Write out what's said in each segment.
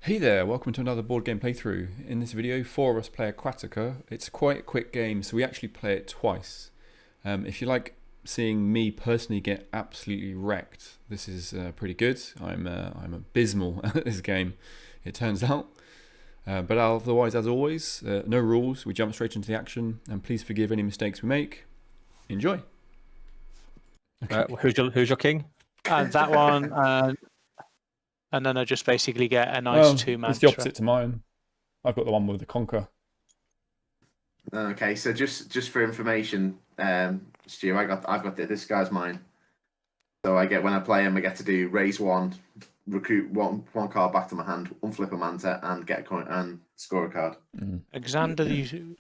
Hey there, welcome to another board game playthrough. In this video, 4 of us play Aquatica. It's quite a quick game, so we actually play it twice. If you like seeing me personally get absolutely wrecked, this is pretty good. I'm abysmal at this game, it turns out. But otherwise, as always, no rules, we jump straight into the action, and please forgive any mistakes we make. Enjoy. Okay. Who's your king? That one, and then I just basically get a nice 2 mantra. It's the opposite to mine. I've got the one with the conquer. Okay, so just for information, Stu, I've got this guy's mine. So when I play him, I get to do raise 1, recruit one card back to my hand, unflip a manta, and get a coin and score a card. Xander the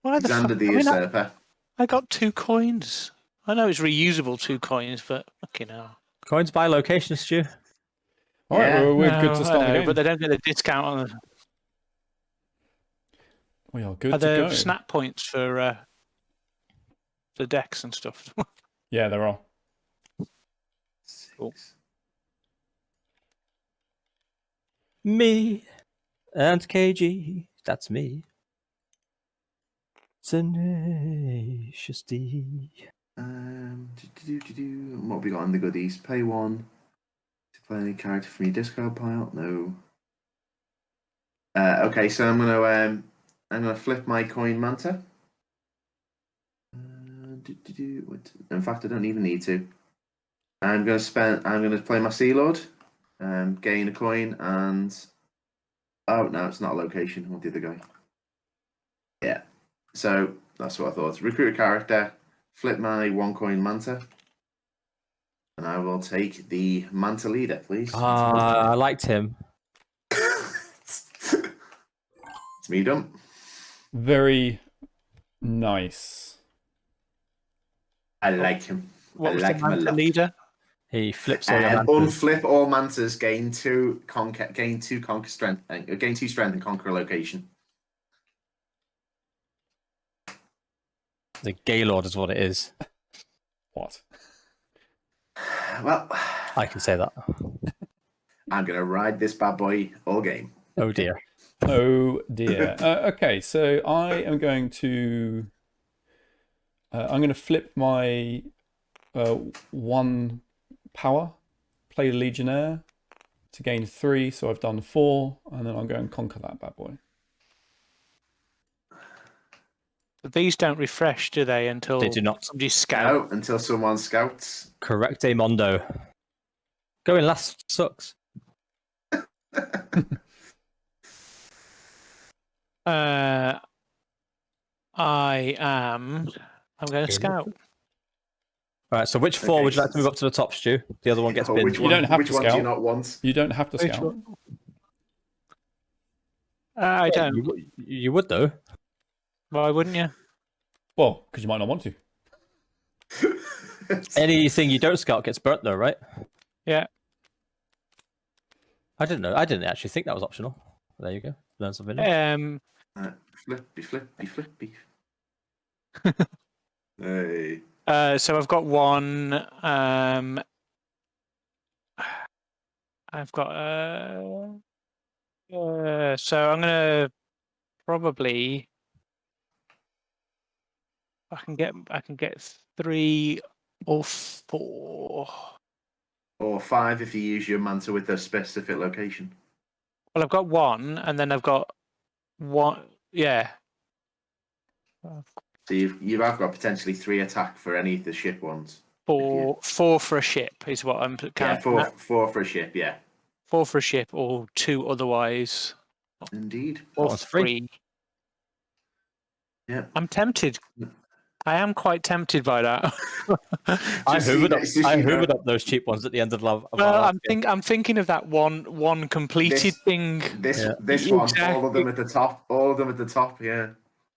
Why the Xander fuck? the Usurper. I got 2 coins. I know it's reusable 2 coins, but fucking hell. Coins by location, Stu. All right, Yeah. we're good to start the game. But they don't get a discount on the. We are good Are to there go. snap points for the decks and stuff? Yeah, there are. Cool. Me and KG, that's me. Tenacious D. What have we got in the goodies? Pay 1 to play any character from your discard pile. No. Okay, so I'm gonna flip my coin manta. In fact, I don't even need to. I'm gonna play my Sea Lord, gain a coin, and oh no, it's not a location. What the other guy? Yeah. So that's what I thought. Recruit a character, flip my 1 coin manta, and I will take the manta leader, please. I liked him. It's me done. Very nice. I like him. What I was like the him a manta lot. leader? He flips all your mantas. Unflip all mantas, gain 2 conquer strength, gain 2 strength and conquer a location. The Gaylord is what it is. What? Well, I can say that. I'm gonna ride this bad boy all game. Oh dear. Oh dear. Okay, so I am going to. I'm going to flip my 1 power, play the Legionnaire to gain 3. So I've done 4, and then I'll go and conquer that bad boy. But these don't refresh, do they? Until They do not. somebody scout. No, until someone scouts. Correct, Mondo. Going last sucks. I'm going to scout. All right, so which 4 would you like to move up to the top, Stu? The other one gets binned. Which You don't have which to one do scout. you not want? You don't have to Which scout. one? I don't. You would, though. Why wouldn't you? Well, because you might not want to. Anything you don't scout gets burnt, though, right? Yeah. I didn't know. I didn't actually think that was optional. There you go. Learn something new. Flippy. Hey. So I've got 1. I've got so I'm gonna probably I can get 3 or 4. Or 5 if you use your manta with a specific location. Well, I've got 1, and then I've got 1. Yeah. So you've got potentially 3 attack for any of the ship ones. 4 for a ship is what I'm Yeah, counting. 4 for a ship. Yeah. 4 for a ship, or 2 otherwise, Indeed. or That's free. 3. Yeah. I'm tempted. I am quite tempted by that. I Just hoovered up those cheap ones at the end of love. Well, I'm thinking of that one completed thing. This Yeah. one, Exactly. all of them at the top. All of them at the top. Yeah.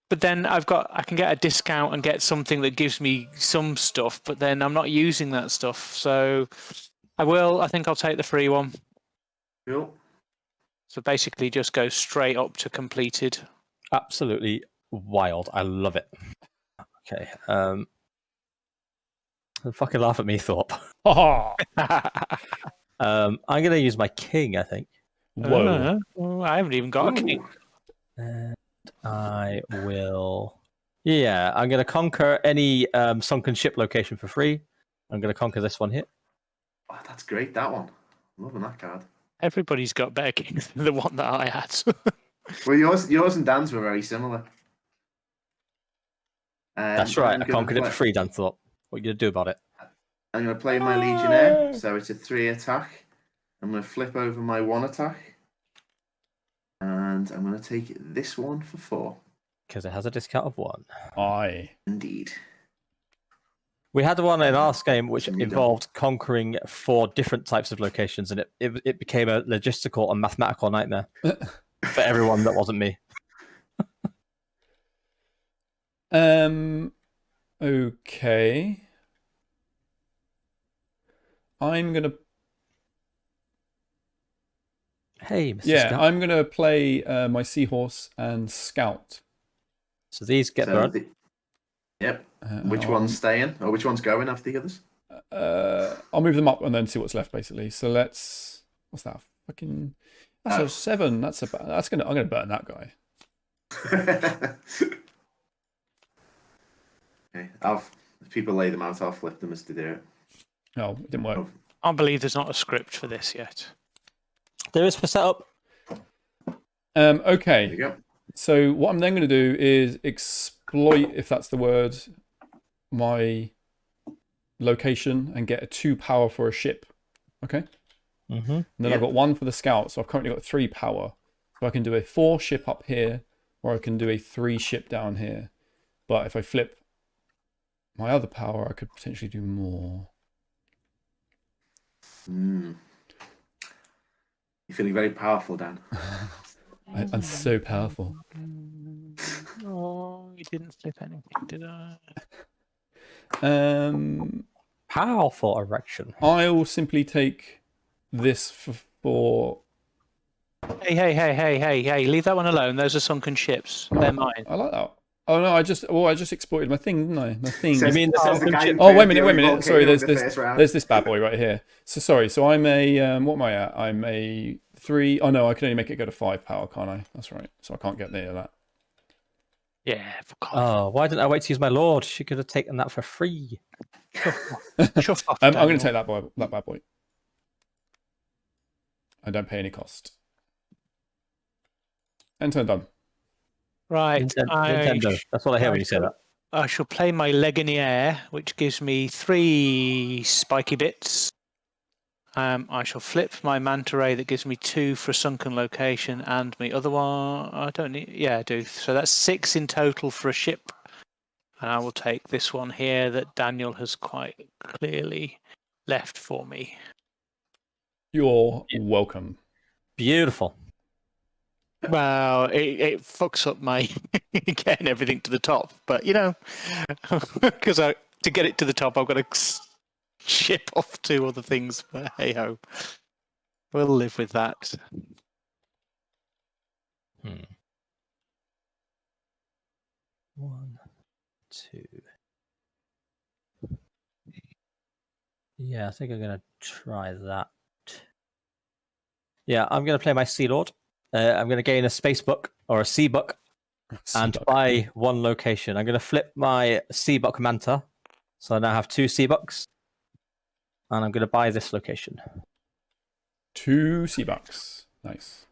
But then I can get a discount and get something that gives me some stuff, but then I'm not using that stuff. So I think I'll take the free one. Cool. So basically just go straight up to completed. Absolutely wild. I love it. Okay. Fucking laugh at me, Thorpe. Ha I'm going to use my king, I think. Whoa. I haven't even got a king. Ooh. And I will. Yeah, I'm going to conquer any sunken ship location for free. I'm going to conquer this one here. Oh, that's great, that one. I'm loving that card. Everybody's got better kings than the one that I had. Well, yours and Dan's were very similar. That's right. I'm I gonna conquered it for free, Dan Thorpe. What are you going to do about it? I'm going to play my Legionnaire, so it's a 3 attack. I'm going to flip over my 1 attack. And I'm going to take this one for 4. Because it has a discount of 1. Aye. Indeed. We had one in our game which So you don't- involved conquering 4 different types of locations, and it became a logistical and mathematical nightmare for everyone that wasn't me. Okay. I'm gonna. Hey, Mr. Yeah, Scout. I'm gonna play my seahorse and scout. So these get burned. Yep. Which one's staying, or which one's going after the others? I'll move them up and then see what's left, basically. So let's. What's that? Fucking. That's a 7. I'm gonna burn that guy. Okay. If people lay them out, I'll flip them as to do it. No, it didn't work. I can't believe there's not a script for this yet. There is for setup. Okay. There you go. So what I'm then going to do is exploit, if that's the word, my location and get a 2 power for a ship. Okay. Mm-hmm. And then I've got 1 for the scout, so I've currently got 3 power. So I can do a 4 ship up here, or I can do a 3 ship down here. But if I flip my other power, I could potentially do more. You're feeling very powerful, Dan. I'm so powerful. Oh, you didn't flip anything, did I? Powerful erection. I'll simply take this for Hey, leave that one alone. Those are sunken ships. They're mine. I like that. Oh no, I just exploited my thing, didn't I? My thing. You mean the Says sunken guy ship? who Oh, wait a failed minute. the Sorry, volcano in the first round. there's this bad boy right here. So sorry. So I'm a what am I at? I'm a 3. Oh no, I can only make it go to 5 power, can't I? That's right. So I can't get near that. Yeah, for God. Oh, why didn't I wait to use my lord? She could have taken that for free. Chuff off, I'm going to Daniel. take that bad boy. I don't pay any cost. And turn done. Right. Nintendo. That's what I hear when you say that. I shall play my Legionnaire, which gives me 3 spiky bits. I shall flip my Manta Ray that gives me 2 for a sunken location, and my other one I don't need. Yeah, I do. So that's 6 in total for a ship. And I will take this one here that Daniel has quite clearly left for me. You're welcome. Beautiful. Well, it fucks up my getting everything to the top, but you know, because to get it to the top, I've got to ship off 2 other things. But hey ho, we'll live with that. Hmm. 1, 2. Yeah, I think I'm going to try that. Yeah, I'm going to play my Sea Lord. I'm going to gain a space book or a sea book and buy 1 location. I'm going to flip my sea buck manta. So I now have 2 sea bucks. And I'm going to buy this location. 2 sea bucks. Nice.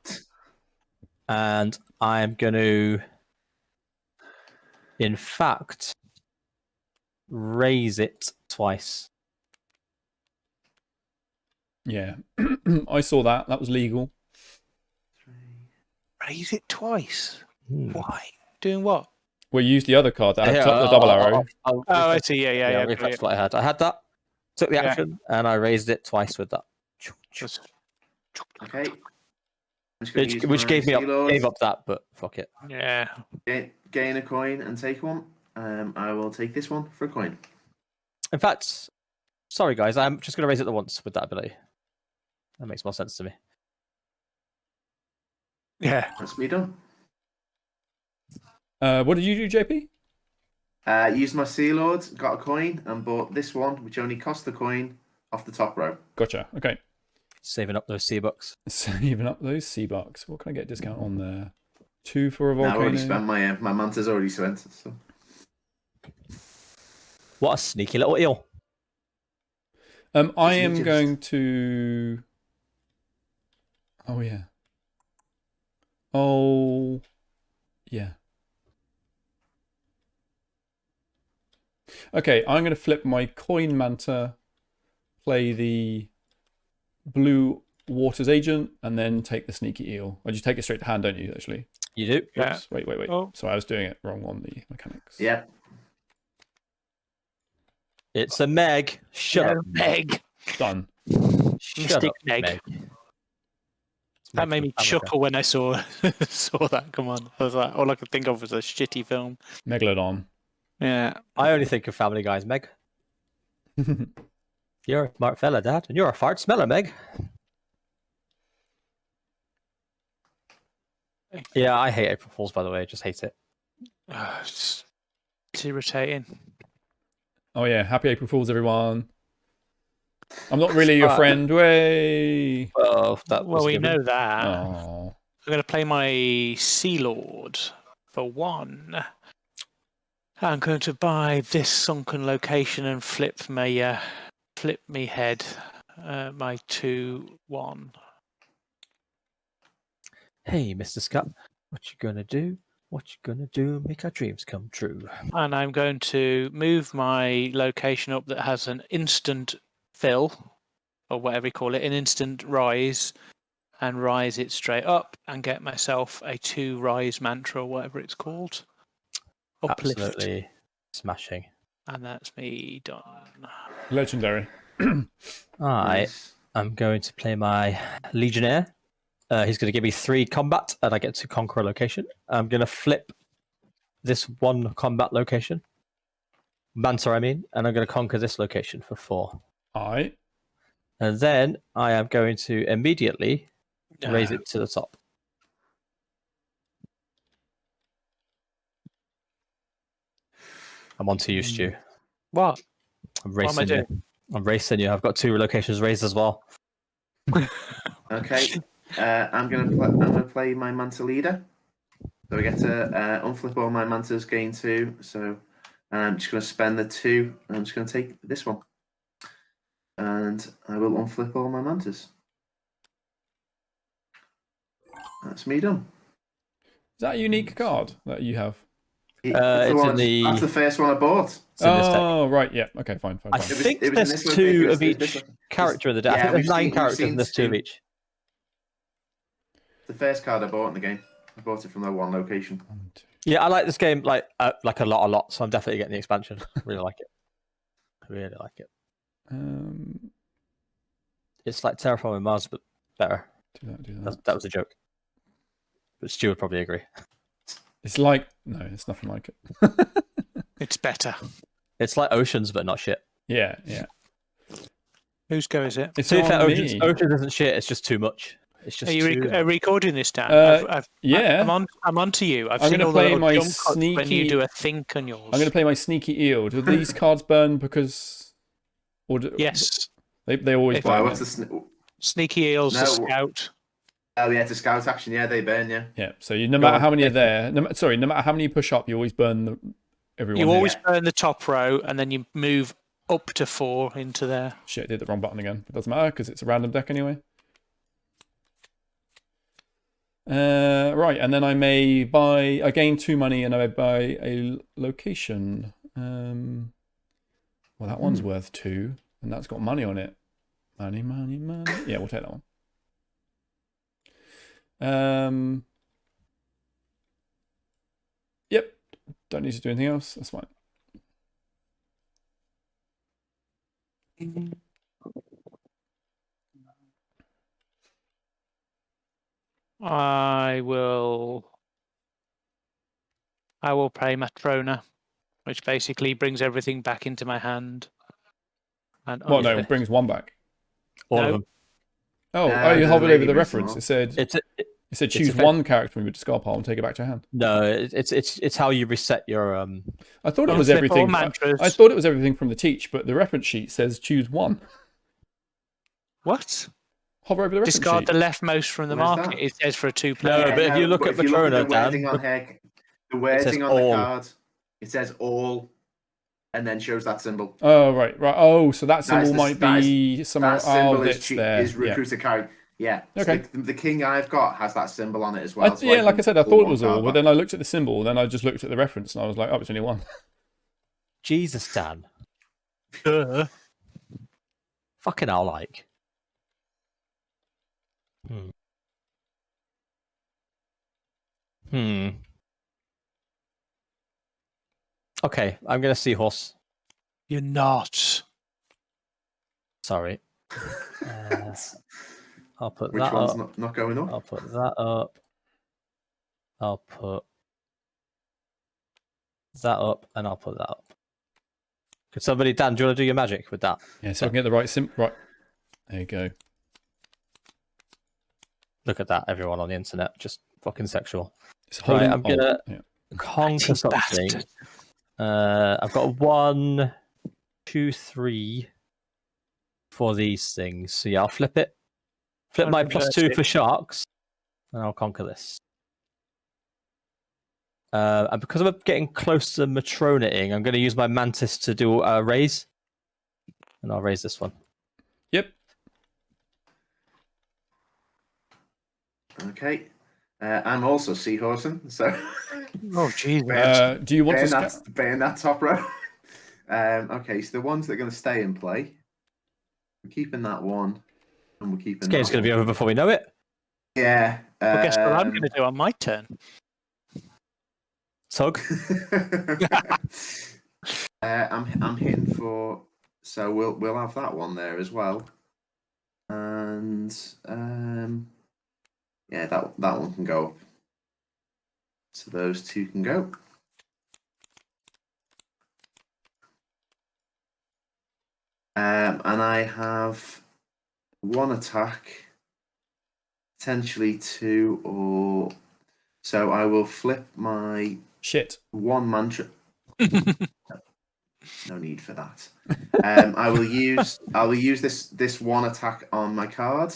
And I'm going to, in fact, raise it twice. Yeah. I saw that. That was legal. Raise it twice. Hmm. Why? Doing what? We used the other card that had Here, the double arrow. Oh, I see. Yeah. Refresh what I had. I had that, took the Yeah. action, and I raised it twice with that. Okay. I'm just gonna use Which my gave Sea up that, but fuck it. Yeah. Gain a coin and take 1. I will take this one for a coin. In fact, sorry guys, I'm just going to raise it at once with that ability. That makes more sense to me. Yeah. That's me done. What did you do, JP? Used my Sea Lord, got a coin, and bought this one, which only cost the coin off the top row. Gotcha. Okay. Saving up those C-bucks. Saving up those C-bucks. What can I get a discount on there? 2 for a No, I volcano. already spent my manta's already spent. So. What a sneaky little eel. I am going to... Oh, yeah. Oh, yeah. Okay, I'm going to flip my coin manta, play the blue waters agent, and then take the sneaky eel. Or you take it straight to hand, don't you, actually? You do? Yeah. Oops, wait. Oh. Sorry, I was doing it wrong on the mechanics. Yeah. It's a Meg. Shut up, Meg. Done. Shut Mystic up, Meg. Meg. That made me chuckle when I saw that come on. I was like, all I could think of was a shitty film. Megalodon. Yeah. I only think of Family Guys, Meg. You're a smart fella, Dad, and you're a fart smeller, Meg. Yeah, I hate April Fools, by the way. I just hate it. It's irritating. Oh, yeah. Happy April Fools, everyone. I'm not really your friend. Way. Well, We know that. Oh. I'm going to play my Sea Lord for 1. I'm going to buy this sunken location and flip me head, my 2/1. Hey, Mr. Scott, what you gonna do? What you gonna do? Make our dreams come true. And I'm going to move my location up that has an instant fill, or whatever you call it, an instant rise, and rise it straight up and get myself a 2 rise mantra, or whatever it's called. Uplift. Absolutely smashing. And that's me done. Legendary. I'm going to play my Legionnaire. He's going to give me 3 combat, and I get to conquer a location. I'm going to flip this 1 combat location. Manta, I mean, and I'm going to conquer this location for 4. Aye. And then I am going to immediately raise it to the top. I'm on to you, Stu. What? I'm What am I racing you. I'm racing you. I've got 2 locations raised as well. Okay. I'm gonna play my manta leader. So I get to unflip all my mantas, gain 2. So I'm just gonna spend the 2. I'm just gonna take this one, and I will unflip all my mantas. That's me done. Is that a unique card that you have? That's the first one I bought. Oh, right. Yeah. Okay, fine. I think there's 2 of each character in the deck. I think there's 9 characters and there's 2 of each. The first card I bought in the game. I bought it from that one location. Yeah, I like this game like a lot. So I'm definitely getting the expansion. I really like it. I really like it. It's like Terraforming Mars, but better. Do that. That was a joke. But Stu would probably agree. It's like no, it's nothing like it. It's better. It's like Oceans, but not shit. Yeah. Whose go is it? It's So on Oceans me. isn't shit. It's just too much. It's just Are you too... recording this, Dan? Yeah. I'm on to you. I'm going to play my jump cuts sneaky. when you do a think on yours. I'm going to play my sneaky eel. Do these cards burn because? Or Yes. They always burn. What's the Sneaky Eel's No. a scout. Oh yeah, it's a scout action. Yeah, they burn. Yeah. Yeah. So no matter how many are there, no matter how many you push up, you always burn everyone. You always burn the top row, and then you move up to 4 into there. Shit, I did the wrong button again. It doesn't matter because it's a random deck anyway. Right, and then I gain 2 money and I buy a location. Well, that one's worth 2, and that's got money on it. Money. Yeah, we'll take that one. Yep. Don't need to do anything else. That's fine. I will play Matrona, which basically brings everything back into my hand. And Well, no, it brings 1 back. All No. of them. Oh, you hovered over the reference. It said It's choose 1 character from your discard pile and take it back to your hand. No, it's how you reset your I thought it was Unflip all everything. mantras. I thought it was everything from the teach, but the reference sheet says choose 1. What? hover over the reference Discard sheet. the leftmost from the Where's market. that? It says for a 2-player. No, but if you look at if you look at the Matrona, wording Dan, on here, the it says wording on all. the card, it says all, and then shows that symbol. Oh, right. Oh, so that symbol is the- might that is- be somewhere. That symbol It's there. is recruiter card. Yeah. Okay. So the king I've got has that symbol on it as well. Yeah, like I said, I pull thought it one was all, card but back. then I looked at the symbol, then I just looked at the reference, and I was like, oh, it's only one. Jesus, Dan. Fucking hell, like. Okay, I'm gonna seahorse. You're not. Sorry. I'll put Which that one's up. not going up? I'll put that up. I'll put that up, and I'll put that up. Could somebody, Dan, do you want to do your magic with that? Yeah, so I can get the right right. There you go. Look at that, everyone on the internet, just fucking sexual. It's Right, holding. I'm gonna yeah. conquer something. Bastard. I've got 1, 2, 3 for these things. So yeah, I'll flip it. Flip I'll my convert +2 it. for sharks, and I'll conquer this. And because I'm getting close to matronating, I'm going to use my mantis to do a raise, and I'll raise this one. Yep. Okay. I'm also seahorsing, so. Oh, Jesus. Do you want to? Paying that top row. Okay, so the ones that are going to stay in play, we're keeping that one, and we're keeping. This game's going to be over before we know it. Yeah. Well, guess what I'm going to do on my turn? Tug. I'm hitting for, so we'll have that one there as well, and yeah, that one can go up. So those two can go. And I have one attack, potentially two, or so I will flip my Shit. one mantra. No need for that. I will use this one attack on my card,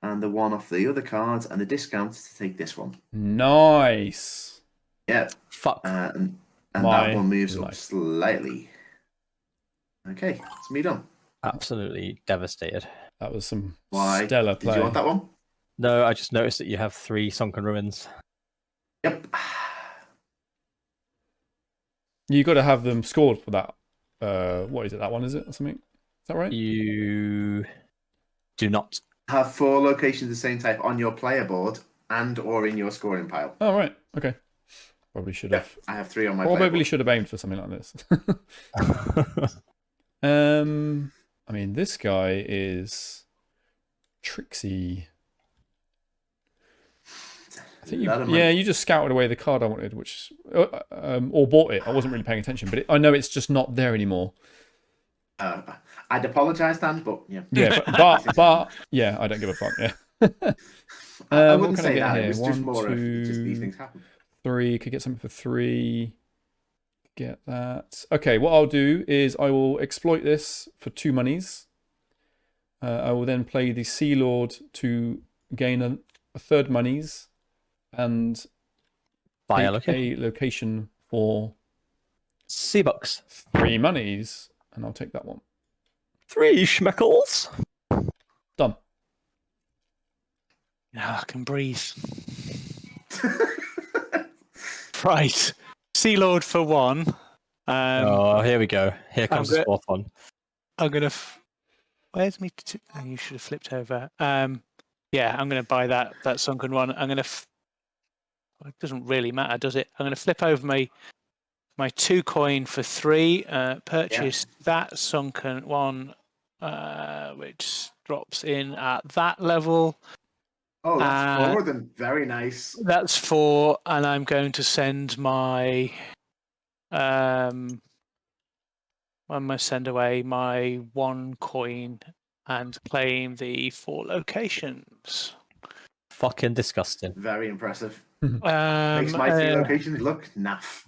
and the one off the other card, and the discount to take this one. Nice. Yeah. Fuck. And My that one moves up life. slightly. Okay, it's me done. Absolutely devastated. That was some Why? stellar play. Did you want that one? No, I just noticed that you have 3 sunken ruins. Yep. You got to have them scored for that. What is it? That one, is it? Or something? Is that right? You do not. Have 4 locations of the same type on your player board and or in your scoring pile. Oh, right. Okay. Probably should have. I have 3 on my player Probably board. should have aimed for something like this. I mean, this guy is tricksy. I think you just scouted away the card I wanted, which or bought it. I wasn't really paying attention, but I know it's just not there anymore. I'd apologise, Dan, but yeah. Yeah, but yeah, I don't give a fuck. Yeah. I what wouldn't can I say get that. here? It was 1, just more 2, of just these things happen. 3. Could get something for 3. Get that. Okay, what I'll do is I will exploit this for 2 monies. I will then play the Sea Lord to gain a third monies and Buy a take location. a location for $3. 3 monies, and I'll take that one. 3 schmeckles. Done. Now I can breathe. Right. Sea Lord for 1. Oh, here we go. Here comes the 4th one. I'm going to... Where's me? Oh, you should have flipped over. Yeah, I'm going to buy that sunken one. I'm going to... It doesn't really matter, does it? I'm going to flip over my 2 coin for 3. Purchase that sunken one, which drops in at that level. Oh, that's 4 then. Very nice. That's 4, and I'm going to send my... I'm going to send away my 1 coin and claim the 4 locations. Fucking disgusting. Very impressive. Makes Makes my 3 locations look naff.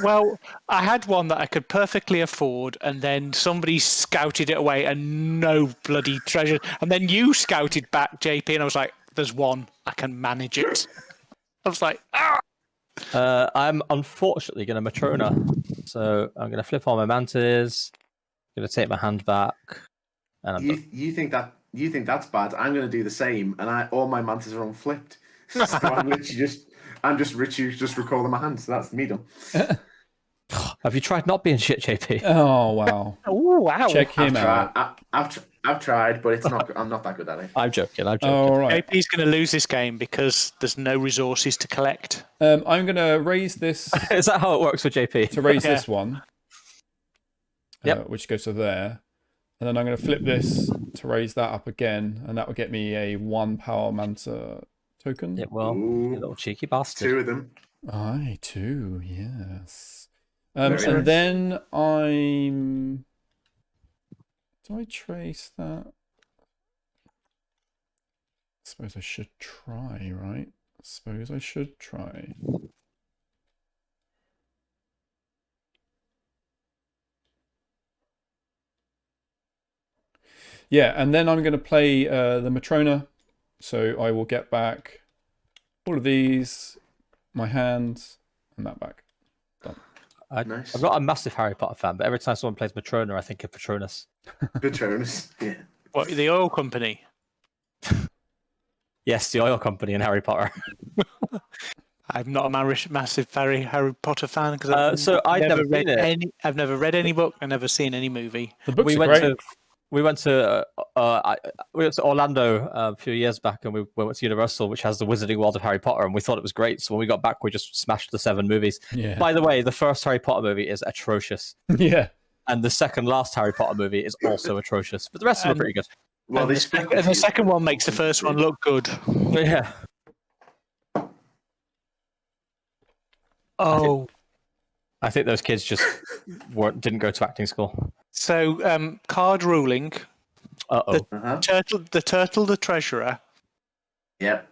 Well, I had one that I could perfectly afford, and then somebody scouted it away, and no bloody treasure. And then you scouted back, JP, and I was like, "There's one. I can manage it." I was like, "Ah!" I'm unfortunately going to Matrona, so I'm going to flip all my mantas. Going to take my hand back, and I'm done. You think that's bad? I'm going to do the same, and all my mantas are unflipped. So I'm just Richie, just recalling my hand. So that's me done. Have you tried not being shit, JP? Oh wow! Oh, wow. Check him out. I've tried, but it's not. I'm not that good at it. I'm joking. All right. JP's going to lose this game because there's no resources to collect. I'm gonna raise this Is that how it works for JP? to raise Yeah. this one. Yep. Which goes to there, and then I'm gonna flip this to raise that up again, and that will get me a 1 power manta token. Yeah, well, you little cheeky bastard. 2 of them. Aye, 2, yes. Very And nice. then I'm. Do I trace that? I suppose I should try, right? I suppose I should try. Yeah, and then I'm going to play the Matrona. So I will get back all of these, my hands, and that back. Nice. I'm not a massive Harry Potter fan, but every time someone plays Matrona, I think of Patronus. Patronus. Yeah. What, the oil company? Yes, the oil company in Harry Potter. I'm not a massive Harry Potter fan because I've never read seen it. I've never read any book. I've never seen any movie. The books we are went great. to we went to Orlando a few years back, and we went to Universal, which has the Wizarding World of Harry Potter, and we thought it was great. So when we got back, we just smashed the 7 movies. Yeah. By the way, the first Harry Potter movie is atrocious, Yeah. and the second last Harry Potter movie is also atrocious, but the rest of them are pretty good. Well, And the second one makes the first one look good. But yeah. Oh, I think those kids just didn't go to acting school. so card ruling. Uh-oh. The turtle, the treasurer. Yep.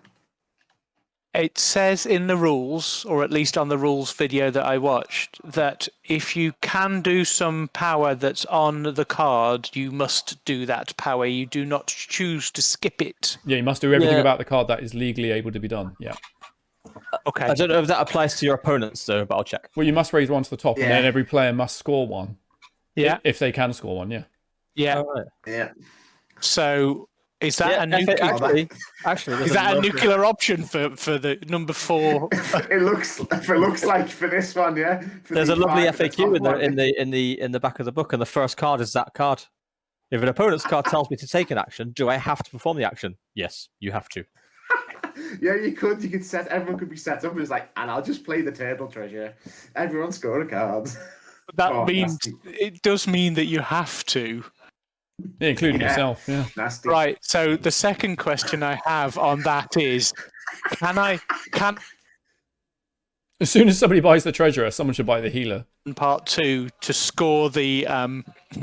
It says in the rules, or at least on the rules video that I watched, that if you can do some power that's on the card, you must do that power. You do not choose to skip it. Yeah, you must do everything Yeah. about the card that is legally able to be done. Yeah. Okay. I don't know if that applies to your opponents, though, but I'll check. Well, you must raise one to the top, and Yeah. then every player must score one. Yeah. If they can score one, yeah. Yeah. All right. Yeah. So is that a nuclear? Actually, Is that a nuclear option for the number 4? It looks like for this one, yeah. For There's a the lovely five, the FAQ top one. in the back of the book, and the first card is that card. If an opponent's card tells me to take an action, do I have to perform the action? Yes, you have to. Yeah, you could. You could set. Everyone could be set up. It's like, and I'll just play the turtle treasure. Everyone score a card. That Oh, means nasty. it does mean that you have to. Yeah, including Yeah. yourself, yeah. Nasty. Right. So the second question I have on that is, can As soon as somebody buys the treasurer, someone should buy the healer. part 2 to score the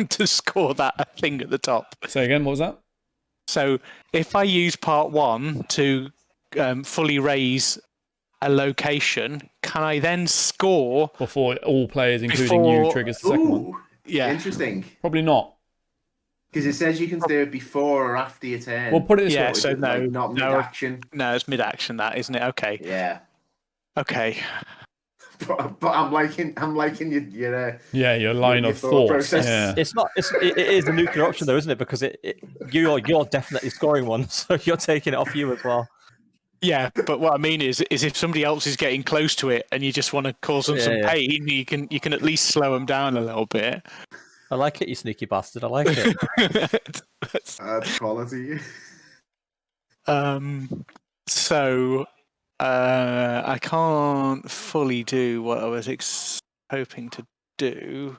to score that thing at the top? Say again, what was that? So if I use part 1 to fully raise a location, can I then score? Before all players, including you, triggers the second one. Ooh, Yeah. interesting. Probably not. Because it says you can do it before or after your turn. Well, put it this Yeah, way. so Like, no, not no. mid-action. No, it's mid-action, that isn't it? Okay. Yeah. Okay. But I'm liking your Yeah, your line Your of thought thought. process. Yeah. It is a nuclear option, though, isn't it? Because you're definitely scoring one, so you're taking it off you as well. Yeah, but what I mean is if somebody else is getting close to it and you just want to cause them some Yeah. pain, you can at least slow them down a little bit. I like it, you sneaky bastard. I like it. quality. So I can't fully do what I was hoping to do.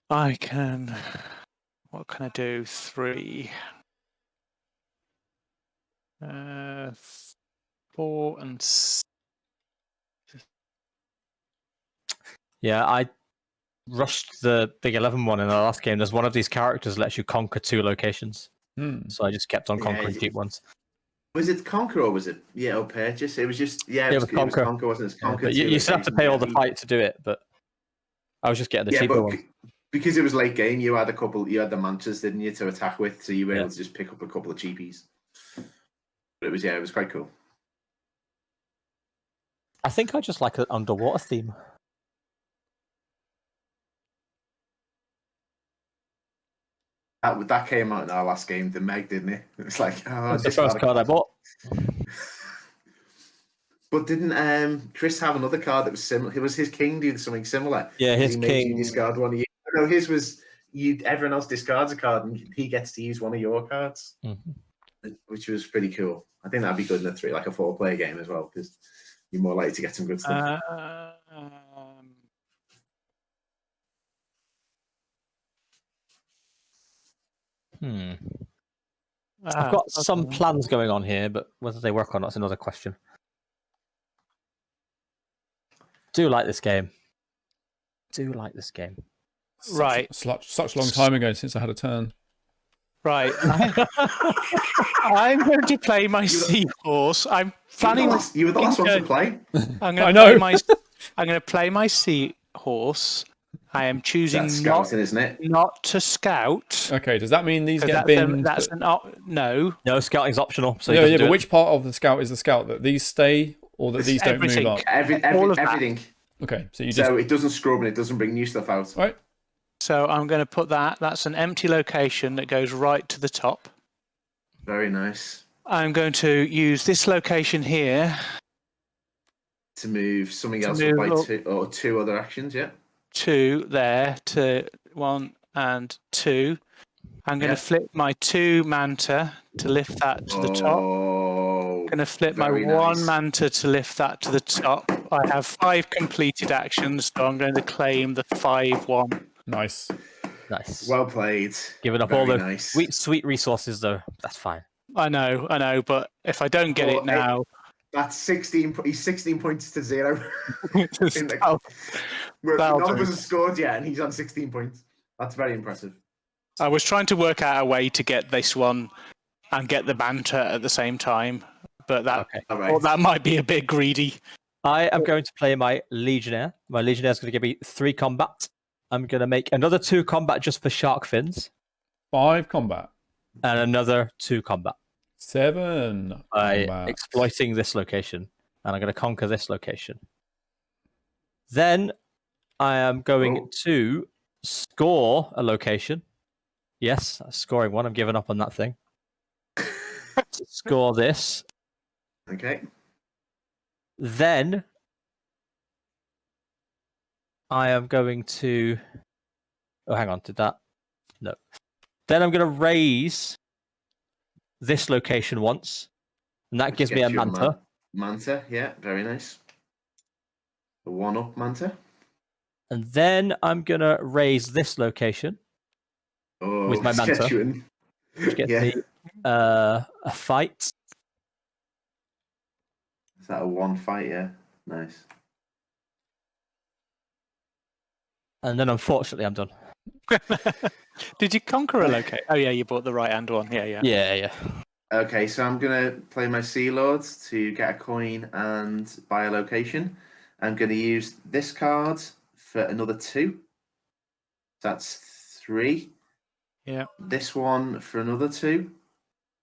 I can. What can I do? 3, 4, and Yeah, I rushed the Big 11 one in the last game. There's one of these characters that lets you conquer 2 locations. Hmm. So I just kept on Yeah, conquering you- cheap ones. Was it Conquer or was it or Purchase? It was just it was Conquer. Conquer, wasn't it? It's Conquer But 2 you still have to location, pay all the fight to do it. But I was just getting the cheaper one. Because it was late game, you had the mantras, didn't you, to attack with, so you were able to just pick up a couple of cheapies. But it was quite cool. I think I just like an underwater theme. That came out in our last game, the Meg, didn't it? It's like, That's the first card I bought. But didn't Chris have another card that was similar? It was his king did something similar. Yeah, his he king. Made you discard one of you. No, his was you. Everyone else discards a card, and he gets to use one of your cards, which was pretty cool. I think that'd be good in a 4-player game as well, because you're more likely to get some good stuff. I've got some plans going on here, but whether they work or not is another question. Do like this game. Right. Such a long time ago since I had a turn. Right. I'm going to play my seahorse. I'm planning. You were the last one to play. I'm going to play my seahorse. I am choosing That's scouting, isn't it? Not to scout. Okay, does that mean these get binned? No. No, scouting's optional. So yeah, but which part of the scout is the scout? That these stay or that these don't move up? Everything. Okay, so it doesn't scrub and it doesn't bring new stuff out. Right. So I'm going to put that. That's an empty location that goes right to the top. Very nice. I'm going to use this location here to move something else by two other actions. Yeah. 2 there to 1 and 2. I'm going to flip my 2 manta to lift that to the top. I'm going to flip my 1 manta to lift that to the top. I have 5 completed actions, so I'm going to claim the 5-1. Nice. Well played. Giving up all the sweet resources, though. That's fine. I know, but if I don't get it now... That's 16. He's 16 points to 0. None of us have scored yet, and he's on 16 points. That's very impressive. I was trying to work out a way to get this one and get the banter at the same time, but that might be a bit greedy. I am going to play my Legionnaire. My Legionnaire is going to give me 3 combat. I'm going to make another 2 combat just for shark fins. 5 combat. And another 2 combat. 7 by combat. Exploiting this location. And I'm going to conquer this location. Then I am going to score a location. Yes, scoring one. I'm giving up on that thing. Score this. Okay. Then I am going to... Oh, hang on. Did that? No. Then I'm going to raise this location once. And that gives me a manta. Manta, yeah. Very nice. A 1-up manta. And then I'm going to raise this location with my manta. Which gets me a fight. Is that a 1 fight? Yeah. Nice. And then unfortunately I'm done. Did you conquer a location? Oh yeah, you bought the right hand one. Yeah. Okay, so I'm going to play my Sea Lords to get a coin and buy a location. I'm going to use this card for another 2. That's 3. Yeah. This one for another 2.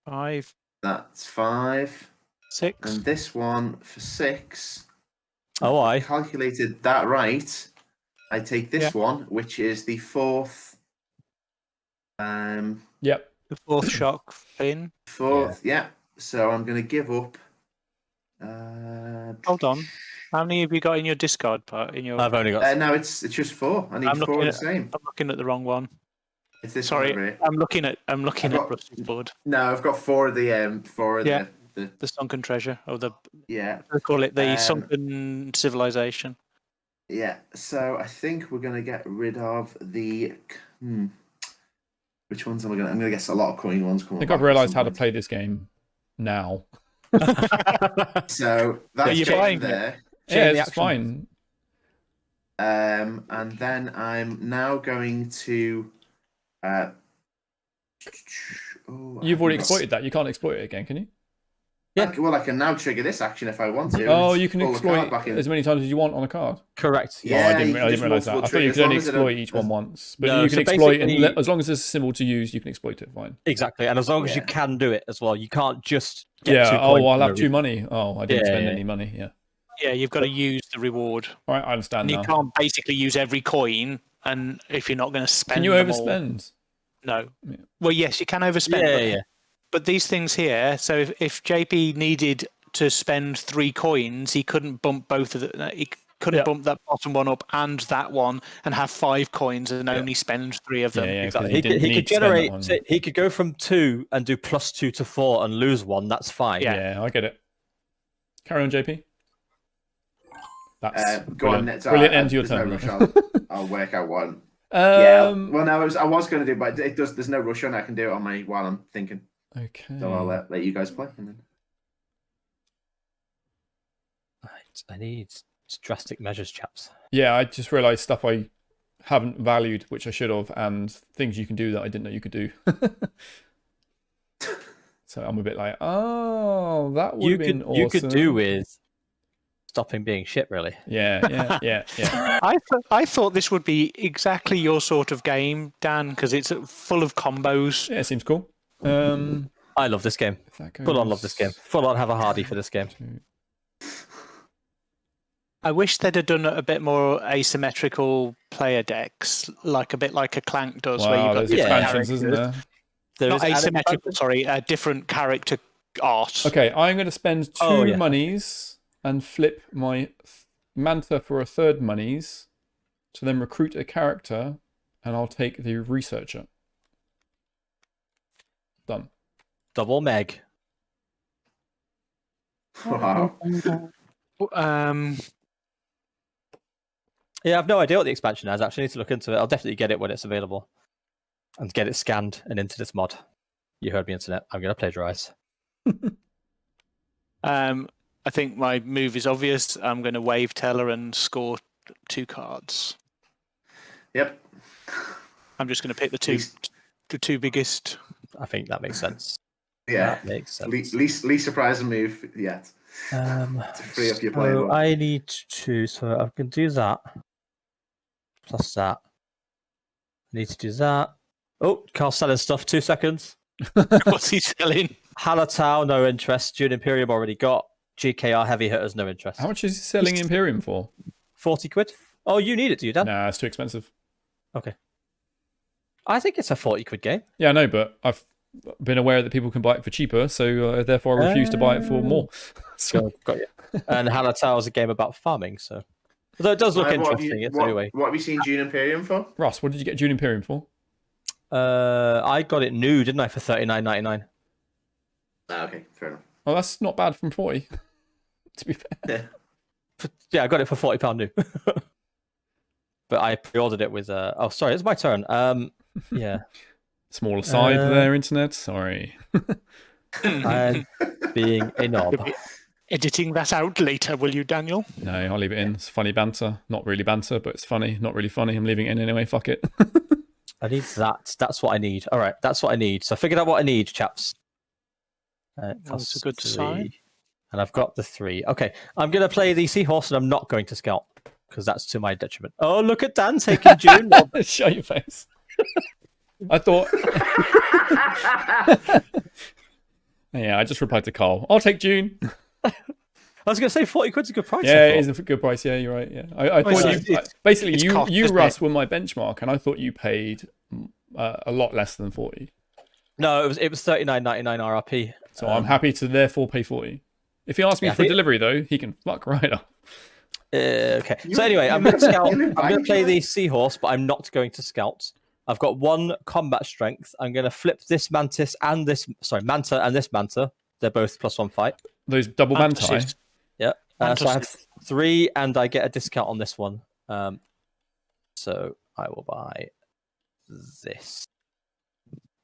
5. That's 5. 6. And this one for 6. Oh, I calculated that right. I take this one, which is the 4th. Yep. The 4th shock fin. 4th, yeah. So I'm going to give up. Hold on. How many have you got in your discard part? I've only got. No, it's just 4. I need 4 of the same. I'm looking at the wrong one. It's this Sorry, one over here. I'm looking at Rusty's board. No, I've got 4 of the the sunken treasure, or the they call it the sunken civilization. Yeah, so I think we're gonna get rid of the. Which ones am I gonna? I'm gonna guess a lot of coin ones. I think I've realised how to play this game now. So that's buying there. Yeah, it's fine. And then I'm now going to. You've already exploited that. You can't exploit it again, can you? Yeah. Well, I can now trigger this action if I want to. Oh, and you can pull the card exploit back in. as many times as you want on a card. Correct. Yeah, I you didn't can just realise that. multiple I thought you triggers, could only as long as it exploit don't- each one once. But No, you can so exploit, and basically- as long as there's a symbol to use, you can exploit it, fine. Exactly, and as long as you Yeah. can do it as well, you can't just get Yeah, 2 coins. I'll have 2 money. Oh, I didn't Yeah, spend yeah. any money, yeah. Yeah, you've got to use the reward. All right, I understand And you now. can't basically use every coin, and if you're not going to spend Can you them all, overspend? no. Yeah. Well, yes, you can overspend. Yeah, but, yeah. but these things here, so if JP needed to spend 3 coins, he couldn't bump both of the. He couldn't Yeah. bump that bottom one up and that one, and have 5 coins and only spend 3 of them. Yeah, yeah, Exactly. because you didn't He need could to spend that generate. one. So he could go from 2 and do +2 to 4 and lose 1. That's fine. Yeah. Yeah, I get it. Carry on, JP. That's Go on, Nets. brilliant end to your There's no turn. rush. I'll work out one. Yeah. Um, Well, no, I was going to do, but it does. There's no rush on it. I can do it on my while I'm thinking. okay. So I'll let you guys play. And then... I need drastic measures, chaps. Yeah, I just realised stuff I haven't valued, which I should have, and things you can do that I didn't know you could do. So I'm a bit like, oh, that would have been awesome. You could do with stopping being shit, really. Yeah. I thought this would be exactly your sort of game, Dan, because it's full of combos. Yeah, it seems cool. I love this game. If that goes... Full on love this game. Full on have a hardy for this game. I wish they'd have done a bit more asymmetrical player decks, a bit like a Clank does, where Wow, you've got there's different expansions, isn't there? There Not is asymmetrical, sorry, a different character art. Okay, I'm going to spend 2 monies and flip my Manta for a 3rd monies to then recruit a character, and I'll take the researcher. Done. Double Meg. Wow. Yeah, I've no idea what the expansion has. Actually, I need to look into it. I'll definitely get it when it's available, and get it scanned and into this mod. You heard me, internet. I'm going to plagiarize. I think my move is obvious. I'm going to wave teller and score 2 cards. Yep. I'm just going to pick the two biggest. I think that makes sense. Yeah. That makes sense. Least surprising move yet. To free up your playbook. I need to. So I can do that. Plus that. I need to do that. Oh, Carl's selling stuff. 2 seconds. What's he selling? Halatau, no interest. Dune Imperium already got. GKR heavy hitters, no interest. How much is he selling Imperium for? 40 quid. Oh, you need it, do you, Dan? Nah, it's too expensive. Okay. I think it's a 40 quid game. Yeah, I know, but I've been aware that people can buy it for cheaper, so therefore I refuse to buy it for more. So, Got you. And Halatau is a game about farming, so. Although it does look interesting, anyway. What have you seen Dune Imperium for? Ross, what did you get Dune Imperium for? I got it new, didn't I, for $39.99? Okay, fair enough. Well, that's not bad from 40, to be fair. Yeah, I got it for £40 new. But I pre-ordered it with... Oh, sorry, it's my turn. Yeah. Small aside there, internet. Sorry. I'm being a knob. Editing that out later, will you, Daniel? No, I'll leave it in. It's funny banter. Not really banter, but it's funny. Not really funny. I'm leaving it in anyway. Fuck it. I need that. That's what I need. All right, that's what I need. So I figured out what I need, chaps. That's a good sign. And I've got the 3. Okay, I'm going to play the Seahorse and I'm not going to Scout because that's to my detriment. Oh, look at Dan taking June. Show your face. I thought... Yeah, I just replied to Carl. I'll take June. I was going to say 40 quid's a good price. Yeah, it is a good price. Yeah, you're right. Yeah, I thought basically you Russ were my benchmark, and I thought you paid a lot less than 40. No, it was $39.99 RRP. So I'm happy to therefore pay 40. If he asks me for delivery though, he can fuck right up. Okay. So anyway, I'm going to Scout. I'm going to play the Seahorse, but I'm not going to Scout. I've got 1 combat strength. I'm going to flip this Mantis and this... Sorry, Manta and this Manta. They're both +1 fight. Those double Manti. Yeah. So I have 3, and I get a discount on this one. So I will buy this.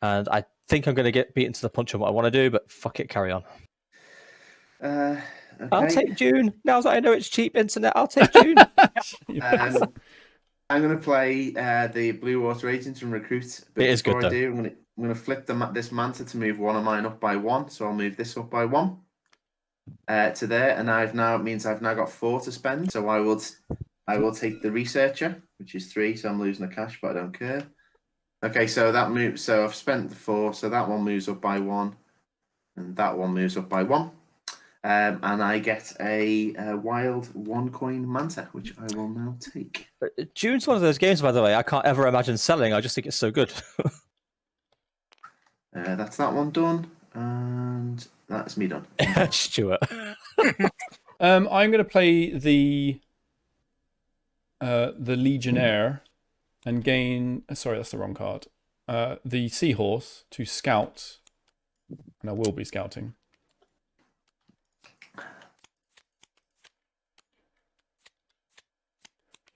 And I think I'm going to get beaten to the punch on what I want to do, but fuck it, carry on. Okay. I'll take June. Now that I know it's cheap internet, I'll take June. I'm going to play the Blue Water Agent and recruit. But it is good, before I do, I'm going to flip this Manta to move one of mine up by 1. So I'll move this up by 1. to there, and it means I've now got 4 to spend. So I will take the researcher, which is 3. So I'm losing the cash, but I don't care. Okay, so that moves. So I've spent the 4. So that one moves up by 1, and that one moves up by 1. And I get a wild 1 coin manta, which I will now take. June's one of those games, by the way, I can't ever imagine selling. I just think it's so good. That's that one done, and that's me done. Stuart. I'm going to play the Legionnaire and gain. Sorry, that's the wrong card. The Seahorse to scout, and I will be scouting.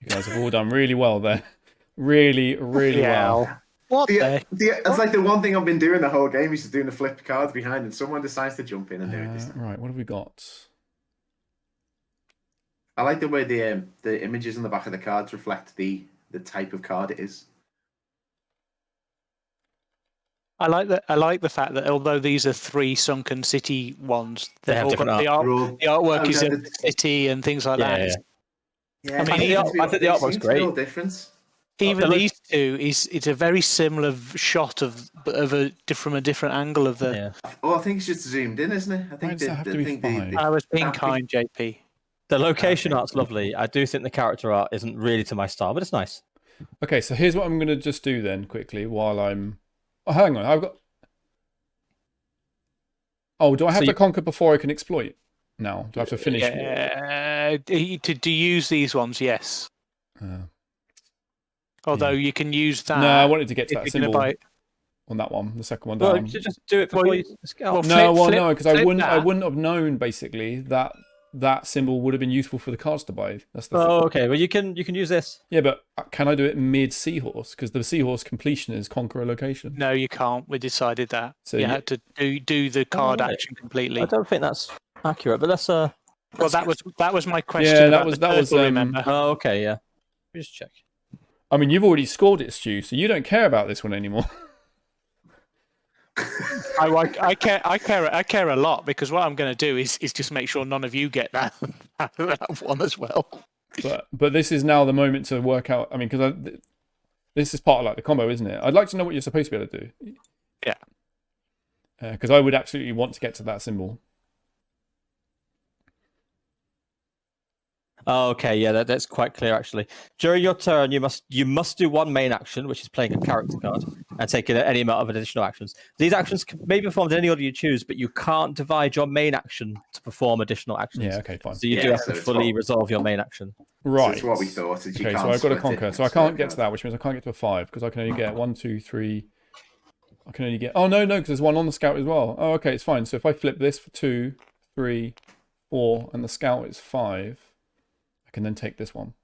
You guys have all done really well there. Really well. What It's like the one thing I've been doing the whole game is just doing the flip cards behind, and someone decides to jump in and do it this time. Right, what have we got? I like the way the images on the back of the cards reflect the type of card it is. I like the fact that although these are 3 sunken city ones, they've all got different the artwork is in the city and things like that. Yeah, I mean, I think the artwork's great. Real difference. Even these two it's a very similar shot of from a different angle of the. Yeah. Oh, I think it's just zoomed in, isn't it? I think does that have to be 5? I was being kind, JP. The location art's lovely. I do think the character art isn't really to my style, but it's nice. Okay, so here's what I'm going to just do then quickly while I'm. Oh, hang on, I've got. Oh, do I have to conquer before I can exploit? No, do I have to finish? To use these ones, yes. Although you can use that. No, I wanted to get to that symbol buy... on that one, the second one Well, down. you just do it before you scout. No, because I wouldn't have known basically that symbol would have been useful for the cards to buy. That's the thing. Okay. Well, you can use this. Yeah, but can I do it mid Seahorse? Because the Seahorse completion is conquer a location. No, you can't. We decided that. So you had to do the card action completely. I don't think that's accurate, but let's. Well, that was my question. Yeah, that was. Remember? Oh, okay, yeah. Let me just check. I mean, you've already scored it, Stu, so you don't care about this one anymore. I care a lot, because what I'm going to do is just make sure none of you get that one as well. But this is now the moment to work out. I mean, because this is part of like the combo, isn't it? I'd like to know what you're supposed to be able to do. Yeah. Because I would absolutely want to get to that symbol. Oh, okay, yeah, that's quite clear actually. During your turn, you must do 1 main action, which is playing a character card, and take any amount of additional actions. These actions may be performed in any order you choose, but you can't divide your main action to perform additional actions. Yeah, okay, fine. So you do have to fully resolve your main action. Right. That's what we thought. Okay, so I've got to conquer. So I can't get to that, which means I can't get to a 5 because I can only get 1, 2, 3. I can only get. Oh no, because there's 1 on the scout as well. Oh, okay, it's fine. So if I flip this for 2, 3, 4, and the scout is 5. Can then take this one.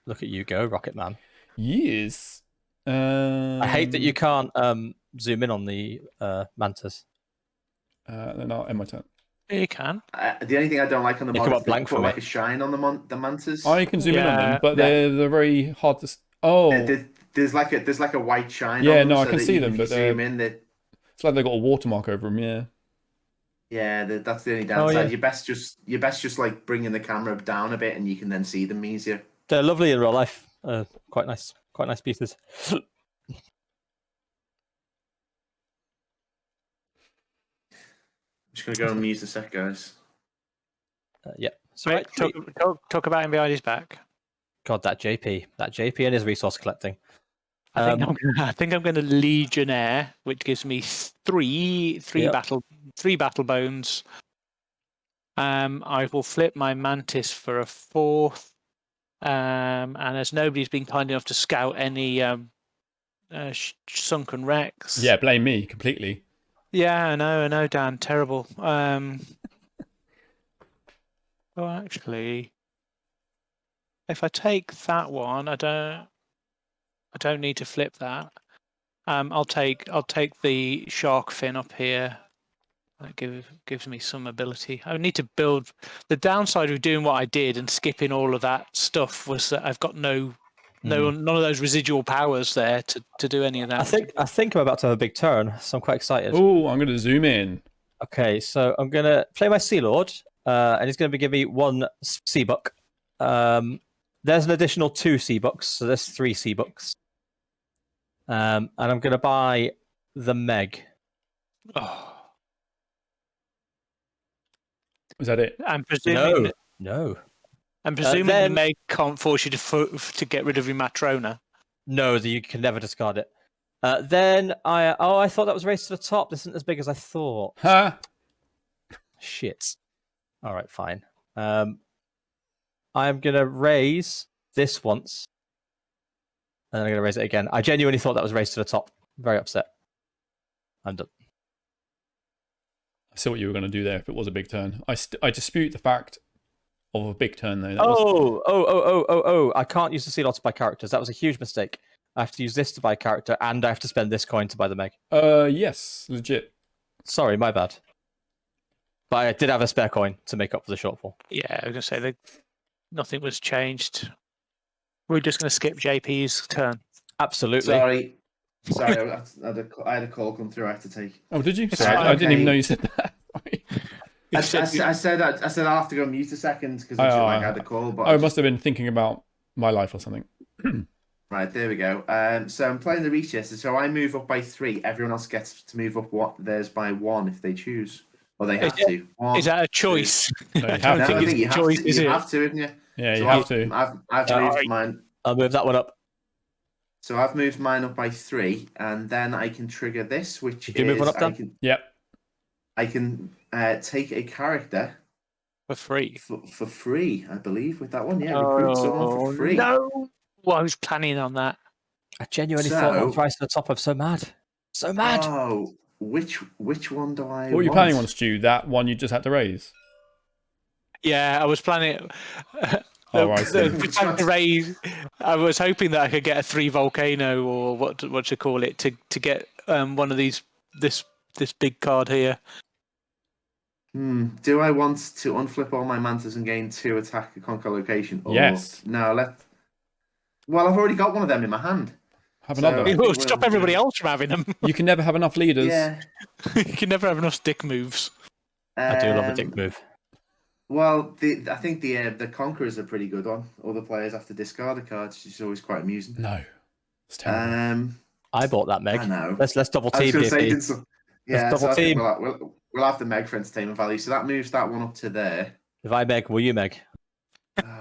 Look at you go, Rocket Man. Yes. I hate that you can't zoom in on the mantas. Then I'll end my turn. You can. The only thing I don't like on the mod is blank put for like me. a shine on the mantas. I can zoom in on them, but they're very hard to. Oh. There's like a white shine. Yeah, on them no, I so can that see if them, you but zoom in, it's like they've got a watermark over them. Yeah. Yeah, that's the only downside. Yeah. You best just like bringing the camera down a bit, and you can then see them easier. They're lovely in real life. Quite nice pieces. I'm just gonna go and use the set, guys. Yeah. So Right, talk about him behind his back. God, that JP and his resource collecting. I think I'm going to Legionnaire, which gives me three battle bones. I will flip my Mantis for a 4th. And as nobody's been kind enough to scout any sunken wrecks. Yeah, blame me completely. Yeah, I know, Dan, terrible. Oh, actually, if I take that one, I don't need to flip that. I'll take the shark fin up here. That gives me some ability. I need to build. The downside of doing what I did and skipping all of that stuff was that I've got none of those residual powers there to do any of that. I think I'm about to have a big turn, so I'm quite excited. Oh, I'm going to zoom in. Okay, so I'm going to play my Sea Lord, and he's going to give me 1 Sea Book. There's an additional 2 Sea Books, so there's 3 Sea Books. And I'm going to buy the Meg. Oh, Was that it? I'm presuming. No. I'm presuming the then- Meg can't force you to get rid of your Matrona. No, you can never discard it. Then I thought that was Race to the Top. This isn't as big as I thought. Huh? Shit. All right, fine. I'm going to raise this once. And then I'm going to raise it again. I genuinely thought that was Race to the Top. Very upset. I'm done. I see what you were going to do there if it was a big turn. I dispute the fact of a big turn, though. I can't use the Sea Lord to buy characters. That was a huge mistake. I have to use this to buy a character, and I have to spend this coin to buy the Meg. Yes, legit. Sorry, my bad. But I did have a spare coin to make up for the shortfall. Yeah, I was going to say that nothing was changed. We're just going to skip JP's turn. Absolutely. Sorry, I had a call come through. I had to take. Oh, did you? It's Sorry, fine. I didn't even know you said that. I said I'll have to go mute a second because I had a call. But I must have been thinking about my life or something. Right, there we go. So I'm playing the Reachester. So I move up by 3. Everyone else gets to move up theirs by 1 if they choose. Or they have to. 1, Is that a choice? No, you I have don't to. I think think it's you a have choice, to. is You it? have to, haven't you? Yeah, you So have to. I've moved mine. I'll move that one up. So I've moved mine up by 3, and then I can trigger this, which Did you move one up, Dan? Yep. I can take a character For free. for free, I believe, with that one. Yeah, recruit someone for free. No. Well, I was planning on that. I genuinely thought that was Rise to the Top. I'm so mad. So mad. Oh, which one do I What were you planning on, Stu? That one you just had to raise? Yeah, I was planning. Oh, I see. To raise, I was hoping that I could get a 3 volcano or what you call it to get one of these this big card here. Do I want to unflip all my mantas and gain 2 attack at conquer location? Or... Yes. No, Well, I've already got one of them in my hand. Have So- another. It will stop everybody else from having them. You can never have enough leaders. Yeah. You can never have enough stick moves. I do love a dick move. Well, I think the Conquerors are a pretty good one. All the players have to discard a card, which is always quite amusing. No. It's terrible. I bought that Meg. I know. Let's double I was team. going to say, JP. yeah, Let's so double I think team. we'll have the Meg for entertainment value. So that moves that one up to there. If I Meg, will you Meg?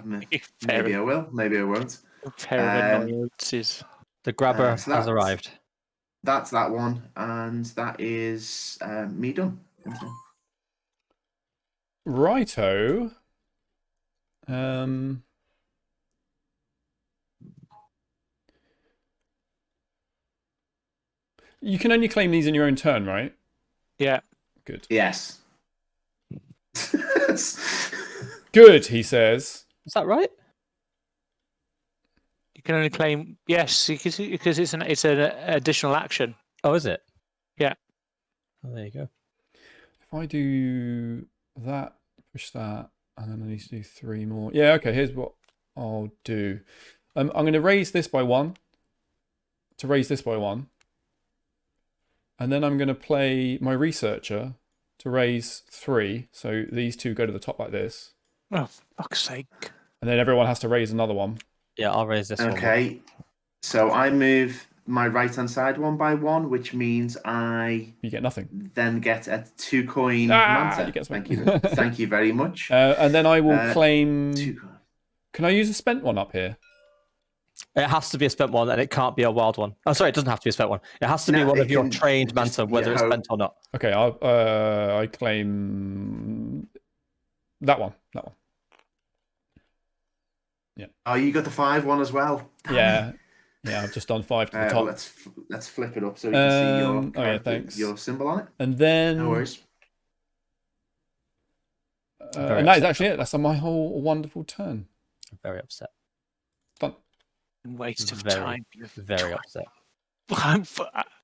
Maybe I will. Maybe I won't. Pair of annoyances. The grabber so has that's- arrived. That's that one, and that is me done. Righto. You can only claim these in your own turn, right? Yeah. Good. Yes. Good, he says. Is that right? You can only claim yes because it's an additional action. Oh, is it? Yeah. Oh, there you go. If I do that, push that, and then I need to do 3 more. Yeah, okay, here's what I'll do. I'm going to raise this by 1. To raise this by 1. And then I'm going to play my researcher to raise 3. So these 2 go to the top like this. Oh, fuck's sake. And then everyone has to raise another one. Yeah, I'll raise this one. Okay. So I move my right-hand side 1 by 1, which means I You get nothing. then get a 2 coin Ah, manta. you get Thank something. you. Thank you very much. And then I will claim... 2 coin. Can I use a spent one up here? It has to be a spent one, and it can't be a wild one. Oh, sorry, it doesn't have to be a spent one. It has to be No, one it of your can trained just- manta, whether it's yeah, spent or not. Okay, I claim that one. That one. Oh, you got the 5 one as well. Damn it. Yeah. I've just done 5 to the top. Let's flip it up so you can see your Oh, yeah, character- thanks. your symbol on it. And then No worries. and that is actually it. That's my whole wonderful turn. I'm very upset. Done. Waste of Very, time. very upset.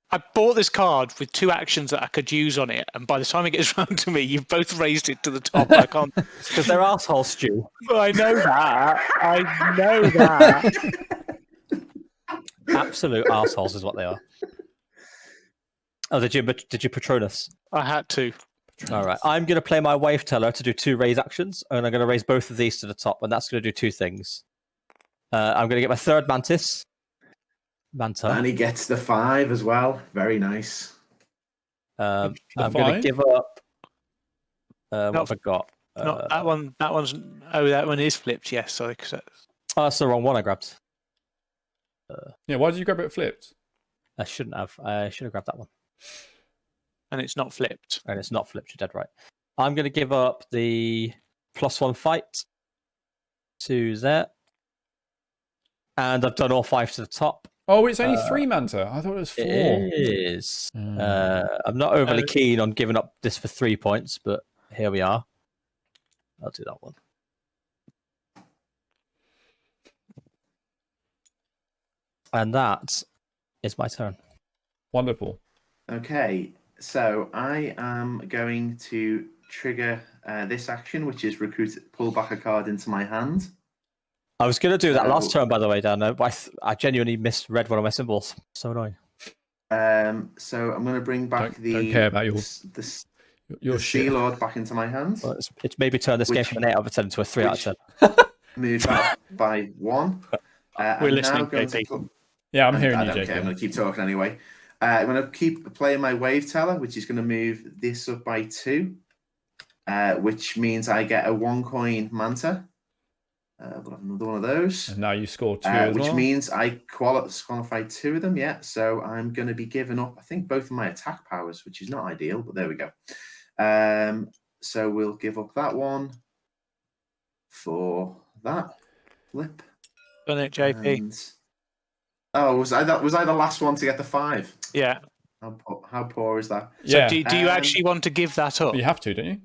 I bought this card with 2 actions that I could use on it, and by the time it gets round to me, you've both raised it to the top. I can't. Because they're asshole, Stu. I know that. I know that. Absolute assholes is what they are. Oh, did you Patronus? I had to. All right. I'm going to play my Wave Teller to do 2 raise actions, and I'm going to raise both of these to the top, and that's going to do 2 things. I'm going to get my third Manta. And he gets the 5 as well. Very nice. I'm going to give up. What have I got? Not that one. That one's. Oh, that one is flipped. Yes, sorry. Oh, that's the wrong one I grabbed. Yeah, why did you grab it flipped? I shouldn't have. I should have grabbed that one. And it's not flipped. And it's not flipped. You're dead right. I'm going to give up the +1 fight to there. And I've done all 5 to the top. Oh, it's only 3 Manta. I thought it was 4. It is. I'm not overly keen on giving up this for 3 points, but here we are. I'll do that one. And that is my turn. Wonderful. Okay, so I am going to trigger this action, which is pull back a card into my hand. I was going to do that last turn, by the way, Dan, but I genuinely misread one of my symbols. So annoying. So I'm going to bring back don't care about your Sea Lord back into my hand. Well, it's maybe turned this game from an 8 out of 10 into a 3 out of 10. Moved back by 1. We're listening, JP. Yeah, I'm hearing you, I don't care. I'm going to keep talking anyway. I'm going to keep playing my Wave Teller, which is going to move this up by 2, which means I get a 1 coin Manta. We'll have another one of those. And now you score 2 as which well. means I qualify 2 of them, yeah. So I'm going to be giving up, I think, both of my attack powers, which is not ideal, but there we go. So we'll give up that one for that flip. Done it, JP. And... was I the last one to get the 5? Yeah. How poor is that? So Yeah. do you actually want to give that up? But you have to, don't you?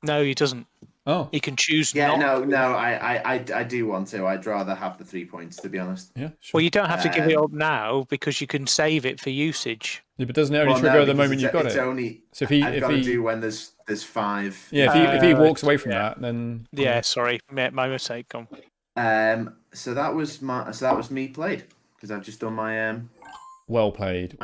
No, he doesn't. Oh. He can choose. Yeah, not no. I do want to. I'd rather have the 3 points, to be honest. Yeah, sure. Well, you don't have to give it up now because you can save it for usage. Yeah, but doesn't it only trigger the moment you've got it? Only, so if I've got to do when there's 5. Yeah, if he walks away from that, then yeah, sorry, my mistake. Gone. So that was me played because I've just done my well played.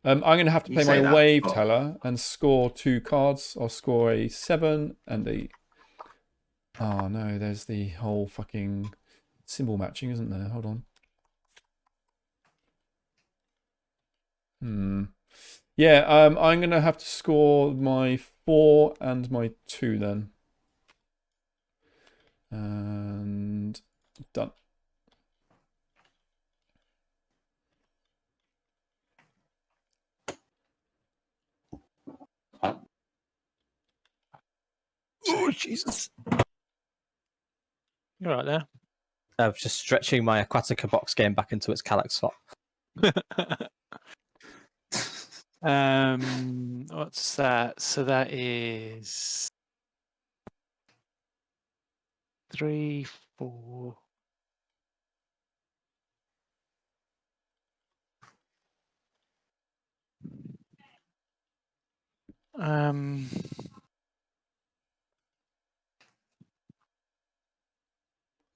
I'm going to have to play my Wave Teller and score 2 cards. I'll score a 7 and a... Oh, no, there's the whole fucking symbol matching, isn't there? Hold on. Yeah, I'm going to have to score my 4 and my 2 then. And done. Oh, Jesus. You're right there. I was just stretching my Aquatica box game back into its Calyx slot. What's that? So that is 3, 4.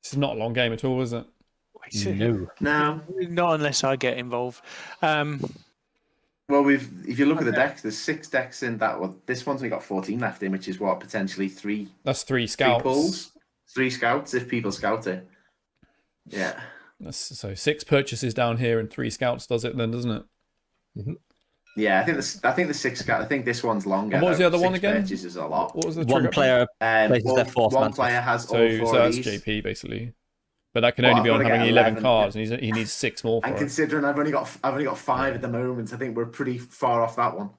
This is not a long game at all, is it? No. Not unless I get involved. Well, if you look at the decks, there's 6 decks in that one. This one's only got 14 left in, which is what, potentially 3. That's 3 scouts. 3 pulls, 3 scouts if people scout it. Yeah. So 6 purchases down here and 3 scouts does it then, doesn't it? Mm-hmm. Yeah, I think the 6 scout. I think this one's longer. And what was the other one 6 again? Purchases a lot. What was the One player places their 4th One Manta. player has all 4 so of that's these. JP basically. But that can only be on having 11 cards, and he needs 6 more for and it. considering I've only got 5 at the moment, I think we're pretty far off that one.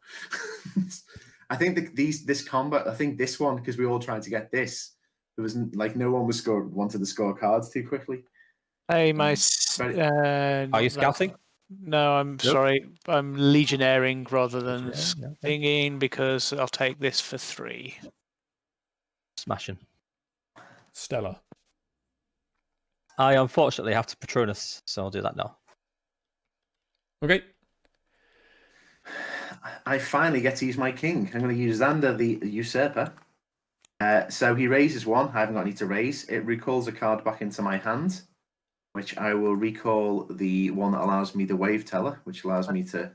I think this combat, I think this one, because we all tried to get this, there was like no one wanted to score cards too quickly. Hey, Are you scouting? No, I'm sorry. I'm legionnaring rather than stinging because I'll take this for 3. Smashing. Stellar. I unfortunately have to Patronus, so I'll do that now. Okay. I finally get to use my king. I'm going to use Xander the Usurper. So he raises 1. I haven't got any to raise. It recalls a card back into my hand, which I will recall the one that allows me the Wave Teller, which allows me to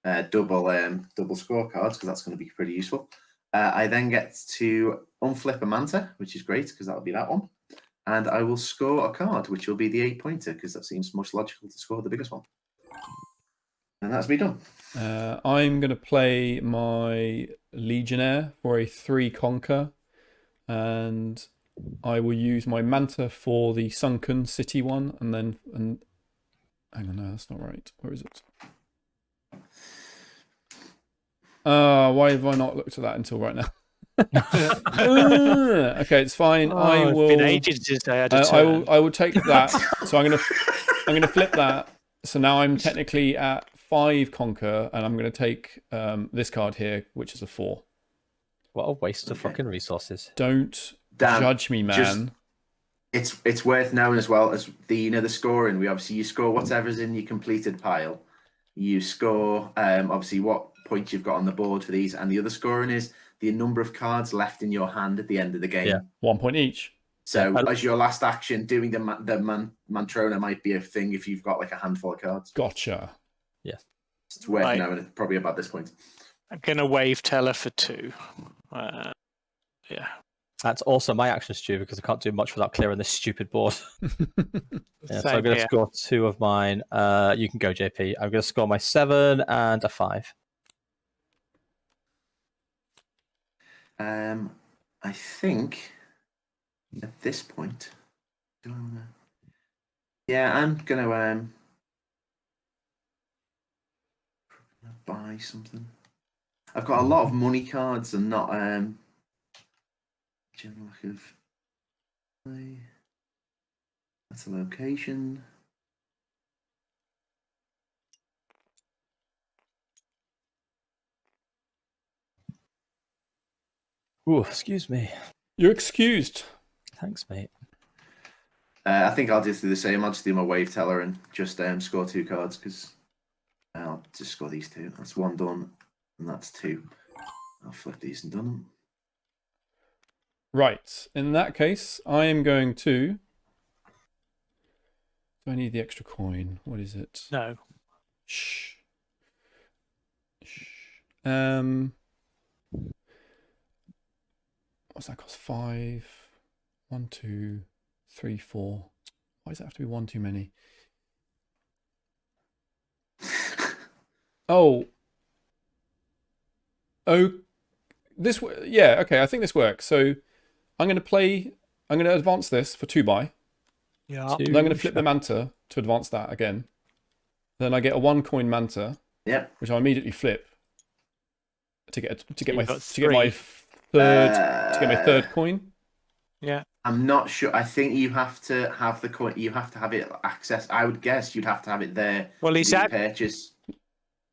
double scorecards because that's going to be pretty useful. I then get to unflip a Manta, which is great because that'll be that one. And I will score a card, which will be the 8-pointer because that seems most logical to score the biggest one. And that's me done. I'm going to play my Legionnaire for a 3 conquer. And I will use my Manta for the Sunken City one. And hang on, no, that's not right. Where is it? Why have I not looked at that until right now? Okay, it's fine. I will. It's been ages since I had a turn. I will take that. So I'm gonna flip that. So now I'm technically at 5 conquer, and I'm gonna take this card here, which is a 4. What a waste of fucking resources. Don't Dan, judge me, man. It's worth knowing as well as the scoring. You score whatever's in your completed pile. You score obviously what points you've got on the board for these, and the other scoring is the number of cards left in your hand at the end of the game. Yeah. 1 point each. So as your last action, doing the Mantrona might be a thing if you've got like a handful of cards. Gotcha. Yes. It's worth knowing probably about this point. I'm going to wave Teller for 2. Yeah. That's also my action, Stu, because I can't do much without clearing this stupid board. So I'm going to score 2 of mine. You can go, JP. I'm going to score my 7 and a 5. I think at this point, yeah, I'm gonna buy something. I've got a lot of money cards and not general lack of play. That's a location. Ooh, excuse me. You're excused. Thanks, mate. I think I'll just do the same. I'll just do my wave teller and just score 2 cards because I'll just score these 2. That's 1 done, and that's 2. I'll flip these and done them. Right. In that case, I am going to. Do I need the extra coin? What is it? No. Shh. Shh. What's that cost? 5. 1, 2, 3, 4. Why does that have to be 1 too many? Oh, this. Yeah, okay. I think this works. So I'm going to advance this for 2 buy. Yeah. Then I'm going to flip the Manta to advance that again. Then I get a 1 coin Manta. Yep. Which I immediately flip to get my third coin. Yeah. I'm not sure. I think you have to have the coin. You have to have it accessed. I would guess you'd have to have it there. Well, he's at purchase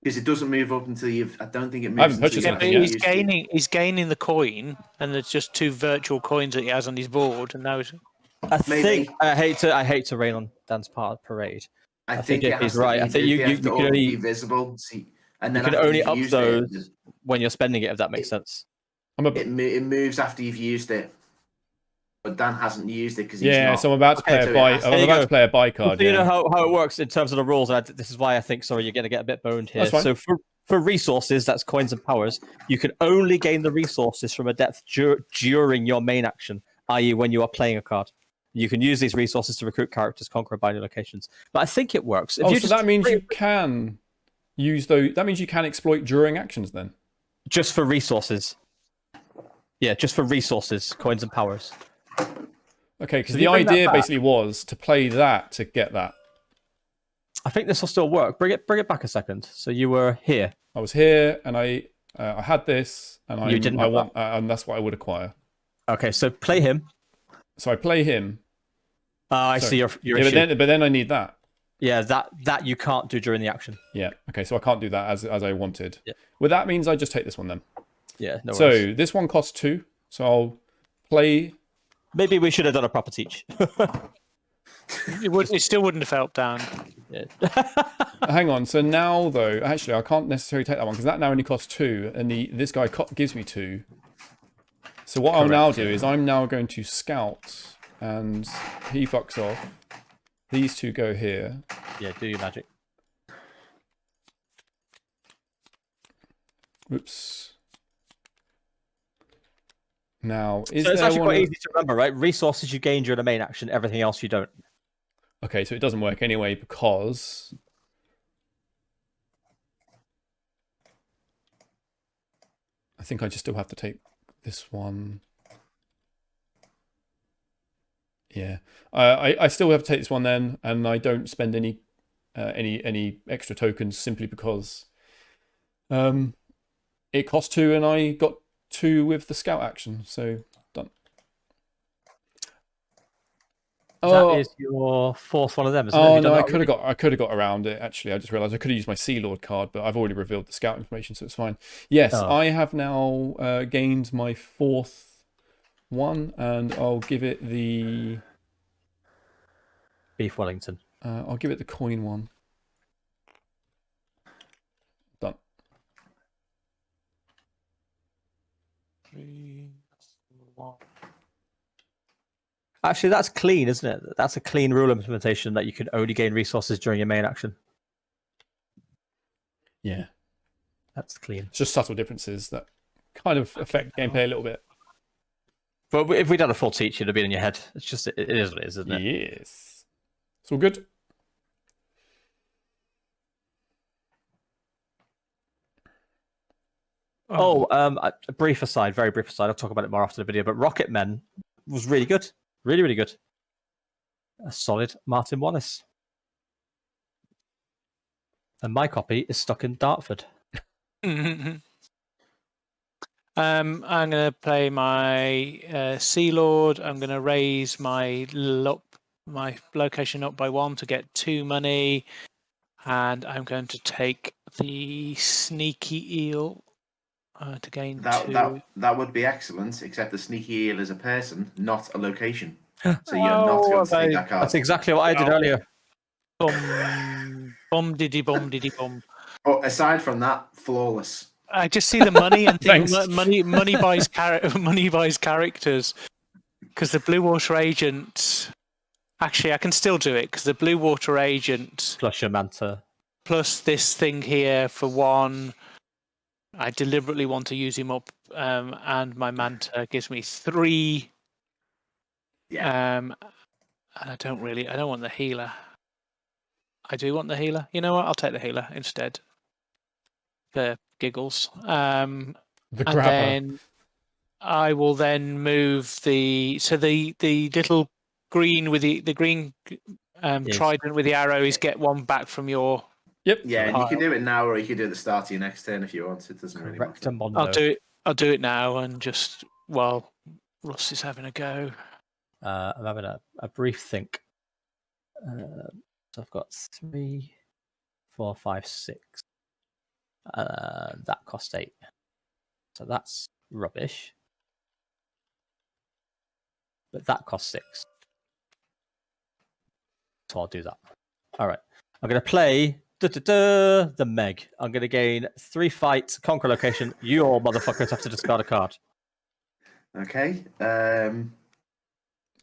because it doesn't move up until you've. I don't think it moves. I haven't purchased anything yet. He's gaining the coin, and there's just 2 virtual coins that he has on his board, and now. I hate to rain on Dan's parade. I think he's right. I think you can only be visible. And then you can only up those when you're spending it. If that makes sense. It moves after you've used it. But Dan hasn't used it because he's not. So I'm about to play a buy. I'm about to play a buy card. So you know how it works in terms of the rules. And this is why I think. Sorry, you're going to get a bit boned here. So for resources, that's coins and powers. You can only gain the resources from a depth during your main action, i.e., when you are playing a card. You can use these resources to recruit characters, conquer binding locations. But I think it works. So that means you can use those. That means you can exploit during actions then. Just for resources. Yeah, just for resources, coins and powers. Okay, because the idea basically was to play that to get that. I think this will still work. Bring it back a second. So you were here. I was here, and I had this, and and that's what I would acquire. Okay, so play him. So I play him. I see your issue. But then I need that. Yeah, that you can't do during the action. Yeah. Okay, so I can't do that as I wanted. Yeah. Well, that means I just take this one then. Yeah. No so worries. This one costs 2. So I'll play. Maybe we should have done a proper teach. It still wouldn't have helped down. Yeah. Hang on. So now though, actually, I can't necessarily take that one because that now only costs 2, and this guy gives me 2. So what I'll now do is I'm now going to scout, and he fucks off. These 2 go here. Yeah, do your magic. Oops. Now, is So it's there actually one? quite easy to remember, right? Resources you gain during a main action, everything else you don't. Okay, so it doesn't work anyway because I think I just still have to take this one. Yeah, I still have to take this one then, and I don't spend any extra tokens simply because it cost 2 and I got 2 with the scout action, so done. That is your fourth one of them, isn't it? Oh Have you done no, that I could have got around it actually. I just realised I could have used my Sea Lord card, but I've already revealed the scout information, so it's fine. Yes, Oh. I have now gained my 4th one, and I'll give it the Beef Wellington. I'll give it the coin one. Done. 3, 1. Actually, that's clean, isn't it? That's a clean rule implementation that you can only gain resources during your main action. Yeah, That's clean. it's just subtle differences that kind of affect gameplay a little bit. But if we'd done a full teach, it'd have been in your head. It's just, it is what it is, isn't it? Yes, it's all good. A brief aside, very brief aside. I'll talk about it more after the video. But Rocket Men was really good, really, really good. A solid Martin Wallace. And my copy is stuck in Dartford. I'm going to play my Sea Lord. I'm going to raise my location up by 1 to get 2 money, and I'm going to take the Sneaky Eel to gain 2. That would be excellent, except the Sneaky Eel is a person, not a location. So you're not going to take that card. That's exactly what I did earlier. Bum diddy bum diddy bum. But aside from that, flawless. I just see the money and think Thanks. money buys money buys characters, because the Blue Water Agent. Actually, I can still do it because the Blue Water Agent Plus your Manta. plus this thing here for 1. I deliberately want to use him up, and my Manta gives me 3. Yeah. And I don't want the healer. I do want the healer. You know what? I'll take the healer instead. For giggles. The And grabber. then I will then move the little green with the green trident with the arrow is get 1 back from your. Yep. Yeah, and you can do it now, or you can do it at the start of your next turn if you want. It doesn't really matter. I'll do it now, and just while Ross is having a go. I'm having a brief think. So I've got 3, 4, 5, 6. That cost 8. So that's rubbish. But that costs 6. So I'll do that. All right. I'm going to play the Meg. I'm going to gain 3 fights, conquer location. You all motherfuckers have to discard a card. Okay.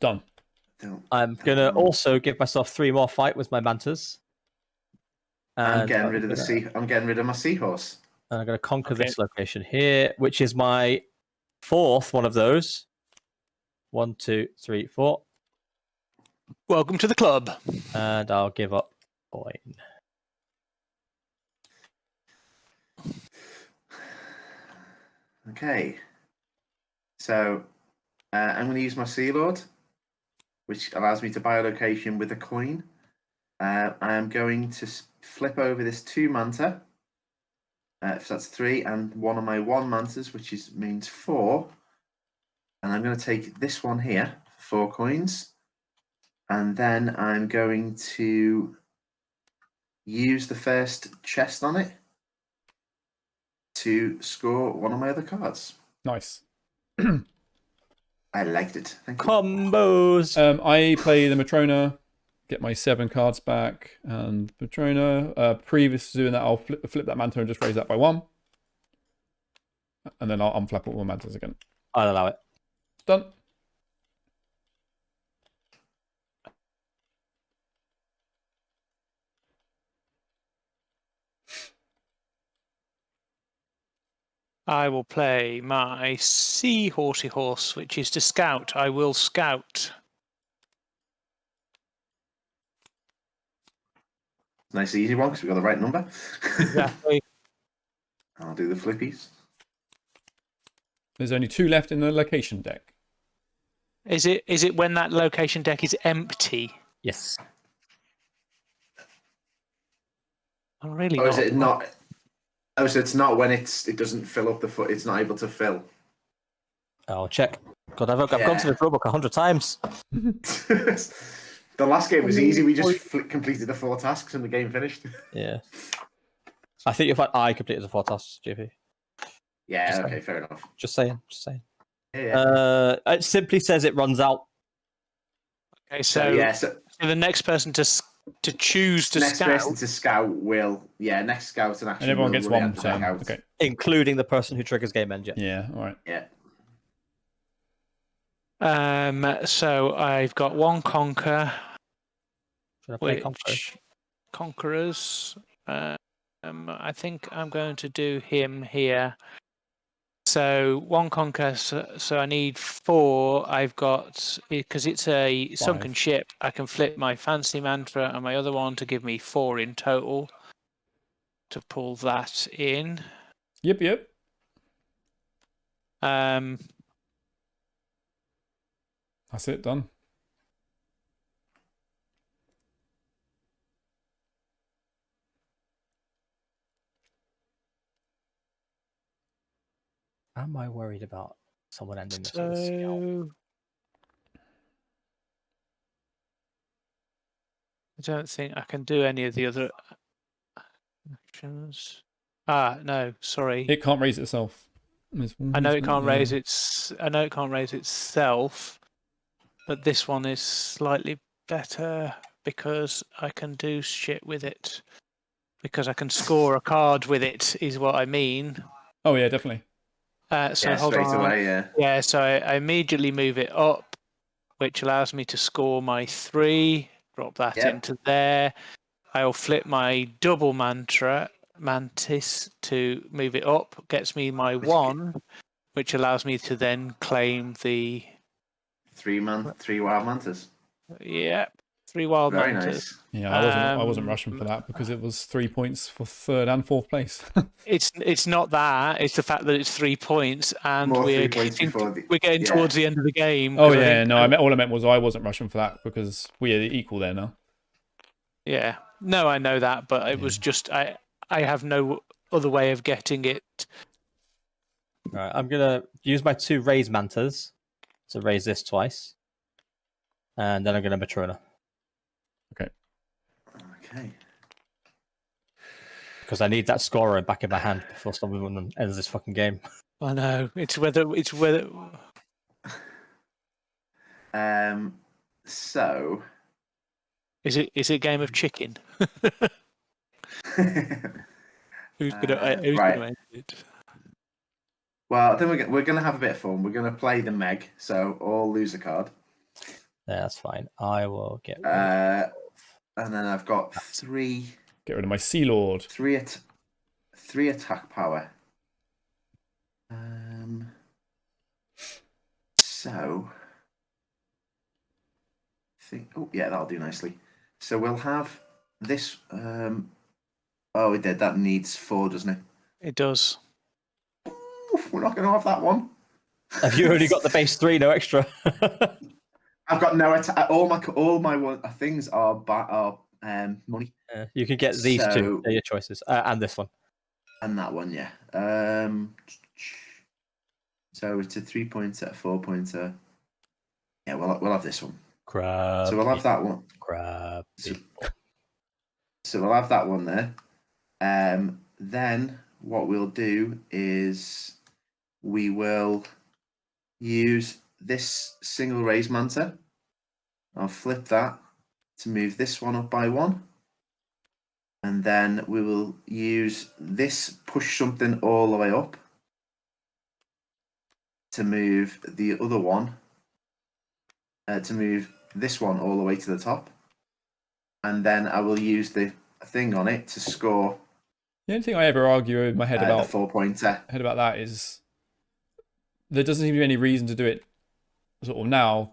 Done. I'm going to also give myself 3 more fight with my Mantas. I'm getting rid of I'm getting rid of my seahorse. And I'm going to conquer this location here, which is my 4th one of those. 1, 2, 3, 4. Welcome to the club. And I'll give up coin. Okay. So I'm going to use my Sea Lord, which allows me to buy a location with a coin. I am going to flip over this 2 Manta. So that's 3, and 1 of my 1 Mantas, which means 4. And I'm going to take this one here for 4 coins. And then I'm going to use the first chest on it to score 1 of my other cards. Nice. I liked it. Thank you. Combos. I play the Matrona, get my 7 cards back, and Matrona. Previous to doing that, I'll flip that Manta and just raise that by 1. And then I'll unflap all my Mantas again. I'll allow it. Done. I will play my seahorsey horse, which is to scout. I will scout. Nice easy one because we got the right number. Exactly. I'll do the flippies. There's only 2 left in the location deck. Is it when that location deck is empty? Yes. I'm really Or is not. it not? Oh, so it's not when it doesn't fill up the foot. It's not able to fill. I'll check. God, I've gone to the rulebook 100 times. The last game was easy. We just completed the 4 tasks and the game finished. Yeah. I think you'll find I completed the 4 tasks, JP. Yeah, Just okay, saying. fair enough. Just saying. Yeah. It simply says it runs out. Okay, So so the next person to choose to next scout. person to scout will, next scout and action. And everyone will gets run one out the turn. deck out. Okay. Including the person who triggers game end. Yeah, all right. Yeah. So I've got one conquer, Should I play which conquerors. I think I'm going to do him here. So one conquer. So I need 4. I've got, because it's a sunken ship, I can flip my fancy mantra and my other one to give me 4 in total. To pull that in. Yep. That's it, done. Am I worried about someone ending this with a scout? I don't think I can do any of the other actions. No, sorry. It can't raise itself. I know it can't raise itself, but this one is slightly better because I can do shit with it. Because I can score a card with it, is what I mean. Oh yeah, definitely. So hold straight on. away, yeah. Yeah, so I immediately move it up, which allows me to score my 3. Drop that into there. I'll flip my double mantis to move it up. Gets me my 1, which allows me to then claim the 3 wild mantas. Yep, 3 wild Very mantas. nice. Yeah, I wasn't rushing for that because it was 3 points for 3rd and 4th place. It's not that. It's the fact that it's 3 points, and More we're 3 points before we're getting towards the end of the game. Oh yeah, no. All I meant was I wasn't rushing for that because we are equal there now. Yeah, no, I know that, but it was just I have no other way of getting it. All right, I'm gonna use my 2 raise mantas to raise this twice, and then I'm gonna Matrona. Okay. Because I need that scorer back in my hand before someone ends this fucking game. I know. It's whether. So. Is it a game of chicken? Who's gonna end it? Well, then we're gonna have a bit of fun. We're gonna play the Meg, so all lose a card. Yeah, that's fine. I will get rid and then I've got 3. Get rid of my Sea Lord. 3 attack power. So. That'll do nicely. So we'll have this. It did. That needs 4, doesn't it? It does. We're not going to have that one. Have you already got the base 3, no extra? I've got no attack. All my things are money. You can get these 2. They're your choices, and this one, and that one. Yeah. So it's a 3-pointer, a 4-pointer. Yeah, we'll have this one. Crab. So we'll have that one. Crab. So we'll have that one there. Then what we'll do is we will use this single raise manta. I'll flip that to move this one up by 1. And then we will use this push something all the way up to move the other one, to move this one all the way to the top. And then I will use the thing on it to score The only thing I ever argue in my head the about 4-pointer. that is there doesn't seem to be any reason to do it sort of now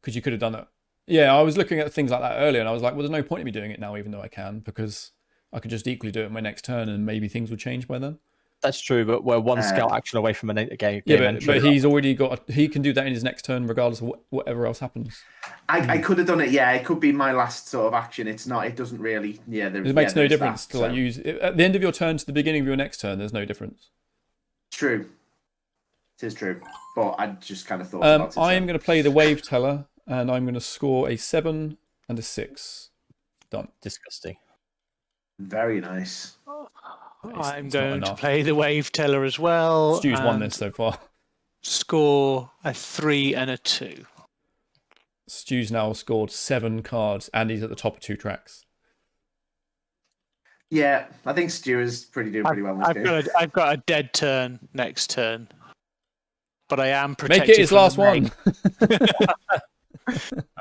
because you could have done it. Yeah, I was looking at things like that earlier and I was like, well, there's no point in me doing it now, even though I can, because I could just equally do it in my next turn and maybe things will change by then. That's true, but we're one scout action away from a game. Yeah, but he's already got. He can do that in his next turn, regardless of whatever else happens. I could have done it. Yeah, it could be my last sort of action. It's not. It doesn't really. Yeah, it makes no difference to like use at the end of your turn to the beginning of your next turn. There's no difference. True. It is true, but I just kind of thought about it. I am going to play the wave teller, and I'm going to score a 7 and a 6. Done. Disgusting. Very nice. I'm going to play the wave teller as well. Stu's won this so far. Score a 3 and a 2. Stu's now scored 7 cards, and he's at the top of 2 tracks. Yeah, I think Stu is doing pretty well in this game. I've got a dead turn next turn, but I am protected. Make it his last one.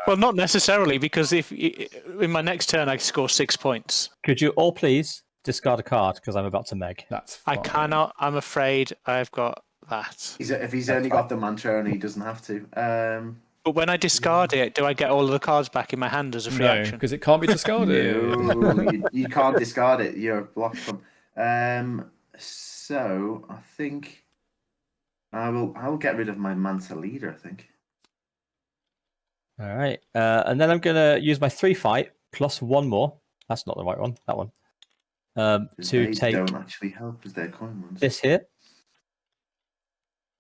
Well, not necessarily, because if in my next turn I score 6 points. Could you all please discard a card because I'm about to meg? That's fine. I cannot. I'm afraid I've got that. If he's only got the mantra, and he doesn't have to. But when I discard it, do I get all of the cards back in my hand as a free action? Because it can't be discarded. No, you can't discard it. You're blocked from. So I think I will get rid of my Manta leader. I think. All right, and then I'm gonna use my 3 fight plus 1 more. That's not the right one. That one. To take. Don't actually help as their coin ones. This here.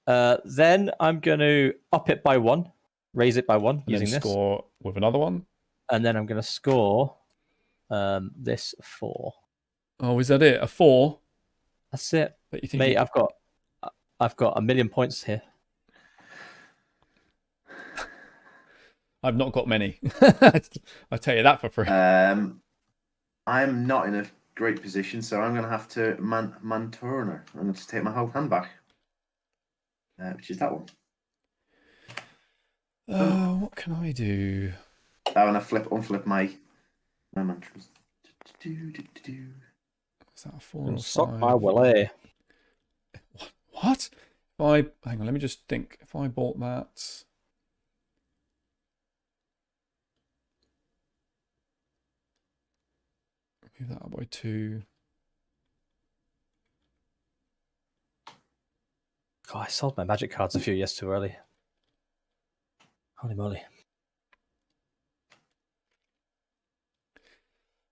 Then I'm going to up it by 1, raise it by 1 using this. Score with another one. And then I'm going to score this 4. Oh, is that it? A 4? That's it. But you think Mate, I've got 1,000,000 points here. I've not got many. I'll tell you that for free. I'm not in a great position, so I'm going to have to Manturner. I'm going to take my whole hand back, which is that one. What can I do? I want to unflip my mantras. Is that a 4 or 5? Suck my willy. What? Hang on, let me just think. If I bought that. Move that up by 2. God, I sold my magic cards a few years too early. Holy moly.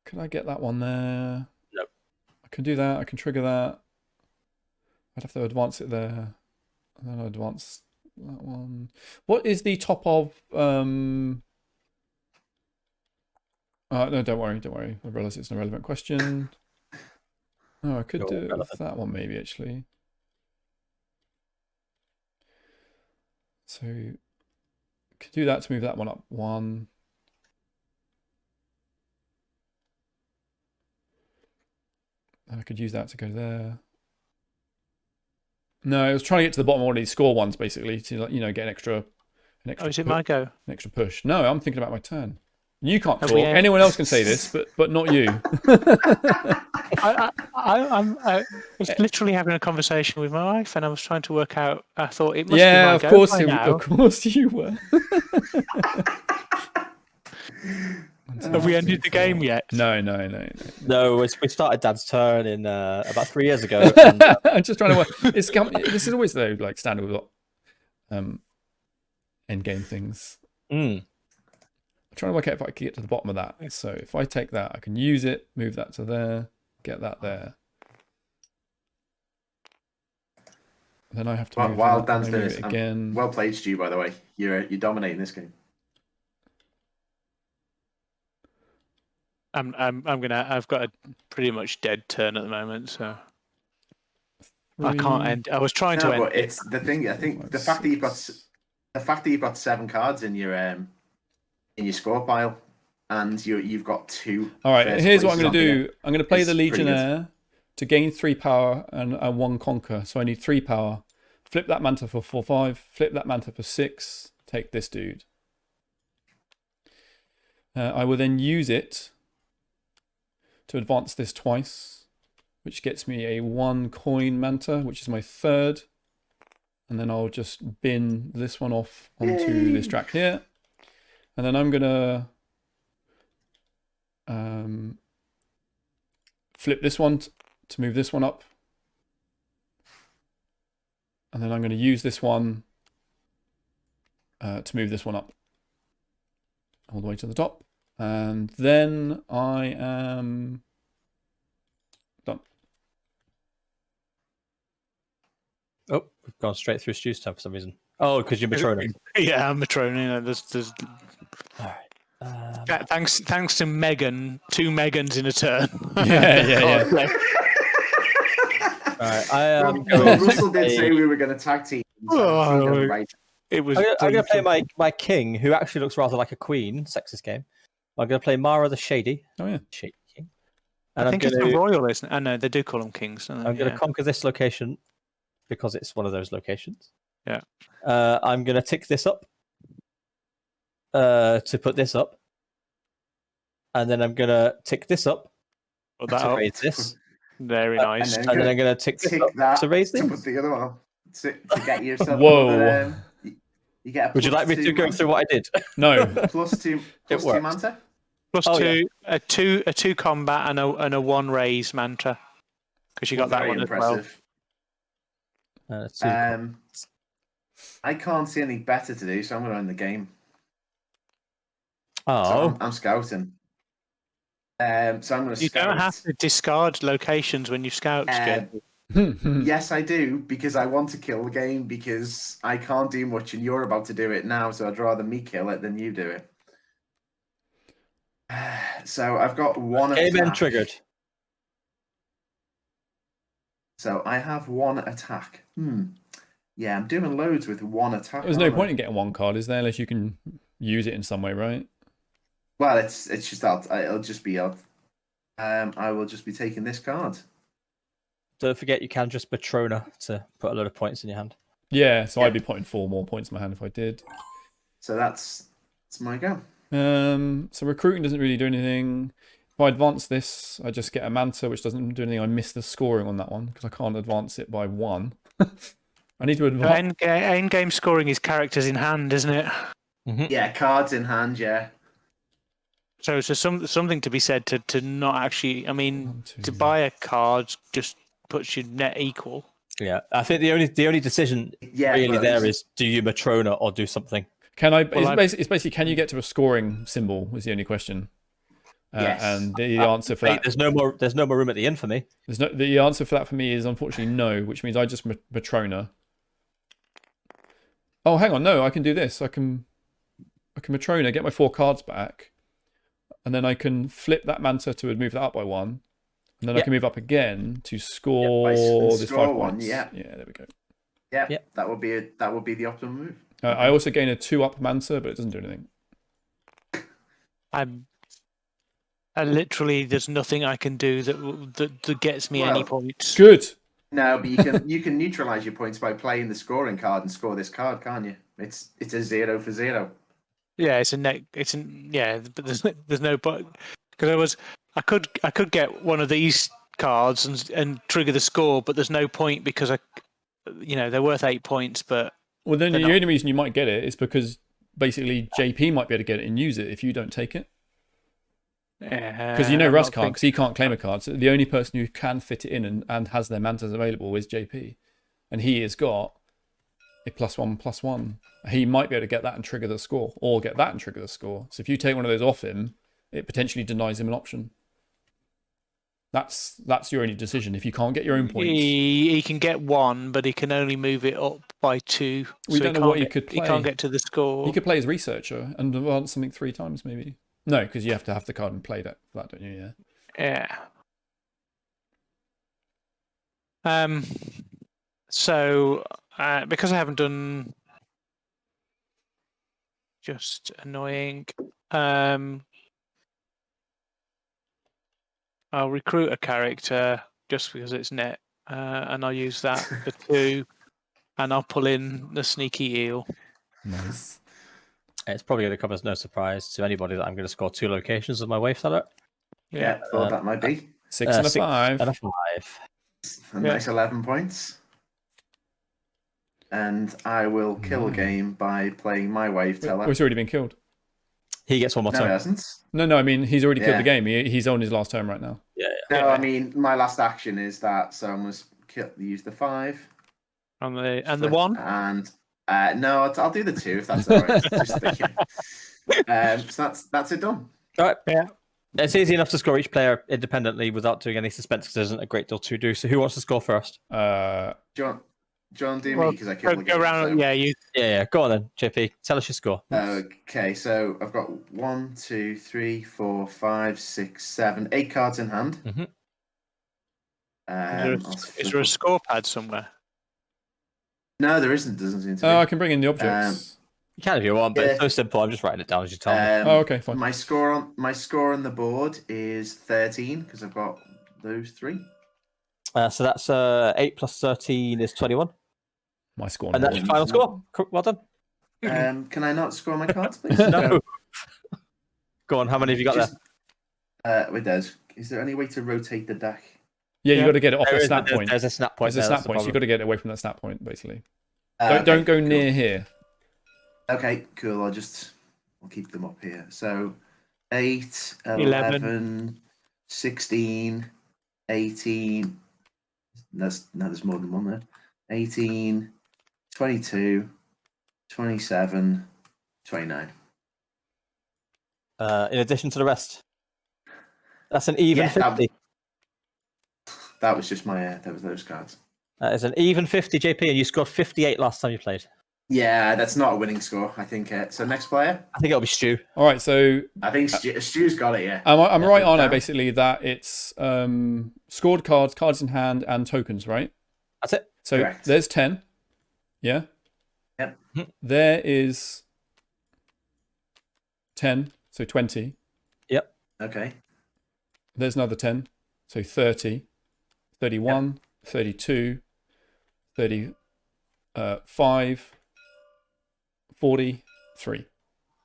Can I get that one there? Nope. I can do that. I can trigger that. I'd have to advance it there. And then I'll advance that one. What is the top of... no, don't worry. I realise it's an irrelevant question. Oh, I could do it with that one maybe, actually. So, could do that to move that one up 1. And I could use that to go there. No, I was trying to get to the bottom of one of these score ones, basically, to get an extra Oh, is it my go? An extra push. No, I'm thinking about my turn. You can't talk. We Anyone else can say this, but not you. I was literally having a conversation with my wife, and I was trying to work out. I thought it must be Yeah, my of go course, by now. of course you were. Have we ended the game yet? No. No, we started Dad's turn in about 3 years ago. And, I'm just trying to work. This is always though like standard with end game things. I'm trying to work out if I can get to the bottom of that. So if I take that, I can use it, move that to there, get that there. Then I have to move while that, Dan's and doing move this, it again. well played, Stu. By the way, you're dominating this game. I've got a pretty much dead turn at the moment, so I can't end. I was trying to end. But it's the thing. I think the fact that you've got 7 cards in your score pile, and you've got 2. All right, here's what I'm going to do. Here. I'm going to play the It's pretty Legionnaire to gain 3 power and 1 conquer. So I need 3 power. Flip that Manta for 4/5. Flip that Manta for 6. Take this dude. I will then use it to advance this twice. which gets me a 1 coin manta, which is my 3rd. And then I'll just bin this one off onto this track here. And then I'm going to flip this one to move this one up. And then I'm going to use this one to move this one up all the way to the top. And then I am done. Oh, we've gone straight through Stu's tab for some reason. Oh, because you're Matrona. Yeah, I'm Matrona. There's... All right. Thanks to Megan, 2 Megans in a turn. Yeah. All right. Russell did say we were going to tag team. So right. It was. I'm going to play my king, who actually looks rather like a queen. Sexist game. I'm going to play Mara the Shady. Oh yeah, Shady King. And I think it's a royal, isn't it? I know they do call them kings. I'm going to conquer this location because it's one of those locations. Yeah. I'm going to tick this up to put this up, and then I'm going to tick this up to raise this. Very nice. And then I'm going to tick this up to raise this. To put the other one to get yourself. Whoa. You get. Would you like me to go through what I did? No. plus two manta. Plus two, yeah. a two combat and a 1 raise mantra, because you got that one impressive. As well. I can't see any better to do, so I'm going to end the game. Oh, so I'm scouting. So I'm going to. You scout. don't have to discard locations when you scout, Jim. Yes, I do, because I want to kill the game, because I can't do much and you're about to do it now, so I'd rather me kill it than you do it. So I've got 1 attack. Game end triggered. So I have 1 attack. Yeah, I'm doing loads with 1 attack. There's no point in getting 1 card, is there, unless you can use it in some way, right? Well, it's just it'll just be odd. I will just be taking this card. Don't forget, you can just Matrona to put a load of points in your hand. Yeah, so I'd be putting 4 more points in my hand if I did. So that's my go. So recruiting doesn't really do anything. If I advance this, I just get a manta, which doesn't do anything. I miss the scoring on that one because I can't advance it by 1. I need to advance. End game scoring is characters in hand, isn't it? Mm-hmm. Yeah, cards in hand. Yeah. So something to be said to not actually. I mean, 1, 2, to buy a card just puts you net equal. Yeah, I think the only decision really there is, do you Matrona or do something? Can I? It's basically can you get to a scoring symbol? Was the only question. Yes. And the answer for that, there's no more room at the inn for me. The answer for that for me is unfortunately no, which means I just Matrona. Oh, hang on, no, I can do this. I can Matrona, get my 4 cards back, and then I can flip that manta to move that up by 1, and then I can move up again to score this 5 points. Yeah, there we go. Yeah, that would be the optimum move. I also gain a 2-up manta, but it doesn't do anything. I literally, there's nothing I can do that gets me any points. Good. No, but you can neutralize your points by playing the scoring card and score this card, can't you? It's a 0 for 0. Yeah, it's a net. But there's no point because I could get one of these cards and trigger the score, but there's no point because they're worth 8 points. But then the only reason you might get it is because basically JP might be able to get it and use it if you don't take it. Because Russ can't, because he can't claim a card. So the only person who can fit it in and has their mantas available is JP, and he has got a +1/+1. He might be able to get that and trigger the score, or get that and trigger the score. So if you take one of those off him, it potentially denies him an option. That's your only decision. If you can't get your own points, he can get 1, but he can only move it up by 2. We don't know what he could play. He can't get to the score. He could play as researcher and advance something 3 times, maybe. No, because you have to have the card and play that, don't you? Yeah. So because I haven't done, just annoying. I'll recruit a character just because it's net, and I'll use that for 2, and I'll pull in the sneaky eel. Nice. It's probably going to come as no surprise to anybody that I'm going to score 2 locations with my wave seller. Yeah, thought that might be. 6 and a 5. And a 5. A nice 11 points. And I will kill a game by playing my wave teller. It's already been killed. He gets one more No, turn. he hasn't. No, I mean, he's already killed Yeah. the game. He's on his last turn right now. Yeah. No, I mean, my last action is that, so I'm going to use the 5. And the 1? And no, I'll do the 2 if that's all right. Just thinking. So that's it done. All right. Yeah. It's easy enough to score each player independently without doing any suspense because there isn't a great deal to do. So who wants to score first? John, do me because I killed the game. Go around. So. Yeah, you. Yeah. Go on then, JP. Tell us your score. Okay, so I've got 1, 2, 3, 4, 5, 6, 7, 8 cards in hand. Mm-hmm. Is there a score pad somewhere? No, there isn't. Doesn't seem to be. I can bring in the objects. You can if you want, but it's so simple. I'm just writing it down as you tell me. Okay, fine. My score on the board is 13 because I've got those 3. So that's 8 plus 13 is 21. My score. And that's your final score. Well done. Can I not score my cards, please? No. Go on. How many have you got there? Wait, is there any way to rotate the deck? Yeah, you got to get it off a snap There's, point. There's a snap point. There's a snap point. So you got to get it away from that snap point, basically. Don't go near here. Okay, cool. I'll keep them up here. So 8, 11, 16, 18. There's more than one there. 18, 22, 27, 29. In addition to the rest. That's an even 50. That was just my that was those cards. That is an even 50, JP, and you scored 58 last time you played. Yeah, that's not a winning score, I think. So next player? I think it'll be Stu. All right, so I think Stu's got it, yeah. I'm right on it, basically, that it's scored cards, cards in hand, and tokens, right? That's it. So Correct. there's 10. Yeah? Yep. There is 10, so 20. Yep. Okay. There's another 10, so 30, 31, 32, 35, 43.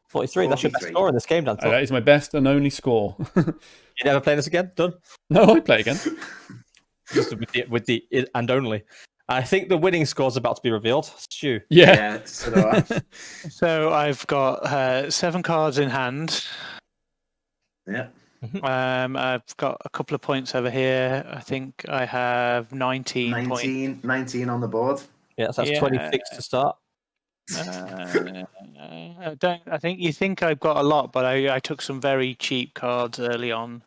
43. That's your best 43. score in this game, Dan. That is my best and only score. You never play this again? Done? No, I play again. Just with the and only. I think the winning score's about to be revealed. Stu. Yeah. So do I. So I've got 7 cards in hand. Yeah. I've got a couple of points over here. I think I have 19 points. 19 on the board. Yeah, so that's 26 to start. I think you think I've got a lot, but I took some very cheap cards early on.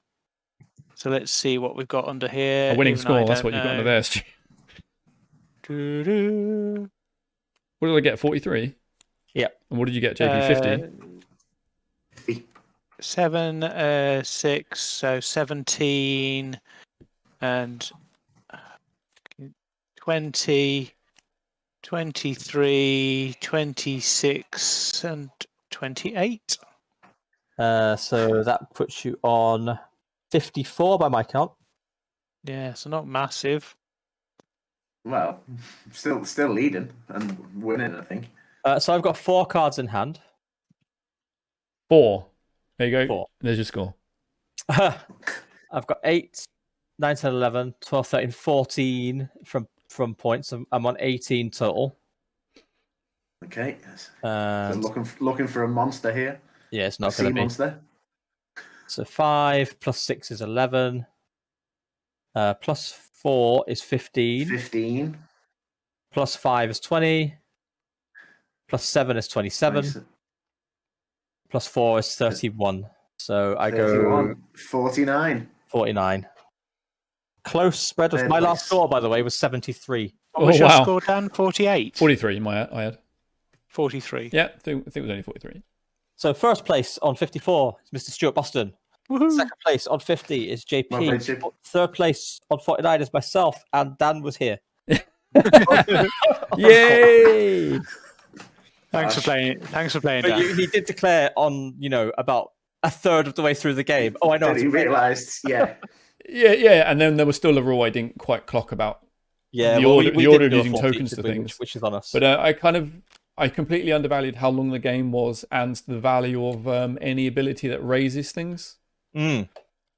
So let's see what we've got under here. A winning Even score, I that's don't what you got under know. there, Stu. Doo-doo. What did I get? 43? Yep. And what did you get, JP? 50? 7, 6, so 17, and 20, 23, 26, and 28. So that puts you on 54 by my count. Yeah, so not massive. Well, still leading and winning, I think. So I've got 4 cards in hand. 4. There you go. 4. There's your score. I've got 8, 9, 10, 11, 12, 13, 14 from points. I'm on 18 total. Okay. And So looking for a monster here. yeah, it's not Sea going to be. monster. So 5 plus 6 is 11. Plus 4 is 15. 15. Plus 5 is 20. Plus 7 is 27. Nice. Plus 4 is 31. So I 31. go 49. 49. Close spread of Third my place. last score, by the way, was 73. What was your wow. score, Dan? 48? 43, I had. 43. Yeah, I think it was only 43. So first place on 54 is Mr. Stuart Boston. Woohoo. Second place on 50 is JP. Well played, Chip. Third place on 49 is myself, and Dan was here. Yay! Thanks for playing. Thanks for playing, But Dan. he did declare on, about a third of the way through the game. Oh, I know. Then he realised, yeah. Yeah, and then there was still a rule I didn't quite clock about Yeah, the well, order, we the order did of do a using full tokens feat, to didn't we, things. which is on us. But I completely undervalued how long the game was and the value of any ability that raises things. Mm.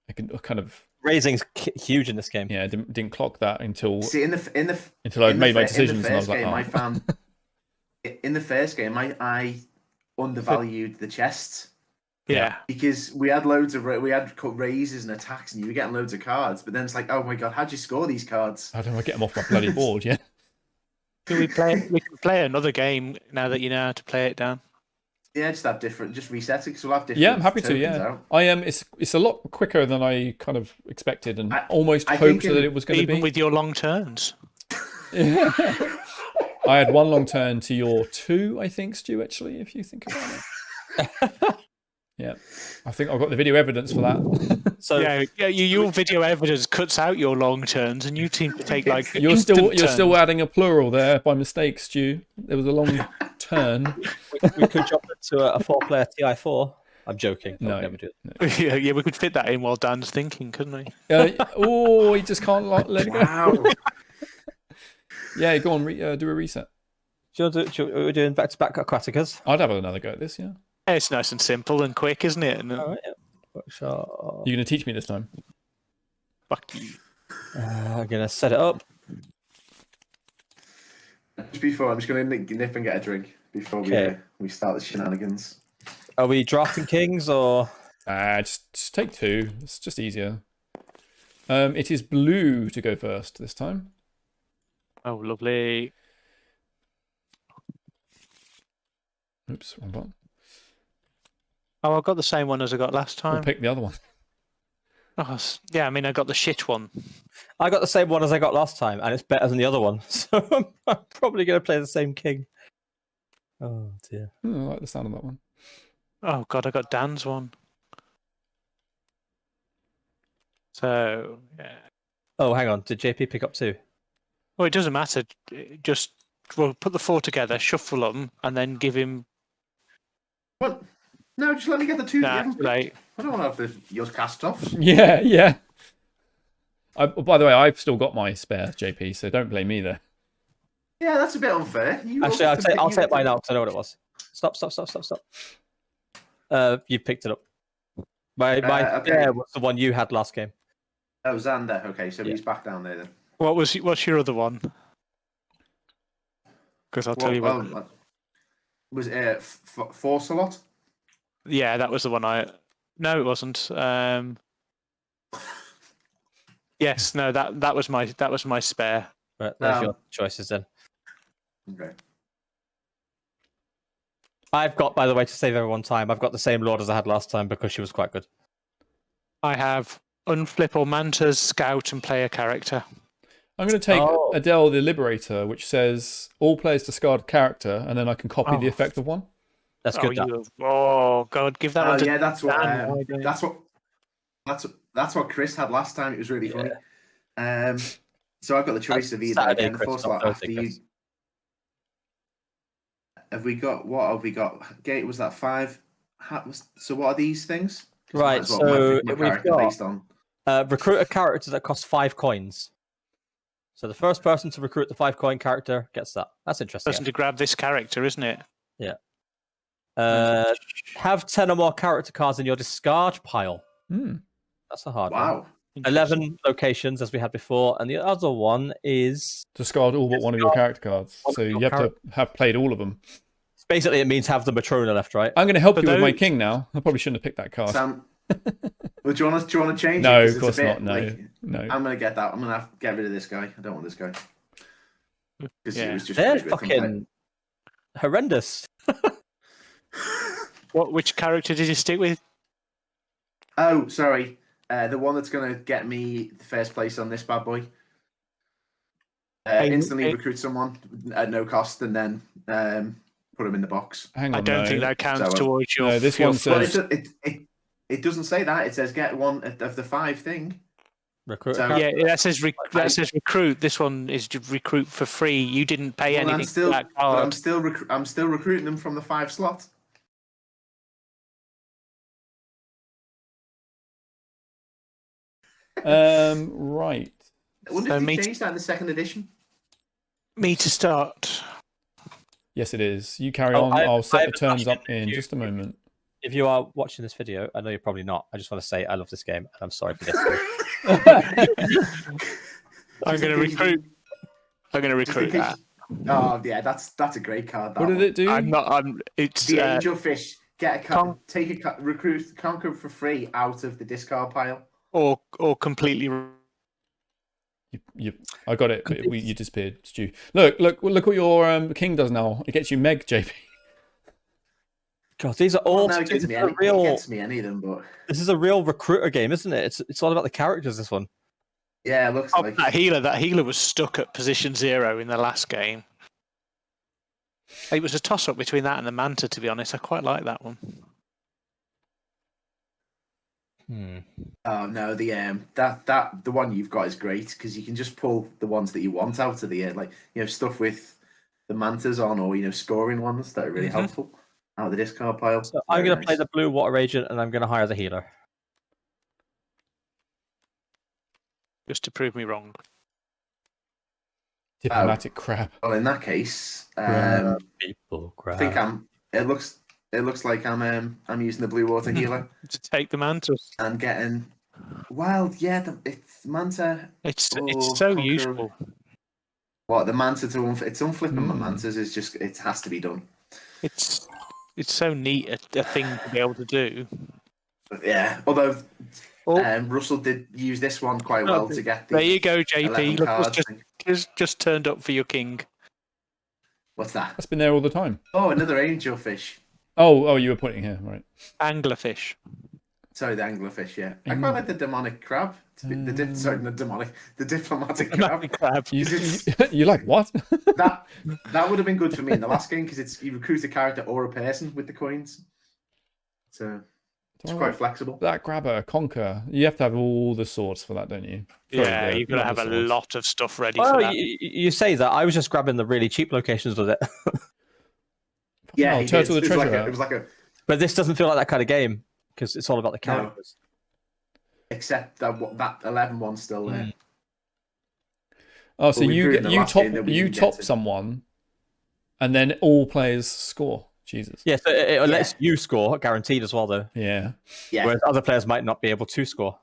I can kind of Raising's huge in this game. Yeah, didn't clock that until See, until I made my decisions, and I was like, game, oh. I found in the first game, I undervalued the chests. Yeah. Because we had loads of raises and attacks, and you were getting loads of cards. But then it's like, oh my god, how'd you score these cards? How do I get them off my bloody board? Yeah. Do we play? We can play another game now that you know how to play it, Dan. Yeah, just reset it because we'll have different. Yeah, I'm happy to. tokens Yeah, out. I am. It's a lot quicker than I kind of expected, and almost I hoped think that it was going to be. Even with your long turns. I had one long turn to your 2, I think, Stu. Actually, if you think about it. Yeah, I think I've got the video evidence for that. So your video evidence cuts out your long turns, and you seem to take like you're instant still turns. adding a plural there by mistake, Stu. There was a long turn. We could jump into a 4-player TI4. I'm joking. I No. would never do it. Yeah, we could fit that in while Dan's thinking, couldn't we? He just can't let it go. Wow. Yeah, go on, do a reset. We're doing back-to-back Aquaticas. I'd have another go at this, yeah. It's nice and simple and quick, isn't it? And All right, yeah. Workshop. You're going to teach me this time? fuck you. I'm going to set it up. Just before, I'm just going to nip and get a drink before we start the shenanigans. Are we drafting kings or? Just take 2. It's just easier. It is blue to go first this time. Oh, lovely. Oops, wrong button. Oh, I got the same one as I got last We'll time. pick the other one. Oh, yeah, I mean, I got the shit one. I got the same one as I got last time, and it's better than the other one. So I'm probably going to play the same king. Oh dear. I like the sound of that one. Oh god, I got Dan's one. So yeah. Oh, hang on. Did JP pick up 2? Well, it doesn't matter. Just we'll put the 4 together, shuffle them, and then give him. What? No, just let me get the 2. Nah, like I don't want to have yours cast off. Yeah. By the way, I've still got my spare, JP, so don't blame me there. Yeah, that's a bit unfair. Actually, I'll take mine out because I know what it was. Stop. You picked it up. My okay. spare was the one you had last game. Oh, Xander. Okay, so Yeah. he's back down there then. what's your other one? Because I'll tell you what. Well, was it Force a lot? Yeah, that was the one I. No, it wasn't. Yes, no, that was my spare. Right, there's your choices then. Okay. I've got, by the way, to save everyone time, I've got the same Lord as I had last time because she was quite good. I have unflip or Manta's scout and player character. I'm going to take Adele the Liberator, which says all players discard character, and then I can copy the effect of one. That's good. Oh god, give that one to yeah, that's what. Dan. That's what Chris had last time. It was really funny. So I've got the choice of either Saturday, again, Chris, Force not a lot after Thursday, you. Chris. Have we got what have we got? Gate was that 5? So what are these things? Right, so we've got recruit a character that costs 5 coins. So the first person to recruit the 5-coin character gets that. That's interesting. Person to grab this character, isn't it? Yeah. Have 10 or more character cards in your discard pile. That's a hard one. Wow. 11 locations, as we had before, and the other one is discard all but one of your character cards. So you have to have played all of them. Basically, it means have the Matrona left, right? I'm going to help you with my king now. I probably shouldn't have picked that card. Sam, well, do you want to change No, it? of course not. No. I'm going to get that. I'm going to have to get rid of this guy. I don't want this guy. It was just they're fucking horrendous. Which character did you stick with? Oh, sorry. The one that's going to get me the first place on this bad boy. Instantly recruit someone at no cost and then put them in the box. Hang on, I don't think that counts towards your. No, this one says. It doesn't say that. It says get one of the 5 thing. Recruit. So, yeah, that says recruit. This one is to recruit for free. You didn't pay anything for that card. I'm still recruiting them from the 5 slot. Right. I wonder if they changed that in the 2nd edition. Me to start. Yes, it is. You carry on. I'll set the turns up in just a moment. If you are watching this video, I know you're probably not. I just want to say I love this game, and I'm sorry for this. I'm going to recruit. I'm going to recruit that. Oh yeah, that's a great card. That What did one. it do? It's The angelfish. Con- Recruit conquer for free out of the discard pile. or completely. I got it. But you disappeared, Stu. Look what your king does now. It gets you Meg, JP. God, these are all Well, no, it gets me any of them, but This is a real recruiter game, isn't it? It's all about the characters. This one. yeah, it looks like That healer was stuck at position 0 in the last game. It was a toss-up between that and the Manta, to be honest. I quite like that one. Oh no, the one you've got is great because you can just pull the ones that you want out of the air, like stuff with the mantas on, or scoring ones that are really helpful out of the discard pile. So I'm going to play the blue water agent, and I'm going to hire the healer. Just to prove me wrong. Diplomatic crap. Well, in that case, People I think It looks like I'm using the blue water healer to take the Mantas. and getting. Well, yeah, it's Manta. It's so useful. What the Manta it's unflipping my Mantas is just it has to be done. It's so neat a thing to be able to do. But yeah, although Russell did use this one quite well to get the. There you go, JP. Look, just turned up for your king. What's that? That's been there all the time. Oh, another angelfish. Oh, you were pointing here, right? Anglerfish. Sorry, the anglerfish. Yeah, I quite like the demonic crab. The diplomatic crab. You like what? that would have been good for me in the last game because you recruit a character or a person with the coins. So it's quite flexible. That grabber, conquer. You have to have all the swords for that, don't you? Yeah, you've got to have a lot of stuff ready for that. You say that. I was just grabbing the really cheap locations with it. Yeah, Turtle the Treasurer. It was like a. But this doesn't feel like that kind of game because it's all about the characters. No. Except that 11 one's still there. Oh, so you top someone, and then all players score. Jesus. Yeah, so it lets you score, guaranteed as well, though. Yeah. Whereas other players might not be able to score.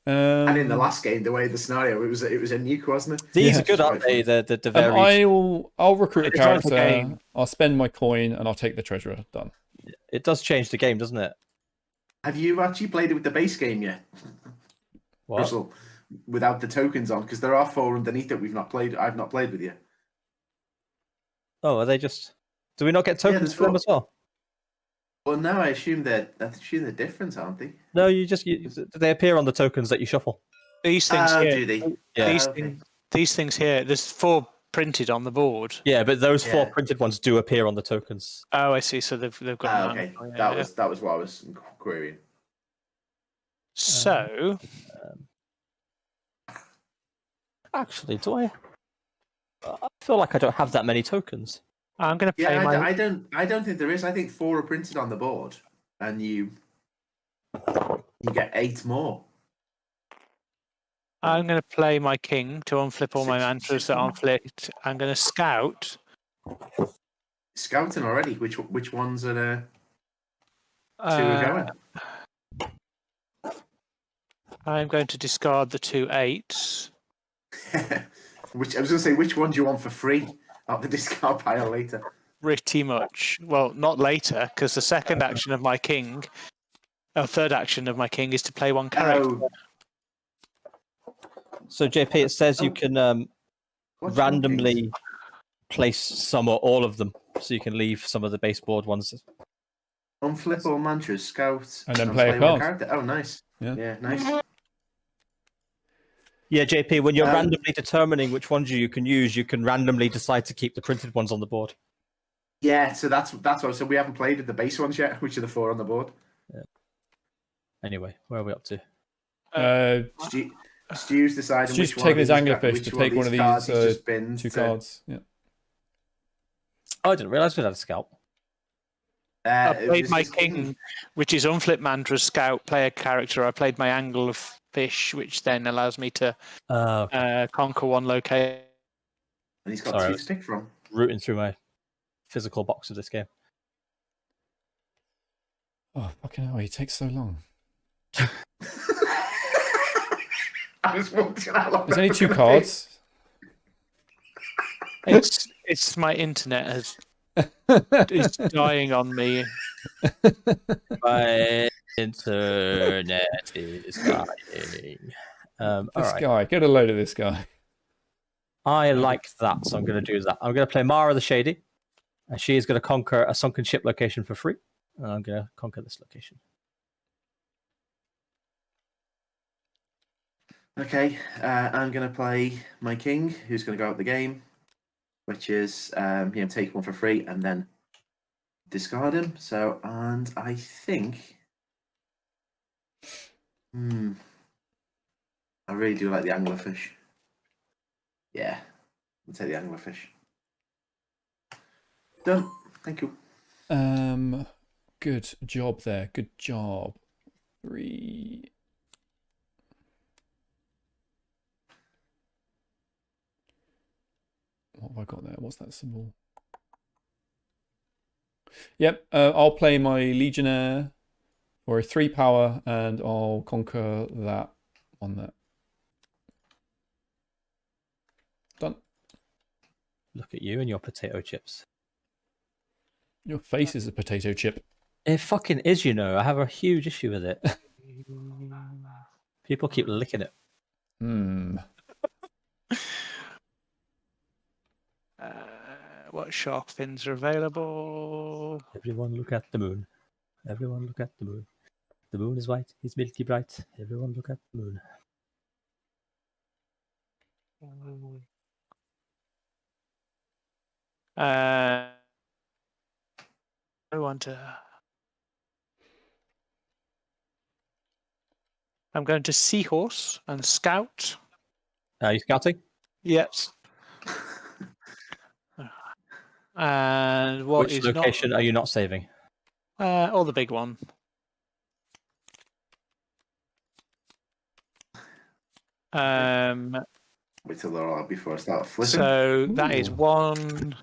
And in the last game, the way the scenario, it was a nuke, wasn't it? These are good, aren't they? The very... I'll recruit a character. I'll spend my coin, and I'll take the treasurer. Done. It does change the game, doesn't it? Have you actually played it with the base game yet? What? Russell, without the tokens on, because there are 4 underneath that I've not played with you. Oh, are they just? Do we not get tokens for them as well? Well, no, I assume they're different, aren't they? No, they appear on the tokens that you shuffle. These things here. Do they? Yeah. These things here. There's 4 printed on the board. Yeah, but those 4 printed ones do appear on the tokens. Oh, I see. So they've got. Okay, that was what I was querying. So, actually, do I? I feel like I don't have that many tokens. I'm going to play I don't think there is. I think 4 are printed on the board, and you get 8 more. I'm going to play my king to unflip all my mantras that aren't flipped. I'm going to scout. Scouting already. Which ones are there? 2 are going. I'm going to discard the 2 8s. I was going to say, which one do you want for free out the discard pile later? Pretty much. Well, not later, because the second action of my king, third action of my king is to play 1 character. So JP, it says you can randomly place some or all of them, so you can leave some of the baseboard ones. Unflip all mantras, scout, and then play a card. character. Oh, nice. Yeah, nice. Yeah, JP, when you're randomly determining which ones you can use, you can randomly decide to keep the printed ones on the board. Yeah, so that's what. So we haven't played with the base ones yet, which are the 4 on the board. Yeah. Anyway, where are we up to? Stu's deciding which one. Taking his anglerfish to take one of these 2 cards. Yeah. Oh, I didn't realise we had a scout. I played my king, which is unflip mantra, scout, play a character. I played my angle of fish, which then allows me to conquer 1 location. And he's got 2 to pick from. Rooting through my physical box of this game. Oh, fucking hell, he takes so long. I just wondering how long There's that only was 2 gonna cards. It's my internet is dying on me. My internet is dying. All This right. guy, get a load of this guy. I like that, so I'm going to do that. I'm going to play Mara the Shady, and she is going to conquer a sunken ship location for free. And I'm going to conquer this location. Okay, I'm going to play my king, who's going to go out the game, which is take one for free and then discard him. So, and I think, I really do like the anglerfish. Yeah, I'll take the anglerfish. Done. Thank you. Good job there. Good job. 3. What have I got there? What's that symbol? Yep, I'll play my Legionnaire for a 3 power, and I'll conquer that on that. Done. Look at you and your potato chips. Your face is a potato chip. It fucking is, you know. I have a huge issue with it. People keep licking it. What shark fins are available? Everyone look at the moon. Everyone look at the moon. The moon is white. It's milky bright. Everyone look at the moon. I want to. I'm going to Seahorse and Scout. Are you scouting? Yes. And what Which is location are you not saving? or the big one? Wait till they're all out before I start flipping. So that is 1.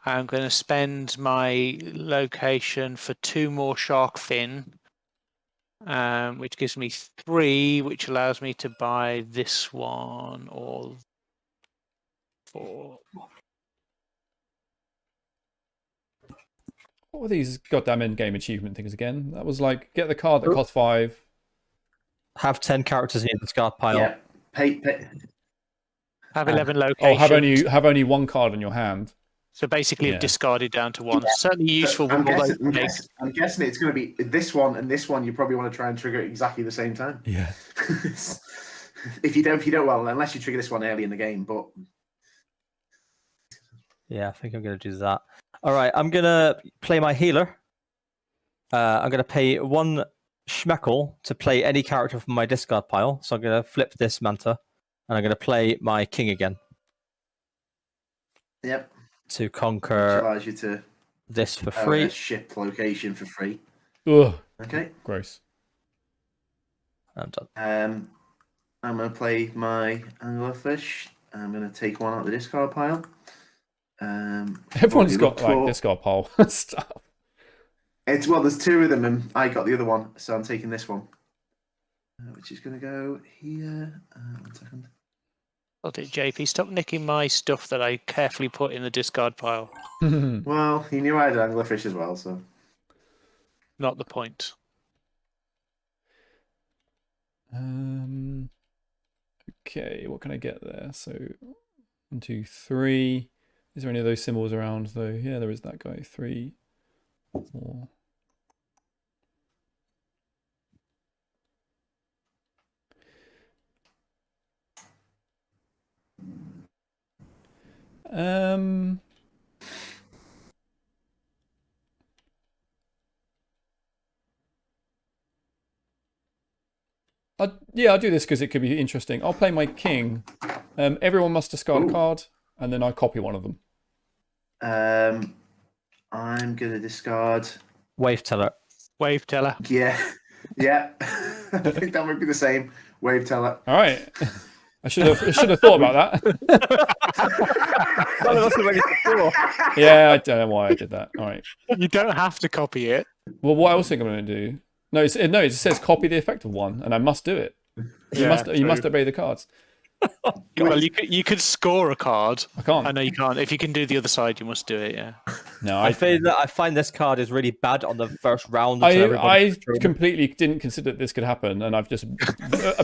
I'm going to spend my location for 2 more shark fin, which gives me 3, which allows me to buy this one or 4. What were these goddamn end-game achievement things again? That was like, get the card that costs 5. Have 10 characters in your discard pile. Yeah, pay. Have 11 Oh, locations. have only 1 card in your hand. So basically, Yeah. you've discarded down to 1. Certainly useful. I'm with all those I'm guessing it's going to be this one and this one. You probably want to try and trigger at exactly the same time. Yeah. if you don't, well, unless you trigger this one early in the game, but Yeah, I think I'm going to do that. All right, I'm going to play my healer. I'm going to pay 1 Schmeckle to play any character from my discard pile. So I'm going to flip this Manta, and I'm going to play my king again. Yep. To conquer allows you to this for free. A ship location for free. Ugh. Okay. Gross. I'm done. I'm going to play my anglerfish. I'm going to take 1 out of the discard pile. Everyone's got like discard pile stuff. There's 2 of them, and I got the other one, so I'm taking this one, which is going to go here. 1 second. Got it, JP. Stop nicking my stuff that I carefully put in the discard pile. Well, he knew I had anglerfish as well, so. Not the point. Okay, what can I get there? So 1, 2, 3. Is there any of those symbols around though? Yeah, there is that guy. 3, 4. I'll do this because it could be interesting. I'll play my king. Everyone must discard a card, and then I copy one of them. I'm going to discard... Wave Teller. Wave Teller. Yeah. Yeah. I think that might be the same. Wave Teller. All right. I should have thought about that. Yeah, I don't know why I did that. All right. You don't have to copy it. Well, what else think I'm going to do? No, it says copy the effective one, and I must do it. You must obey the cards. Well, you could score a card. I can't. I know you can't. If you can do the other side, you must do it. Yeah. No, I find this card is really bad on the first round. Until I completely didn't consider that this could happen, and I've just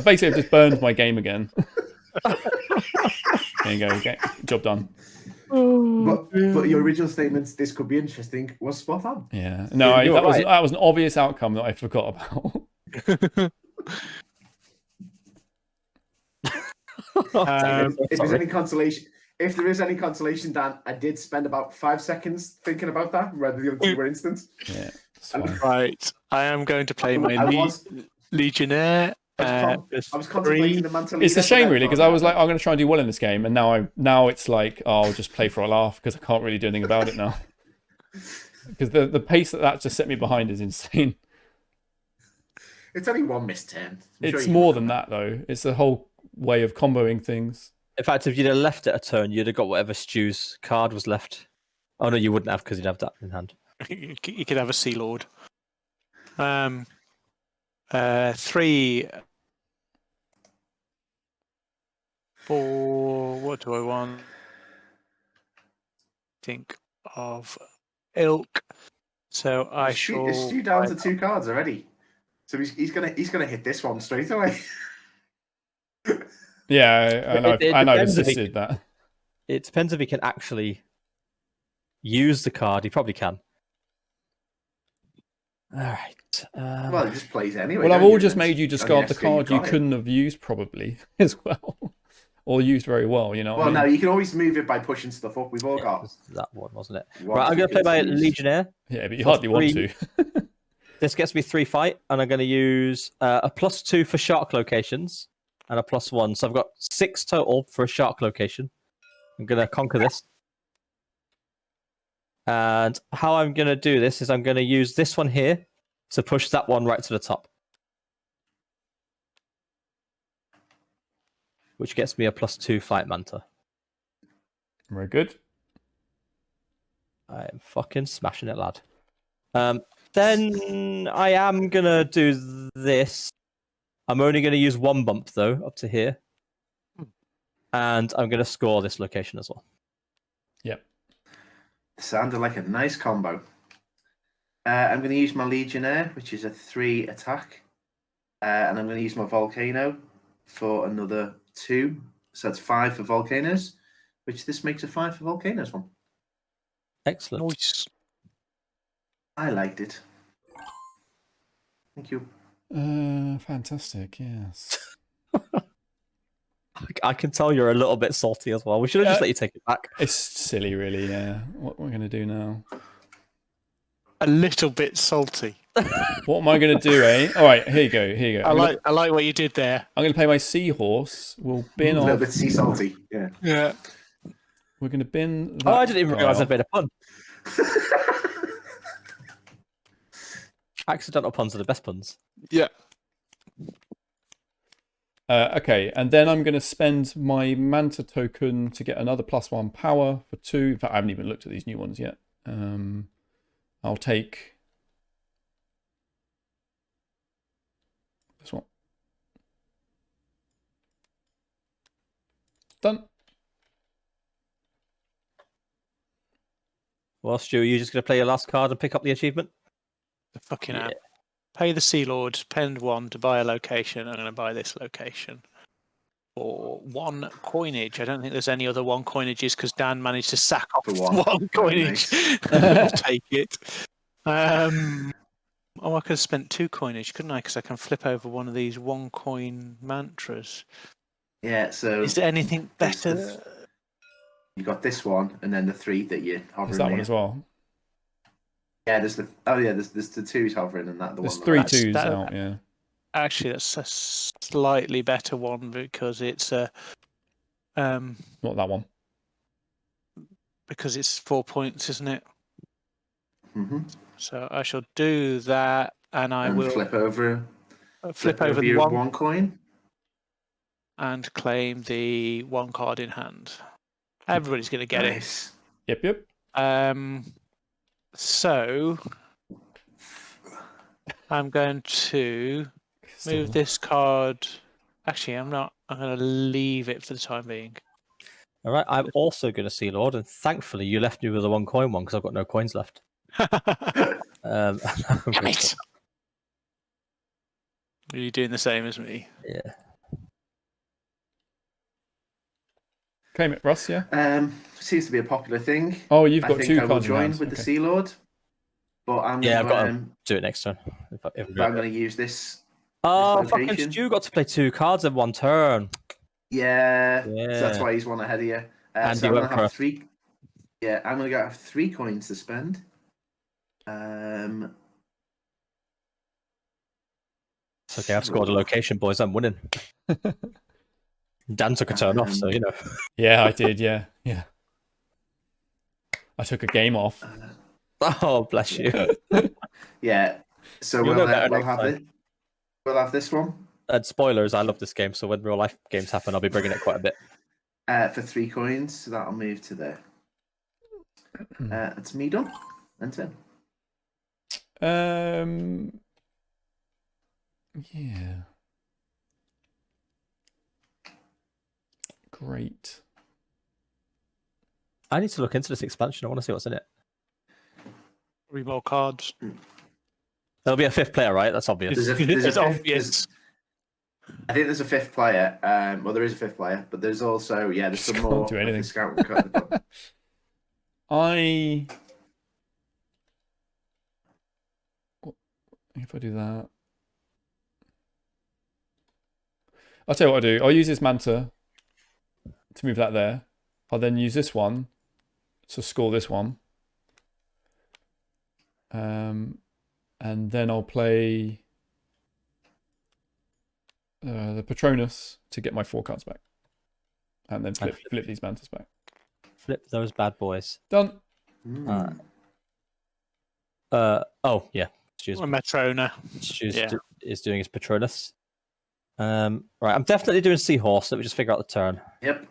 basically I've just burned my game again. There you go. Okay, job done. But your original statements, this could be interesting, was spot on. Yeah. No, that was an obvious outcome that I forgot about. If there is any consolation, Dan, I did spend about 5 seconds thinking about that, whether the other two were instant. Yeah. Right. I am going to play my Legionnaire. I was contemplating the Manta It's a shame, really, because I was like, "Oh, I'm going to try and do well in this game, and now it's like, I'll just play for a laugh because I can't really do anything about it now. Because the pace that just set me behind is insane. It's only one missed turn. It's more than that, though. It's the whole way of comboing things. In fact, if you'd have left it a turn, you'd have got whatever Stu's card was left. Oh no, you wouldn't have because you'd have that in hand. You could have a Sea Lord. 3, 4. What do I want? Think of ilk. So I shall. Is Stu down to 2 cards already? So he's gonna hit this one straight away. Yeah, I noticed this did that. It depends if he can actually use the card. He probably can. All right. Well, it just plays anyway. Well, I've all just made you discard the card you couldn't have used probably as well, or used very well. You know. Well, no, you can always move it by pushing stuff up. We've all got that one, wasn't it? Right, I'm going to play my Legionnaire. Yeah, but you hardly want to. This gets me 3 fight, and I'm going to use a +2 for shark locations and a +1. So I've got 6 total for a shark location. I'm going to conquer this. And how I'm going to do this is I'm going to use this one here to push that one right to the top. Which gets me a +2 fight Manta. Very good. I am fucking smashing it, lad. Then I am going to do this. I'm only going to use 1 bump, though, up to here. And I'm going to score this location as well. Yep. Sounded like a nice combo. I'm going to use my Legionnaire, which is a 3 attack. And I'm going to use my Volcano for another 2. So that's 5 for Volcanoes, which this makes a 5 for Volcanoes one. Excellent. Nice. I liked it. Thank you. Fantastic, yes. I can tell you're a little bit salty as well. We should have just let you take it back. It's silly, really, yeah. What we're going to do now? A little bit salty. What am I going to do, eh? All right, here you go, here you go. I like what you did there. I'm going to play my Seahorse. We'll bin off... A little bit sea salty, yeah. Yeah. We're going to bin... Oh, I didn't even realise I'd made a pun. Accidental puns are the best puns. Yeah. Okay, and then I'm going to spend my Manta token to get another +1 power for 2. In fact, I haven't even looked at these new ones yet. I'll take this one. Done. Well, Stu, are you just going to play your last card and pick up the achievement? The fucking app. Pay the Sea Lord, spend 1 to buy a location. I'm going to buy this location for 1 coinage. I don't think there's any other 1 coinages because Dan managed to sack off one coinage. I'll take it. I could have spent 2 coinage, couldn't I? Because I can flip over one of these 1 coin mantras. Yeah, so... Is there anything better? You got this one, and then the 3 that you're hovering. Is that one as well? Yeah, there's the... Oh, yeah, there's the 2s hovering, and that the there's one... There's 3 2s out, yeah. Actually, that's a slightly better one because it's a... Not that one. Because it's 4 points, isn't it? Mm-hmm. So I shall do that, and I will flip over the your 1 coin and claim the 1 card in hand. Everybody's going to get it. Yep. So I'm going to move this card Actually, I'm not. I'm going to leave it for the time being. All right, I'm also going to Sea Lord, and thankfully you left me with a 1 coin one because I've got no coins left. I'm Damn gonna- it! Are you doing the same as me? Yeah. Claim it, Ross, yeah? Seems to be a popular thing. Oh, you've I got think 2 I will cards in join hand. with the Okay. Sea Lord, but I'm Yeah, going I've got to to do it next turn. If I'm going to use this. Oh, this fucking location. Stu got to play 2 cards in 1 turn. Yeah, so that's Yeah. why he's one ahead of you. And So you I'm going went to have first. 3. Yeah, I'm going to have 3 coins to spend. It's okay, I've scored a location, boys. I'm winning. Dan took a turn off, so you know. Yeah, I did. Yeah. I took a game off. Oh, bless you. Yeah, so You'll know better we'll next have time. it. We'll have this one And spoilers, I love this game, so when real life games happen, I'll be bringing it quite a bit. for 3 coins. So that'll move to there. It's me done. Enter. Yeah. Great. I need to look into this expansion. I want to see what's in it. 3 more cards. There'll be a 5th player, right? That's obvious. There's a It's fifth- obvious. I think there's a 5th player. Well, there is a 5th player, but there's also there's some Can't more. do of the anything. scouting card. If I do that, I'll tell you what I'll do. I'll use this Manta to move that there. I'll then use this one to score this one. And then I'll play the Patronus to get my 4 cards back. And then flip these Mantas back. Flip those bad boys. Done. Oh, yeah. Stu's, Or Metrona. Stu's Yeah. is doing his Patronus. Right, I'm definitely doing Seahorse. Let me just figure out the turn. Yep.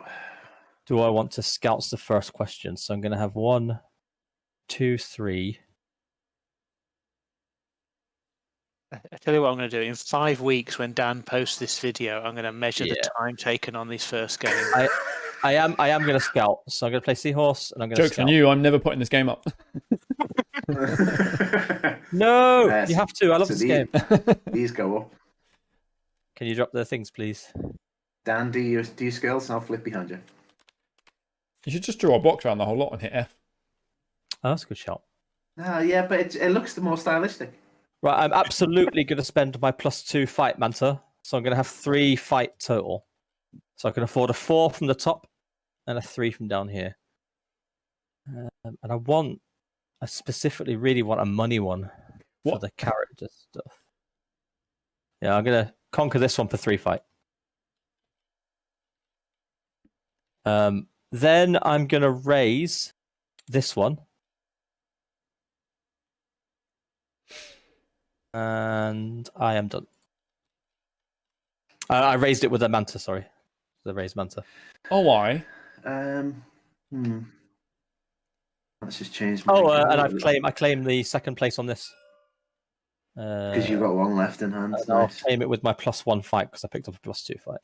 Do I want to scout's the first question? So I'm going to have 1, 2, 3. I tell you what I'm going to do. In 5 weeks, when Dan posts this video, I'm going to measure the Yeah. time taken on these first games. I am going to scout. So I'm going to play Seahorse and I'm going to Joke's scout. on you. I'm never putting this game up. No, Yes. you have to. I love So this game. These go up. Can you drop the things, please? Dan, do your skills, and I'll flip behind you. You should just draw a box around the whole lot and hit F. Oh, that's a good shout. Yeah, but it looks the more stylistic. Right, I'm absolutely going to spend my +2 fight Manta. So I'm going to have 3 fight total. So I can afford a 4 from the top and a 3 from down here. And I specifically really want a money one for What? the character stuff. Yeah, I'm going to conquer this one for 3 fight. Then I'm going to raise this one. And I am done. I raised it with a Manta, sorry. The raised Manta. Oh, why? Let's just change my. Oh, and I claim the 2nd place on this. Because you've got 1 left in hand. And I'll Nice. claim it with my +1 fight because I picked up a +2 fight.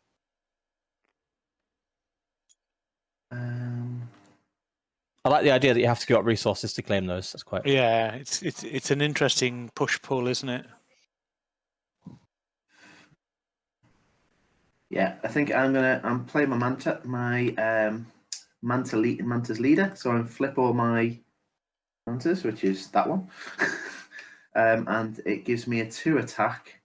I like the idea that you have to give up resources to claim those. That's quite. Yeah, it's an interesting push pull, isn't it? Yeah, I think I'm playing my Manta's leader. So I'm flip all my Mantas, which is that one, and it gives me a 2 attack.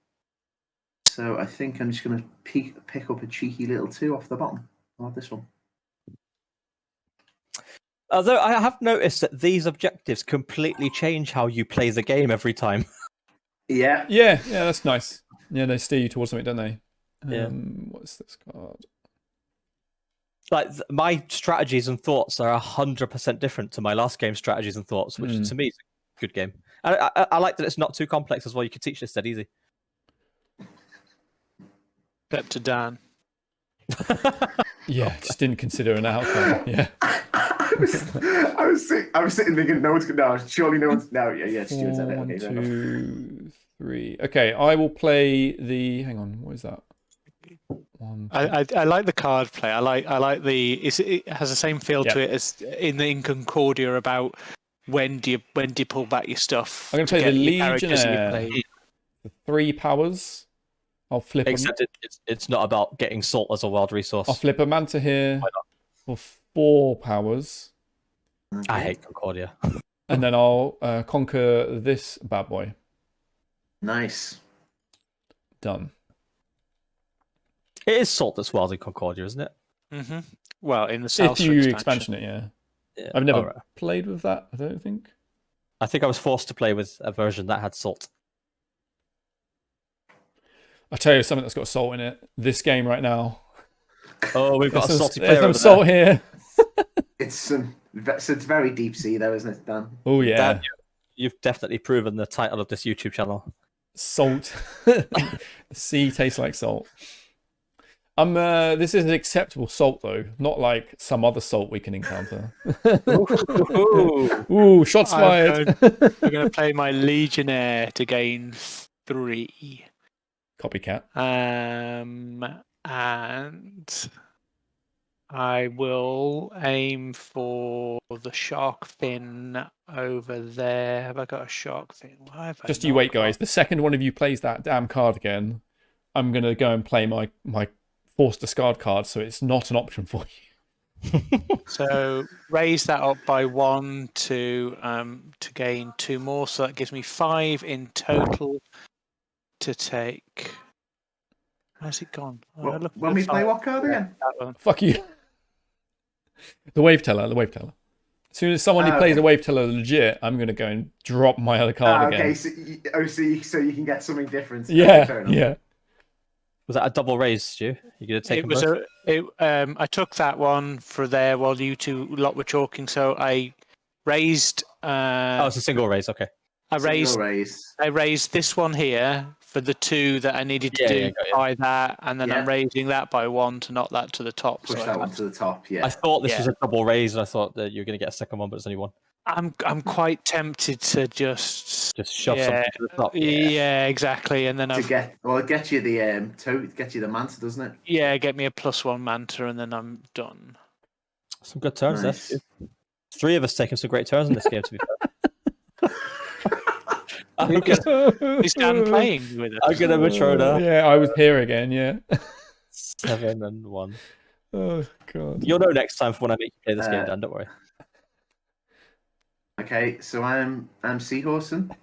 So I think I'm just going to pick up a cheeky little 2 off the bottom. I like this one. Although I have noticed that these objectives completely change how you play the game every time. Yeah. Yeah, that's nice. Yeah, they steer you towards something, don't they? Yeah. What's this card? Like my strategies and thoughts are 100% different to my last game's strategies and thoughts, which to me is a good game. I like that it's not too complex as well. You can teach this dead easy. Except to Dan. Yeah, just didn't consider an outcome. Yeah. I was sitting thinking, no one's no, surely no one's no. Yeah, Stuart's at it. 1, Okay, fair enough. 2, 3. Okay, I will play the. Hang on, what is that? One. I like the card play. I like the. It has the same feel to Yep. it as in Concordia about when do you pull back your stuff. I'm going to play the get your characters you Legionnaire. play. For 3 powers. I'll flip. Except it's not about getting salt as a wild resource. I'll flip a Manta here Why not? for 4 powers, I hate Concordia. and then I'll conquer this bad boy. Nice. Done. It is salt that's wild in Concordia, isn't it? Mm-hmm. Well, in the South If you expansion it, yeah. Yeah. I've never Alright. played with that, I don't think. I think I was forced to play with a version that had salt. I'll tell you something that's got salt in it. This game right now. Oh, we've got a There's salty some player over salt there. here. It's it's very deep sea though, isn't it, Dan? Oh yeah. Dan, you've definitely proven the title of this YouTube channel. Salt. The sea tastes like salt. This is an acceptable salt though, not like some other salt we can encounter. Ooh, shots fired. I'm going to play my Legionnaire to gain 3. Copycat. And I will aim for the shark fin over there. Have I got a shark fin? Why have I Just you not wait, got- guys. The second one of you plays that damn card again, I'm gonna go and play my forced discard card, so it's not an option for you. So raise that up by 1 to gain 2 more. So that gives me 5 in total to take. Where's it gone? Oh, What, look at when the we play five. what card again? That one. Fuck you. The wave teller. As soon as someone who plays okay. a wave teller legit, I'm gonna go and drop my other card Okay, again. so you can get something different. Okay, Yeah, fair enough. yeah. Was that a double raise, Stu? You gonna take It them was both? I took that one for there while you two lot were talking. So I raised. Oh, it's a single raise. Okay. Single raise. I raised this one here for the 2 that I needed to Yeah, do yeah, got you. by that, and then I'm Yeah. raising that by 1 to knock that to the top. Push So that one to the top. Yeah. I thought this Yeah. was a double raise, and I thought that you were gonna get a second one, but it's only one. I'm quite tempted to just Shove Yeah. something to the top. yeah, exactly, and then to I've it gets you the get you the manta, doesn't it? get me a +1 manta, and then I'm done. Some good turns Nice. there. Stu. 3 of us taking some great turns in this game, to be fair. I'm gonna, Is Dan playing with us? I'm gonna Matrona. Yeah, I was here again. Yeah. 7 and 1. Oh god. You'll know next time for when I make you play this game, Uh, Dan. Don't worry. Okay, so I'm seahorsing.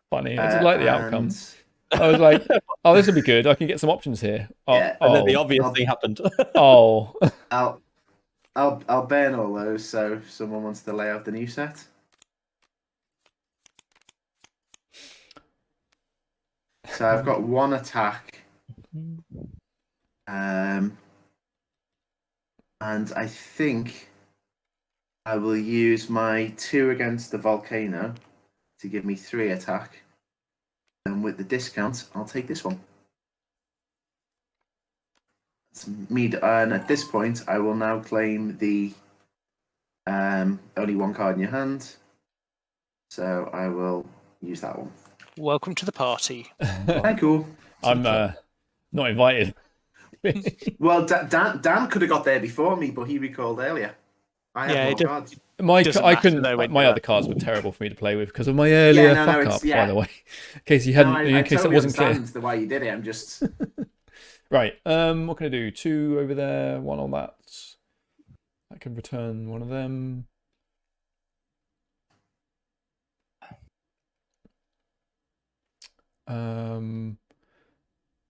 Funny. I did like the outcome. and- I was like, oh, this will be good. I can get some options here. Oh, Yeah, And then the oh, obvious thing happened. oh. I'll burn all those. So if someone wants to lay out the new set. So I've got 1 attack. And I think I will use my 2 against the volcano to give me 3 attack. And with the discount, I'll take this one. It's me, and at this point, I will now claim the only 1 card in your hand. So I will use that one. Welcome to the party. Hey, cool. I'm not invited. Well, Dan could have got there before me, but he recalled earlier. I Yeah, had it more cards. Doesn't I matter couldn't. though when My you're- other cards were terrible for me to play with because of my earlier no, fuck it's- up. yeah. By the way, in case you hadn't, No, in I case totally it wasn't clear. understand the way you did it. I'm just Right. What can I do? 2 over there. 1 on that. I can return one of them.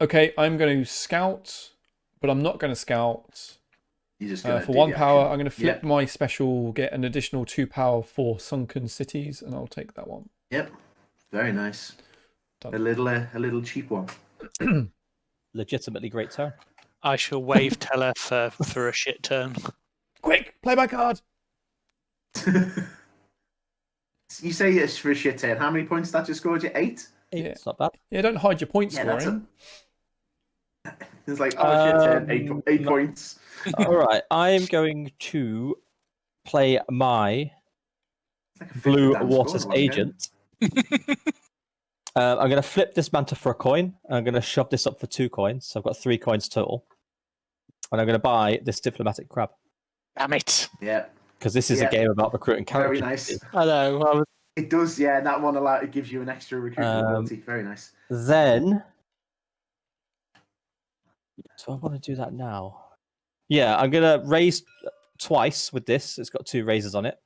Okay, I'm going to scout, but I'm not going to scout. you just For 1 power, I'm going to flip my special, get an additional 2 power for sunken cities, and I'll take that one. Yep, very nice. Done. A little cheap one. Legitimately great turn. I shall wave teller for a shit turn. Quick, play my card. You say it's for a shit turn. How many points that just scored you? 8? Yeah. Yeah. It's not bad. Yeah, don't hide your point Yeah, that's scoring. It's like, oh, shit turn. 8 points. All right. I'm going to play my It's like a fifth Blue of Dan's Waters score in one game. Agent. I'm going to flip this manta for a coin. I'm going to shove this up for 2 coins. So I've got 3 coins total. And I'm going to buy this diplomatic crab. Damn it! Yeah. Because this is a Yeah. game about recruiting characters. Very nice. I know. It does, yeah. That one it gives you an extra recruitment ability. Very nice. Then, so I want to do that now. Yeah, I'm going to raise twice with this. It's got 2 raises on it.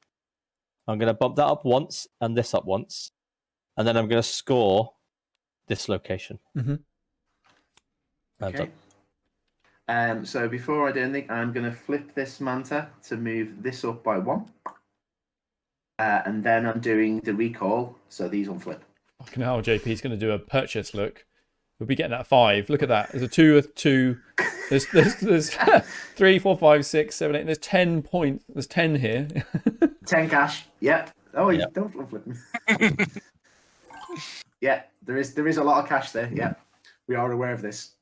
I'm going to bump that up once and this up once. And then I'm going to score this location. Mm-hmm. Okay. So before I do anything, I'm going to flip this manta to move this up by 1. And then I'm doing the recall, so these on flip. Fucking hell, JP's going to do a purchase look. We'll be getting that 5. Look at that. There's a 2 with 2. There's 3, 4, 5, 6, 7, 8. There's 10 points. There's 10 here. 10 cash. Yep. Oh, Yeah. don't flip me. Yeah, there is a lot of cash there. Yeah, we are aware of this.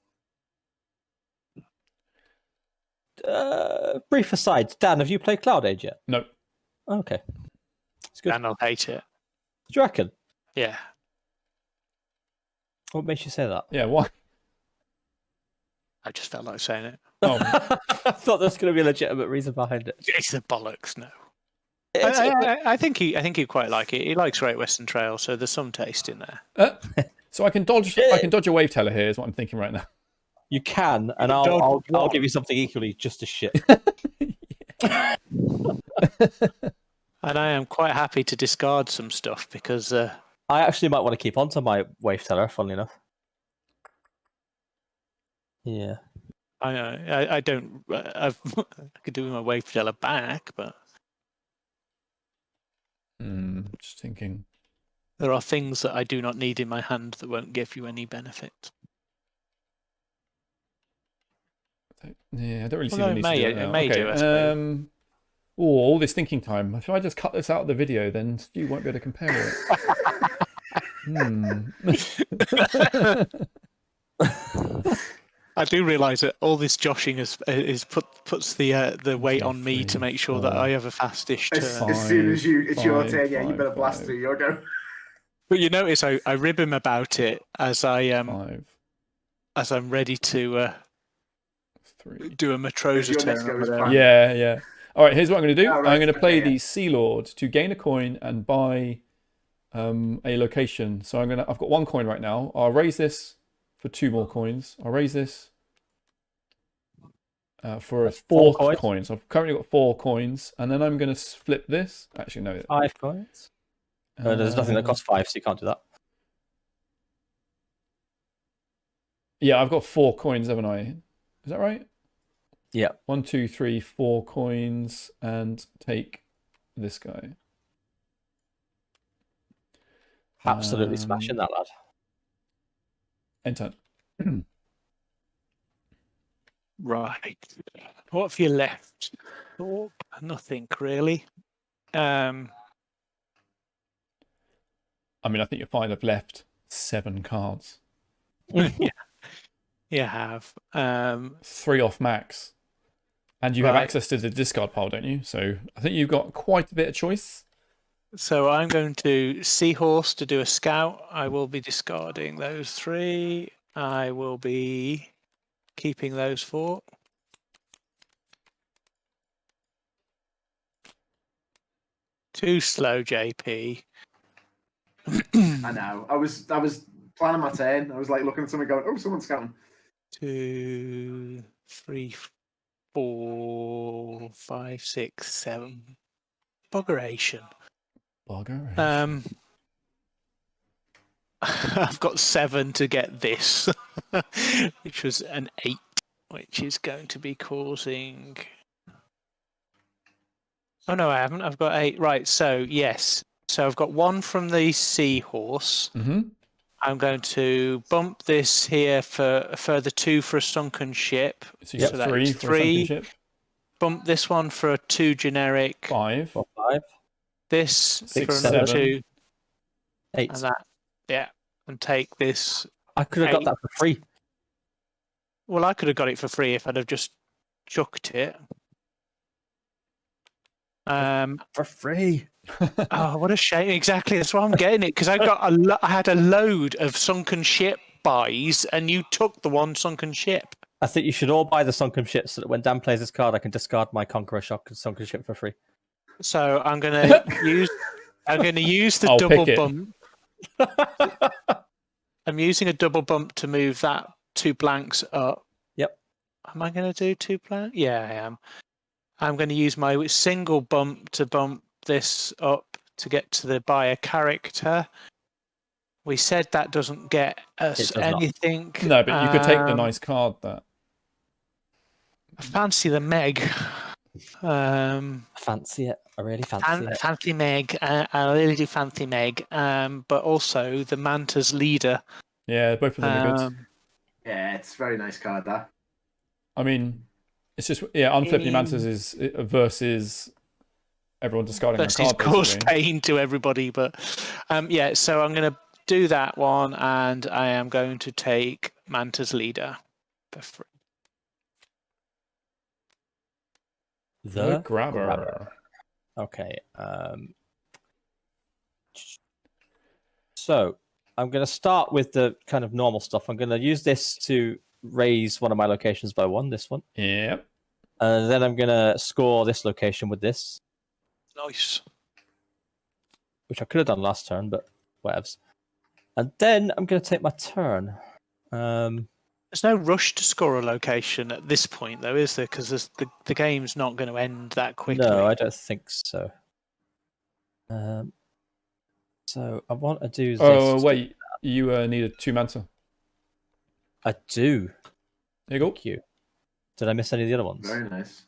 Brief aside, Dan, have you played Cloud Age yet? No. Okay. It's good. Dan will hate it. Do you reckon? Yeah. What makes you say that? Yeah, why? I just felt like saying it. Oh, I thought there was going to be a legitimate reason behind it. It's the bollocks, no. It's- I think he'd quite like it. He likes Great Western Trail, so there's some taste in there. so I can dodge a wave teller here is what I'm thinking right now. You can, and I'll give you something equally just as shit. And I am quite happy to discard some stuff because I actually might want to keep on to my wave teller, funnily enough. Yeah. I know I don't. I could do with my wave teller back, but Just thinking. there are things that I do not need in my hand that won't give you any benefit. Yeah, I don't really see Although the need it to do it may- it now. may do, I suppose. All this thinking time. If I just cut this out of the video, then Stu won't be able to compare it. I do realise that all this joshing puts the weight on me to make sure that I have a fastish turn. As soon as it's your 5, turn, yeah, you better blast 5. through your go. But you notice I rib him about it as 5, I'm ready to 3. do a Matrosa Your next turn. go over is there. planned. Yeah. All right, here's what I'm going to do. Oh, right, I'm going to play okay, the yeah. Sea Lord to gain a coin and buy a location. So I've got 1 coin right now. I'll raise this for 2 more coins. I'll raise this for a 4th coin. So I've currently got 4 coins, and then I'm going to flip this. Actually, no. 5 coins. There's nothing that costs 5, so you can't do that. Yeah, I've got 4 coins, haven't I? Is that right? Yeah. 1, 2, 3, 4 coins, and take this guy. Absolutely smashing that, lad. End turn. Right. What have you left? Oh, nothing really. I mean, I think you'll find I've left 7 cards. Yeah, you have. 3 off max. And you have Right. access to the discard pile, don't you? So I think you've got quite a bit of choice. So I'm going to Seahorse to do a scout. I will be discarding those 3. I will be keeping those 4. Too slow, JP. I know. I was planning my turn. I was like looking at something going, oh, someone's scouting. 2, 3, 4, 5, 6, 7. Buggeration. Bugger. I've got 7 to get this, which was an 8, which is going to be causing. Oh no, I haven't. I've got 8. Right. So yes. So I've got 1 from the Seahorse. Mm-hmm. I'm going to bump this here for a further 2 for a sunken ship. So you So got that 3 is for a sunken 3. ship. Bump this one for a 2 generic. 5. 5, This 6, for another 7. 2. 8. And that. Yeah. And take this. I could have got 8. that for free. Well, I could have got it for free if I'd have just chucked it. For free. Oh, what a shame! Exactly, that's why I'm getting it because I had a load of sunken ship buys, and you took the 1 sunken ship. I think you should all buy the Sunken Ship so that when Dan plays this card, I can discard my Conqueror Shock and Sunken Ship for free. So I'm gonna use the I'll double pick it. bump. I'm using a double bump to move that 2 blanks up. Yep. Am I going to do 2 blanks? Yeah, I am. I'm going to use my single bump to bump this up to get to the buy a character. We said that doesn't get us anything. No, but you could take the nice card that. I fancy the Meg. Fancy it. I really fancy it. Fancy Meg. I really do fancy Meg. But also the Manta's leader. Yeah, both of them are good. Yeah, it's a very nice card, that. I mean, it's just, unflipping Mantas is versus everyone discarding a card. Cause pain to everybody. But so I'm going to do that one, and I am going to take Manta's leader for free. The grabber. Okay. So I'm going to start with the kind of normal stuff. I'm going to use this to raise one of my locations by 1. This one. Yep. And then I'm going to score this location with this. Nice. Which I could have done last turn, but whatevs. And then I'm going to take my turn. There's no rush to score a location at this point, though, is there? Because the game's not going to end that quickly. No, I don't think so. So I want to do this. Oh, wait. You needed 2 Manta. I do. There you go. Thank you. Did I miss any of the other ones? Very nice.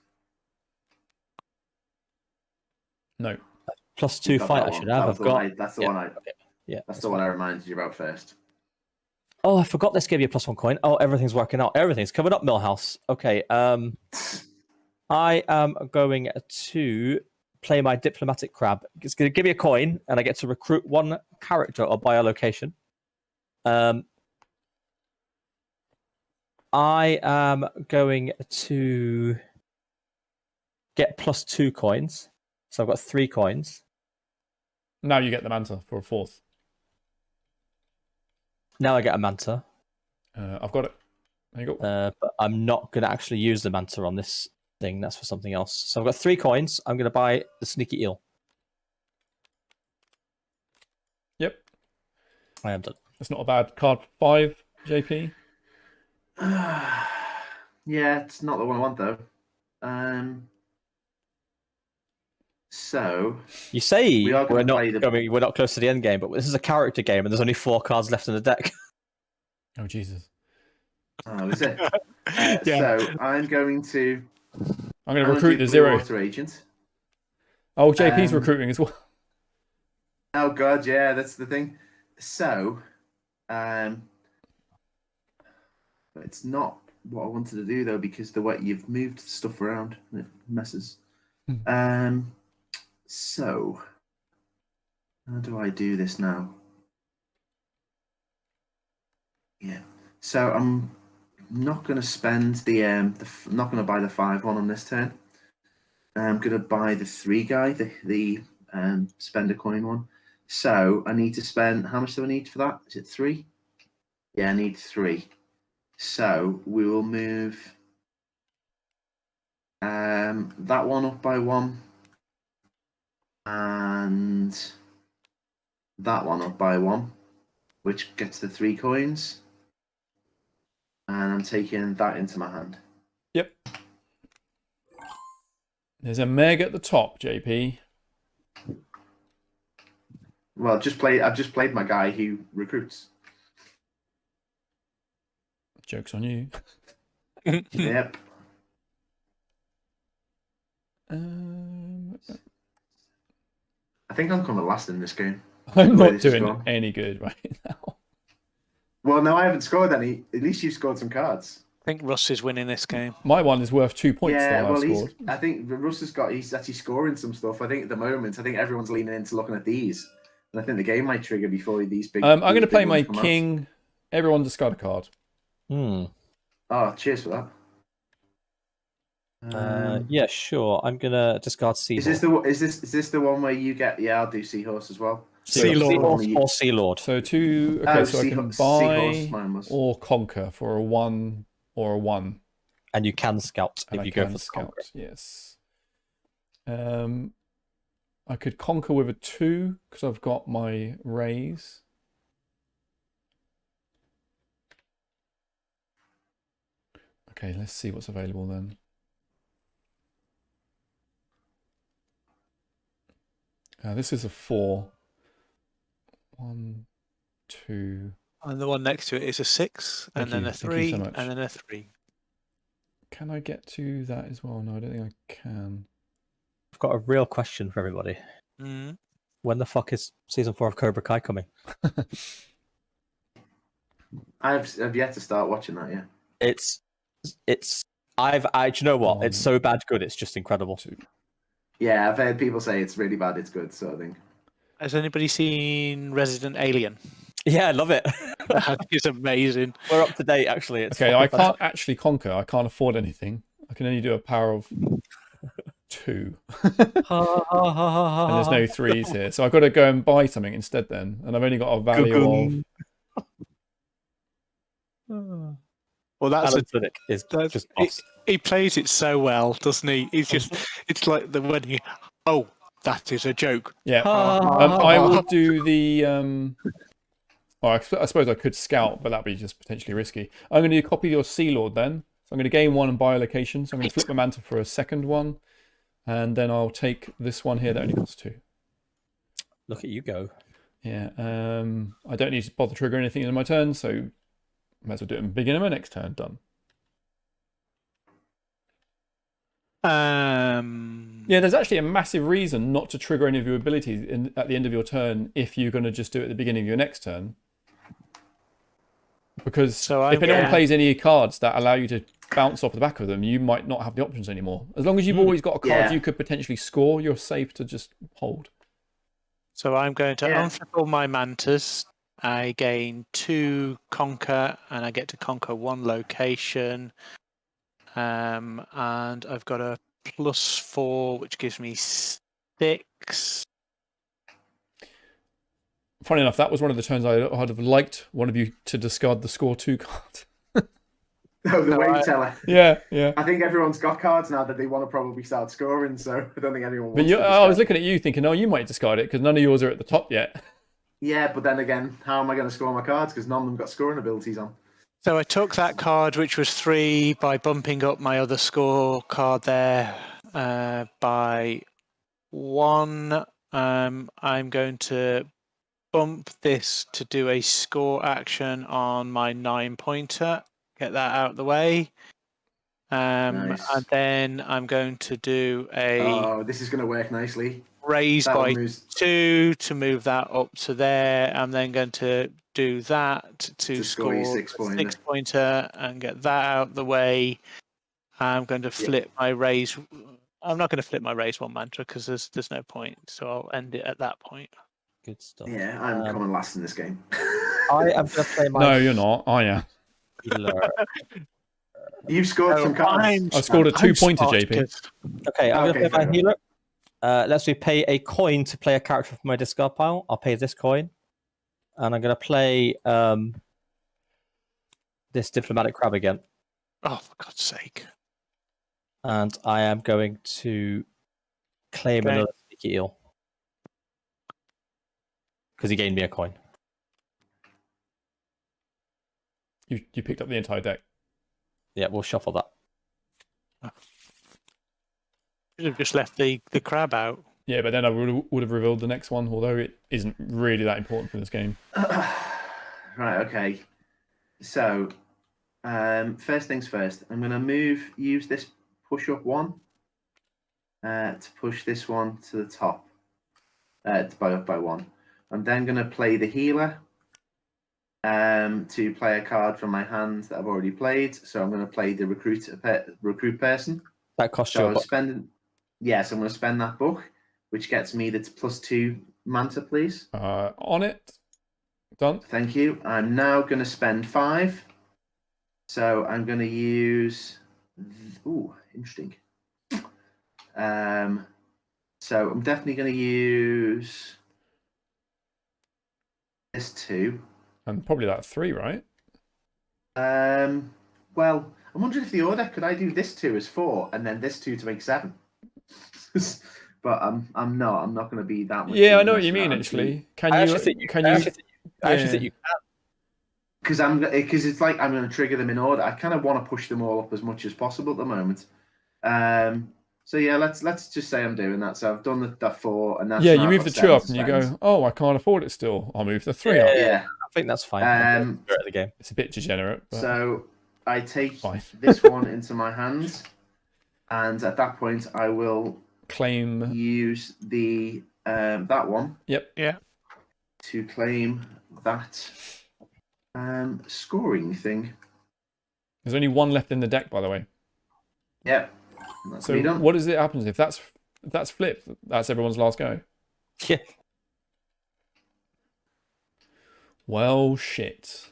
No. +2 fight I should have. I've got. That's the one I. Okay. Yeah. That's the one I reminded you about first. Oh, I forgot this gave you a +1 coin. Oh, everything's working out. Everything's coming up, Millhouse. Okay. I am going to play my diplomatic crab. It's going to give me a coin, and I get to recruit 1 character or buy a location. I am going to get +2 coins. So I've got 3 coins. Now you get the Manta for a 4th. Now I get a Manta. I've got it. There you go. But I'm not going to actually use the Manta on this thing. That's for something else. So I've got 3 coins. I'm going to buy the Sneaky Eel. Yep. I am done. That's not a bad card. 5, JP. Yeah, it's not the one I want though. So you say we are we're not close to the end game, but this is a character game, and there's only 4 cards left in the deck. Oh Jesus! Oh, is it? Yeah. So I'm going to recruit the Blue 0 Water Agent. Oh, JP's recruiting as well. Oh God, yeah, that's the thing. So, it's not what I wanted to do though, because the way you've moved stuff around, it messes. So, how do I do this now? Yeah. So I'm not going to spend I'm not going to buy the 5 one on this turn. I'm going to buy the 3 guy, the spend a coin one. So I need to spend, how much do I need for that? Is it 3? Yeah, I need 3. So we will move that one up by 1 and that one up by 1, which gets the 3 coins. And I'm taking that into my hand. Yep. There's a Meg at the top, JP. Well, I've just played my guy who recruits. Joke's on you. Yep. I think I'm coming last in this game. I'm not doing any good right now. Well, no, I haven't scored any. At least you've scored some cards. I think Russ is winning this game. My one is worth 2 points. Yeah, that well, scored. I think Russ he's actually scoring some stuff. I think at the moment, everyone's leaning into looking at these. And I think the game might trigger before these big. I'm going to play my king. Out. Everyone discard a card. Oh, cheers for that. Yeah, sure. I'm gonna discard Seahorse. Is this the one where you get? Yeah, I'll do Seahorse as well. Seahorse or Sea Lord. So 2. Okay, so I can buy or conquer for a 1 or a 1. And you can scout And if I you go can for scout. scout. Yes. I could conquer with a 2 because I've got my raise. Okay, let's see what's available then. This is a 4. 1, 2. And the one next to it is a 6, and then a Thank you so 3, much. and then a 3. Can I get to that as well? No, I don't think I can. I've got a real question for everybody. Mm. When the fuck is season 4 of Cobra Kai coming? I've yet to start watching that yet. Do you know what? It's 1, so bad good. It's just incredible. 2. Yeah, I've heard people say it's really bad. It's good, sort of thing. Has anybody seen Resident Alien? Yeah, I love it. That is amazing. We're up to date, actually. It's Okay, I fucking can't actually conquer. I can't afford anything. I can only do a power of 2. And there's no fantastic. 3s here. So I've got to go and buy something instead then. And I've only got a value of... Well, that's Alan Tudyk is that's just boss. he plays it so well, doesn't he? He's just it's like the when he that is a joke. Yeah. I will do the... Well, I suppose I could scout, but that'd be just potentially risky. I'm going to do copy your Sea Lord then. So I'm going to gain 1 and buy a location. So I'm going to flip my mantle for a second one. And then I'll take this one here that only costs 2. Look at you go. Yeah. I don't need to bother trigger anything in my turn, so I might as well do it in the beginning of my next turn. Done. Yeah, there's actually a massive reason not to trigger any of your abilities at the end of your turn if you're going to just do it at the beginning of your next turn. Because if anyone plays any cards that allow you to bounce off the back of them, you might not have the options anymore. As long as you've always got a card you could potentially score, you're safe to just hold. So I'm going to unflip all my mantas. I gain 2 conquer, and I get to conquer 1 location. And I've got a +4, which gives me 6. Funny enough, that was one of the turns I'd have liked one of you to discard the score 2 card. Oh, the wave teller. Yeah, yeah. I think everyone's got cards now that they want to probably start scoring, so I don't think anyone wants But to discard. I was looking at you thinking, oh, you might discard it because none of yours are at the top yet. Yeah, but then again, how am I going to score my cards? Because none of them got scoring abilities on. So I took that card, which was 3, by bumping up my other score card there by 1. I'm going to bump this to do a score action on my 9-pointer. Get that out of the way. Nice. And then I'm going to do a Oh, this is going to work nicely. raise by 2 to move that up to there. I'm then going to do that to score your a 6-pointer and get that out of the way. I'm going to flip my raise. I'm not going to flip my raise 1 mantra because there's no point. So I'll end it at that point. Good stuff. Yeah, I'm coming last in this game. I am going to play my... No, you're not. I am. You've scored some cards. I scored a 2-pointer, JP. Okay, I'm going to play my healer. Let's pay a coin to play a character from my discard pile. I'll pay this coin. And I'm going to play this diplomatic crab again. Oh, for God's sake. And I am going to claim another sneaky eel. Because he gained me a coin. You picked up the entire deck. Yeah, we'll shuffle that. Should have just left the crab out. Yeah, but then I would have revealed the next one, although it isn't really that important for this game. Right, okay. So, first things first, I'm going to use this push-up 1 to push this one to the top, up by 1. I'm then going to play the healer to play a card from my hand that I've already played. So I'm going to play the recruit person. That costs you a book. Yes, I'm going to spend that book, which gets me the +2 manta, please. On it. Done. Thank you. I'm now going to spend 5. So I'm going to use... Ooh, interesting. So I'm definitely going to use this 2. And probably that 3, right? Well, I'm wondering if the order could I do this 2 as 4 and then this 2 to make 7. But I'm not. I'm not going to be that much. Yeah, I know what you mean. Actually, can I you? actually think you Can I you? actually think you can. Because it's like I'm going to trigger them in order. I kind of want to push them all up as much as possible at the moment. So yeah, let's just say I'm doing that. So I've done the 4, and that's Yeah, now you I've move got the 2 7 up, to and you spend. go, "Oh, I can't afford it still. I'll move the 3 up." Yeah. I think that's fine. The game. It's a bit degenerate. But So I take fine. this one into my hands, and at that point I will Claim. use the that one. Yep. Yeah. To claim that scoring thing. There's only 1 left in the deck, by the way. Yep. That's So me done. what does it happen if that's flipped? That's everyone's last go. Yeah. Well, shit.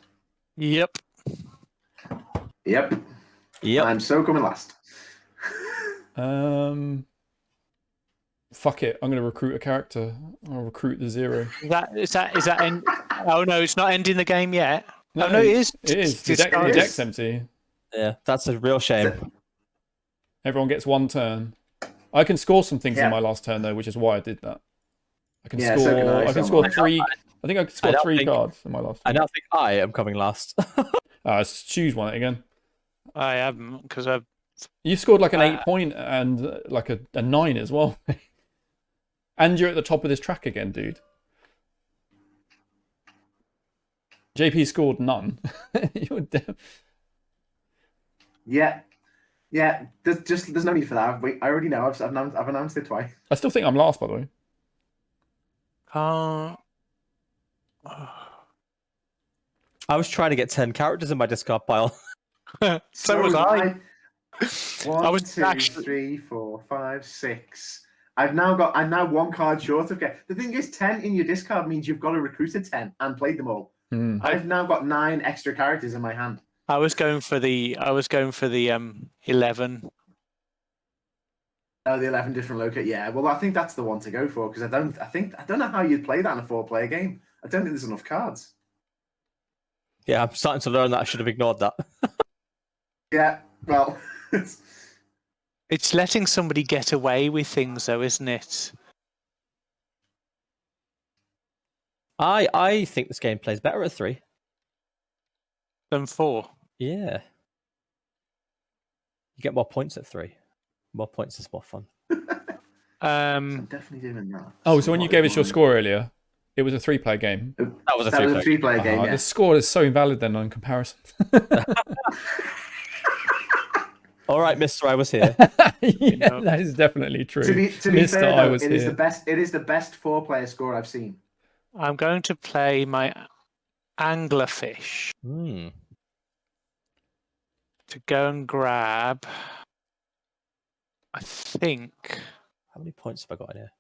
Yep. Yep. Yep. I'm so coming last. Fuck it. I'm gonna recruit a character. I'll recruit the 0. Is that end? Oh no, it's not ending the game yet. No, Oh no, it is. It is. The Discard. deck's empty. Yeah, that's a real shame. Everyone gets 1 turn. I can score some things in Yeah. my last turn though, which is why I did that. I can Yeah, score. so can I, I can so score much. 3. I think I can score don't 3 think- cards in my last I turn. now think I am coming last. Let's choose one again. I haven't because I've. You scored like an 8 point and like a 9 as well. And you're at the top of this track again, dude. JP scored none. You're Yeah. Yeah. There's no need for that. I already know. I've announced it twice. I still think I'm last, by the way. I was trying to get 10 characters in my discard pile. So was I. 1, I was 2, actually- 3, 4, 5, 6. I'm now 1 card short of get. The thing is, 10 in your discard means you've got to recruit a 10 and played them all. I've now got 9 extra characters in my hand. I was going for the 11. Oh, the 11 different locate. Yeah, well, I think that's the one to go for because I don't know how you'd play that in a 4-player game. I don't think there's enough cards. Yeah, I'm starting to learn that I should have ignored that. Yeah, well, It's letting somebody get away with things, though, isn't it? I think this game plays better at 3. Than 4. Yeah. You get more points at 3. More points is more fun. I'm definitely doing that. Oh, so when you gave us your score earlier, it was a 3-player game. That was a That was a 3-player. 3-player game. The Yeah. score is so invalid then on comparison. All right, Mister, I was here. Yeah, that is definitely true. To be Mister, fair, I though, was it is here. the best. It is the best 4-player score I've seen. I'm going to play my anglerfish to go and grab. I think. How many points have I got in here?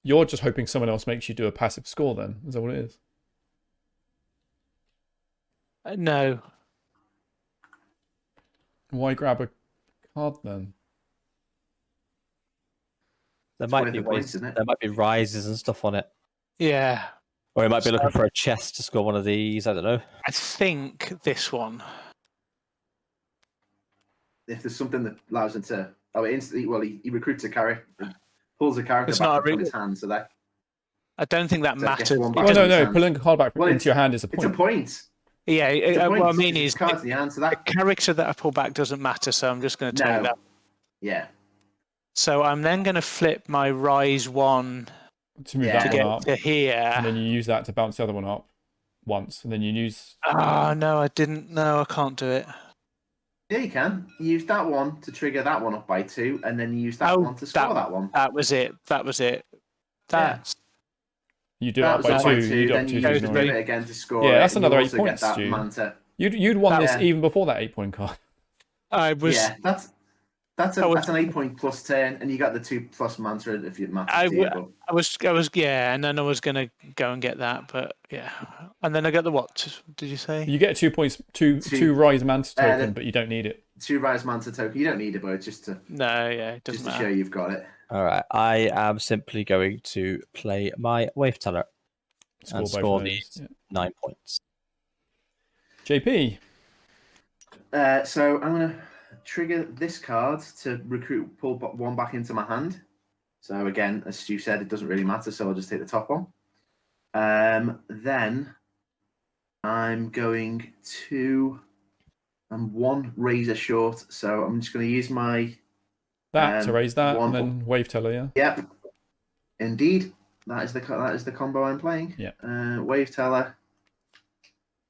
You're just hoping someone else makes you do a passive score then? Is that what it is? No. Why grab a card then? There It's might worth be the points, ways, isn't it? there might be rises and stuff on it. Yeah. Or it might be looking for a chest to score one of these. I don't know. I think this one. If there's something that allows him to, instantly. Well, he recruits a character, pulls a character It's back not a from his hand, so that I don't think that So I guess matters. one back Well, to no, his no. hand. Pulling a card back Well, into your hand is a it's a point. point. Yeah, It's a point. what I mean It's is cards in your hand, so the that character that I pull back doesn't matter, so I'm just going to take No. that. yeah. So I'm then going to flip my Rise 1 To move Yeah. that to one get up. to here. And then you use that to bounce the other one up once. And then you use... Oh, no, I didn't. No, I can't do it. Yeah, you can. You use that one to trigger that one up by 2, and then you use that Oh, one to score that one. That was it. That's You do it That up was by up by 2. 2, You do it then up you to use use the the three. it again to score Yeah, it, that's and another you 8 also points, get that Stu. Manta. You'd won this Yeah. even before that 8-point card. I was. Yeah, that's I was- an 8-point plus 10, and you got the 2+ Manta if you Manta. I too, w- but- I was, yeah, and then I was gonna go and get that, but yeah, and then I got the what? Did you say? You get 2 points, two Two. Rise Manta Uh, token, the- but you don't need it. 2 Rise Manta token. You don't need it, but it's just to No, yeah, it doesn't show matter. you've got it. All right, I am simply going to play my wave teller Score and both score of those. these Yeah. 9 points. JP. So I'm going to trigger this card to pull one back into my hand. So again, as Stu said, it doesn't really matter, so I'll just take the top one. Then I'm going to... I'm one razor short, so I'm just going to use my... to raise that, and then wave teller, yeah? Yep. Indeed. That is the combo I'm playing. Yeah. Wave teller,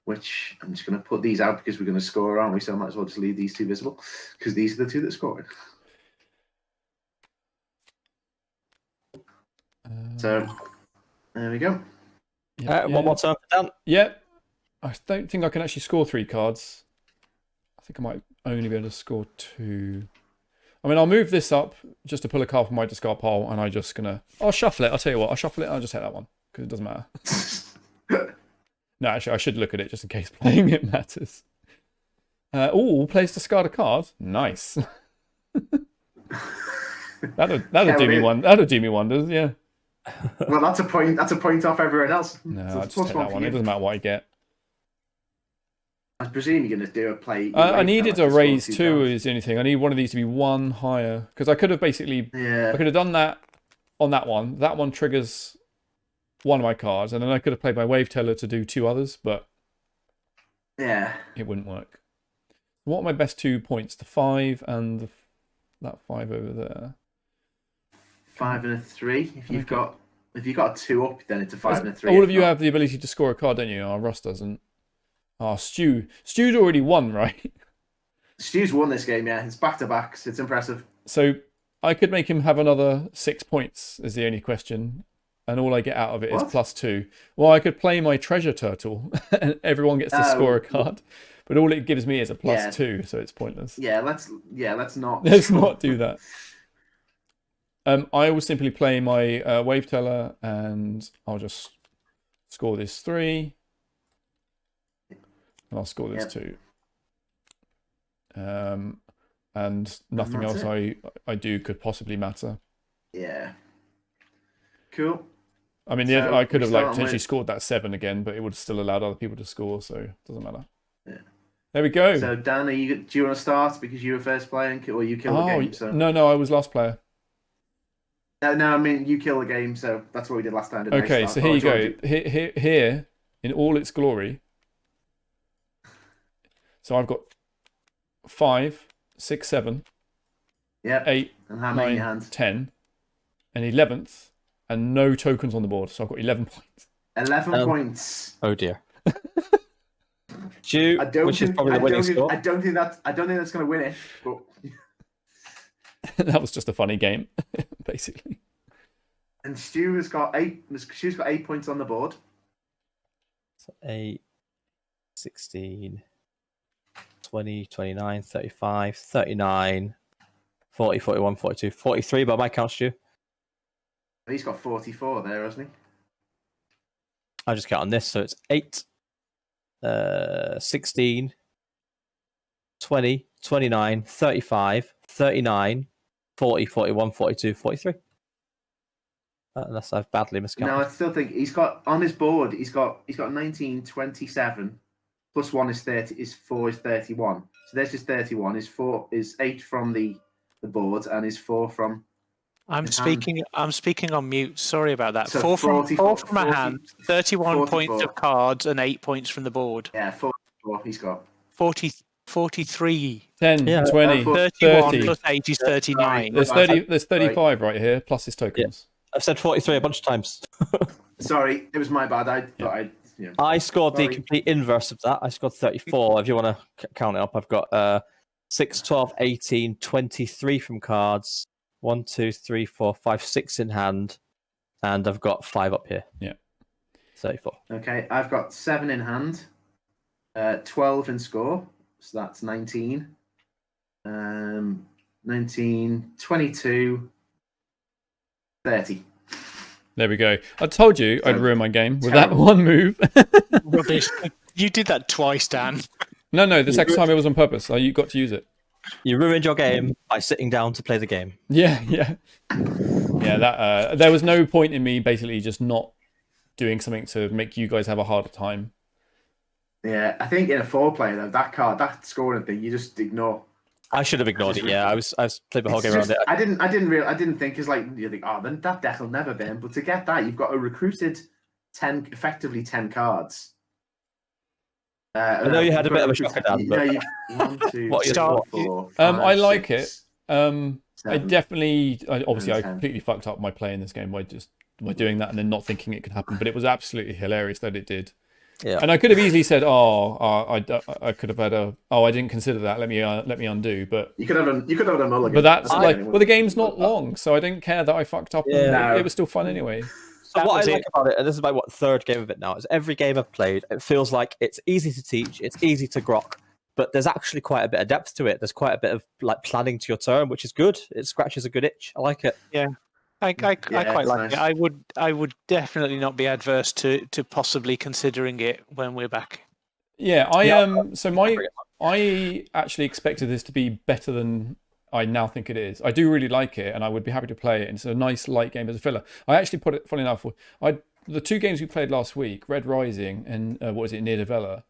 which I'm just going to put these out because we're going to score, aren't we? So I might as well just leave these two visible because these are the two that scored. So there we go. One more turn for Dan. Yep. I don't think I can actually score 3 cards. I think I might only be able to score 2. I mean, I'll move this up just to pull a card from my discard pile, and I'll shuffle it. I'll tell you what, I'll shuffle it, and I'll just hit that one, because it doesn't matter. No, actually, I should look at it just in case playing it matters. Players discard a card. Nice. that'll do me one. That'll do me wonders, yeah. Well, that's a point. That's a point off everyone else. No, I'll just take that one. It doesn't matter what I get. I presume you're going to do a play. I needed a raise 2 is the only thing. I need one of these to be 1 higher. Because I could have basically... Yeah. I could have done that on that one. That one triggers one of my cards. And then I could have played my wave teller to do 2 others. But yeah, it wouldn't work. What are my best 2 points? The 5 and that 5 over there. 5 and a 3. If you've got a 2 up, then it's a 5 and a 3. All of you have the ability to score a card, don't you? Ross doesn't. Stu's already won, right? Stu's won this game, yeah. It's back-to-backs. It's impressive. So I could make him have another 6 points, is the only question. And all I get out of it is +2. Well, I could play my treasure turtle, and everyone gets to score a card. But all it gives me is a +2, so it's pointless. Yeah, let's not. Let's not do that. I will simply play my wave teller, and I'll just score this 3. And I'll score this 2. And nothing else I do could possibly matter. Yeah. Cool. I mean, I could have potentially scored that 7 again, but it would have still allowed other people to score, so it doesn't matter. Yeah. There we go. So Dan, do you want to start because you were first playing, or you killed the game? So no, I was last player. No, I mean you kill the game, so that's what we did last time. Okay, so here you go. Here, in all its glory. So I've got 5, 6, 7, 8, and how many 9, hands? 10, and 11th, and no tokens on the board. So I've got 11 points. 11 points. Oh dear. Stu, which is probably the winning score. I don't think that's going to win it. But that was just a funny game, basically. And Stu's got 8 points on the board. So 8, 16, 20, 29, 35, 39, 40, 41, 42, 43 by my count, Stu. He's got 44 there, hasn't he? I'll just count on this, so it's 8, 16, 20, 29, 35, 39, 40, 41, 42, 43. Unless I've badly miscounted. No, I still think he's got on his board. He's got 19, 27 plus 1 is 30. Is 4 is 31. So there's just 31. Is 4 is 8 from the board and is 4 from. I'm speaking on mute. Sorry about that. So 4 from a hand, 31 points of cards, and 8 points from the board. Yeah, 44. He's got 43. 10, Yeah. 20, 31 30. plus 8 is 39. There's 30. There's 35 right here, plus his tokens. I've said 43 a bunch of times. Sorry, it was my bad. I scored the complete inverse of that. I scored 34. If you want to count it up, I've got 6, 12, 18, 23 from cards. 1, 2, 3, 4, 5, 6 in hand. And I've got 5 up here. Yeah. 34. Okay, I've got 7 in hand. 12 in score. So that's 19. 19, 22, 30. There we go. I told you I'd ruin my game with that one move. Rubbish. You did that twice, Dan. No, the second time it was on purpose. You got to use it. You ruined your game by sitting down to play the game. Yeah. That there was no point in me basically just not doing something to make you guys have a harder time. Yeah, I think in a 4-player though, that scoring thing, you just ignore. I should have ignored it. Yeah, I was playing the whole game around it. I didn't think it's like you think, oh, then that deck will never bin. But to get that, you've got a recruited effectively 10 cards. I know you had a bit of a shocker, Dan. But... you 1, 2, What 3, are your 4, 5, I like 6, it. I 7, definitely, obviously, I 10. completely fucked up my play in this game by doing that and then not thinking it could happen. But it was absolutely hilarious that it did. Yeah. And I could have easily said, I could have had I didn't consider that. Let me undo. But you could have done a mulligan. But that's well, the game's not long, so I don't care that I fucked up. Yeah. It was still fun anyway. So what I like about it, and this is my third game of it now, is every game I've played, it feels like it's easy to teach, it's easy to grok, but there's actually quite a bit of depth to it. There's quite a bit of like planning to your turn, which is good. It scratches a good itch. I like it. Yeah. I quite like nice. it. I would definitely not be adverse to possibly considering it when we're back. Yeah, I actually expected this to be better than I now think it is. I do really like it, and I would be happy to play it. And it's a nice light game as a filler. I actually put it, funny enough, the 2 games we played last week, Red Rising and what was it, Near Devella,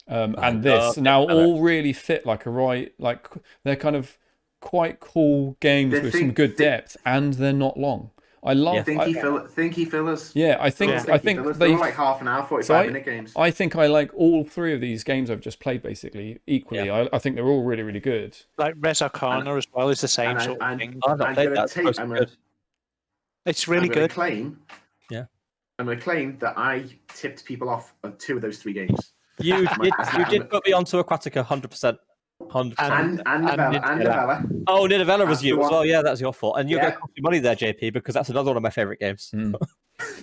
and this now all really fit like they're kind of quite cool games with some good depth, and they're not long. I love thinky fillers. Yeah, I think they're like half an hour, 45-minute games. I think I like all 3 of these games I've just played basically equally. Yeah. I think they're all really, really good. Like Res Arcana as well is the same sort of thing. I've not played that. It's really good. I'm going to claim that I tipped people off of 2 of those 3 games. You did put me onto Aquatica 100%. 100%. And Novella. Oh, Novella was you as well. Yeah, that's your fault. And you're going to cost me money there, JP, because that's another one of my favourite games.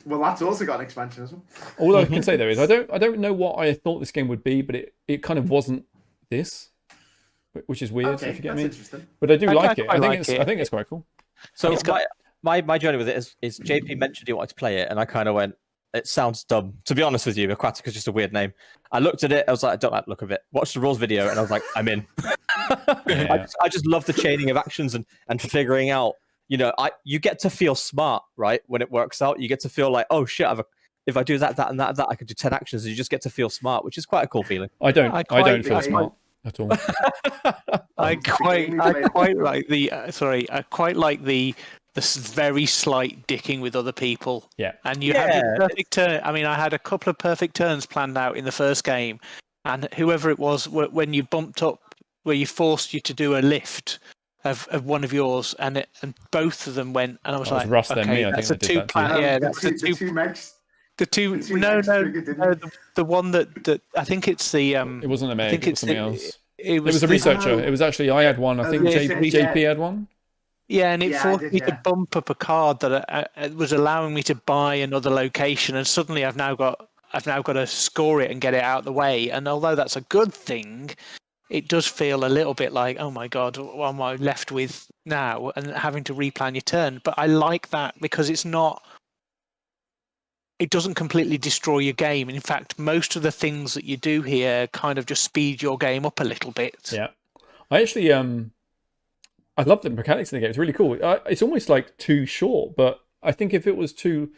Well, that's also got an expansion as well. All I can say though is I don't know what I thought this game would be, but it kind of wasn't this, which is weird. If you get me. But I do like it. I think it's quite cool. So my journey with it is JP mentioned he wanted to play it, and I kind of went, it sounds dumb. To be honest with you, Aquatica is just a weird name. I looked at it, I was like, I don't like the look of it. Watched the rules video, and I was like, I'm in. Yeah. I just love the chaining of actions and figuring out, you get to feel smart, right? When it works out, you get to feel like, oh shit, if I do that, and that, I could do 10 actions, and you just get to feel smart, which is quite a cool feeling. I don't feel smart at all. I quite like the this very slight dicking with other people. Yeah. And you had a perfect turn. I mean, I had a couple of perfect turns planned out in the first game. And whoever it was, when you bumped up, where you forced you to do a lift of one of yours, and both of them went, and I was like, Russ then me. I think that's a 2 plan. Yeah, that's the 2 megs. The one that I think it's the. It wasn't a Meg. It was something else. It was a researcher. It was actually I had one. I think JP had one. Yeah, and it forced me to bump up a card that was allowing me to buy another location, and suddenly I've now got to score it and get it out of the way. And although that's a good thing, it does feel a little bit like, oh my god, what am I left with now? And having to replan your turn. But I like that because it doesn't completely destroy your game. And in fact, most of the things that you do here kind of just speed your game up a little bit. Yeah, I actually I love the mechanics in the game. It's really cool. It's almost like too short, but I think if it was I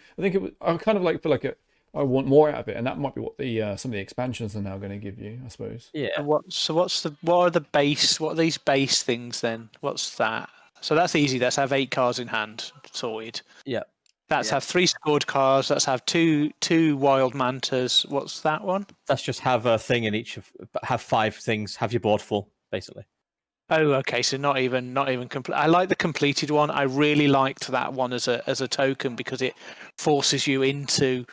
kind of feel like I want more out of it, and that might be what some of the expansions are now going to give you, I suppose. Yeah. And what are these base things then? What's that? So that's easy. Let's have 8 cards in hand, sorted. Yeah. Let's have 3 scored cards. Let's have two wild mantas. What's that one? That's just have a thing in each have 5 things. Have your board full, basically. Oh, okay. So not even complete. I like the completed one. I really liked that one as a token because it forces you into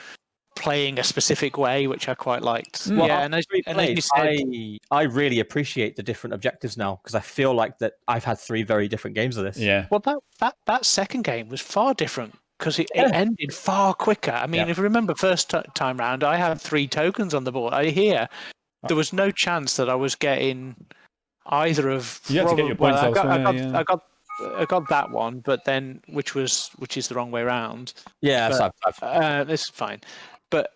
playing a specific way, which I quite liked. Well, yeah, and as you said, I really appreciate the different objectives now because I feel like that I've had 3 very different games of this. Yeah. Well, that second game was far different because it ended far quicker. I mean, if you remember first time round, I had 3 tokens on the board. There was no chance that I was getting either of. You had to get your points elsewhere. I got that one, but then which is the wrong way around. Yeah, this is fine. But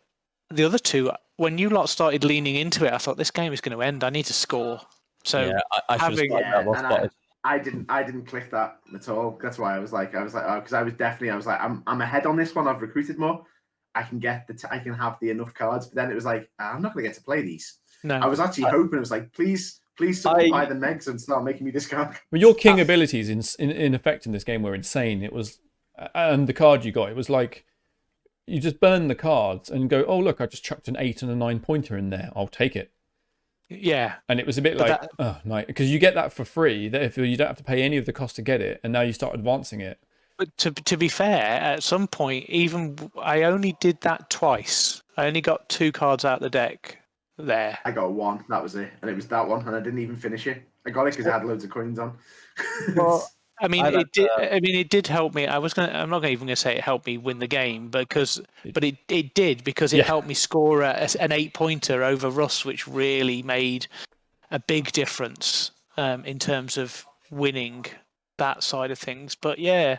the other 2, when you lot started leaning into it, I thought this game is going to end. I need to score. So yeah, I didn't click that at all. That's why I was like, oh, because I was like, I'm ahead on this one. I've recruited more, I can get I can have the enough cards. But then it was like, I'm not going to get to play these. No. I was actually hoping it was like, please someone buy the Megs and start making me discard. Well, your king abilities in effect in this game were insane. It was, and the card you got, it was like you just burn the cards and go, oh look, I just chucked an 8 and a 9 pointer in there. I'll take it. Yeah. And it was a bit like, oh no, because you get that for free. That if you don't have to pay any of the cost to get it, and now you start advancing it. But to be fair, at some point, even I only did that twice. I only got 2 cards out the deck there. I got 1. That was it, and it was that one, and I didn't even finish it. I got it because I had loads of coins on. Well, I mean, it did help me. I'm not even going to say it helped me win the game, but it did because it helped me score an 8-pointer over Russ, which really made a big difference in terms of winning that side of things. But yeah,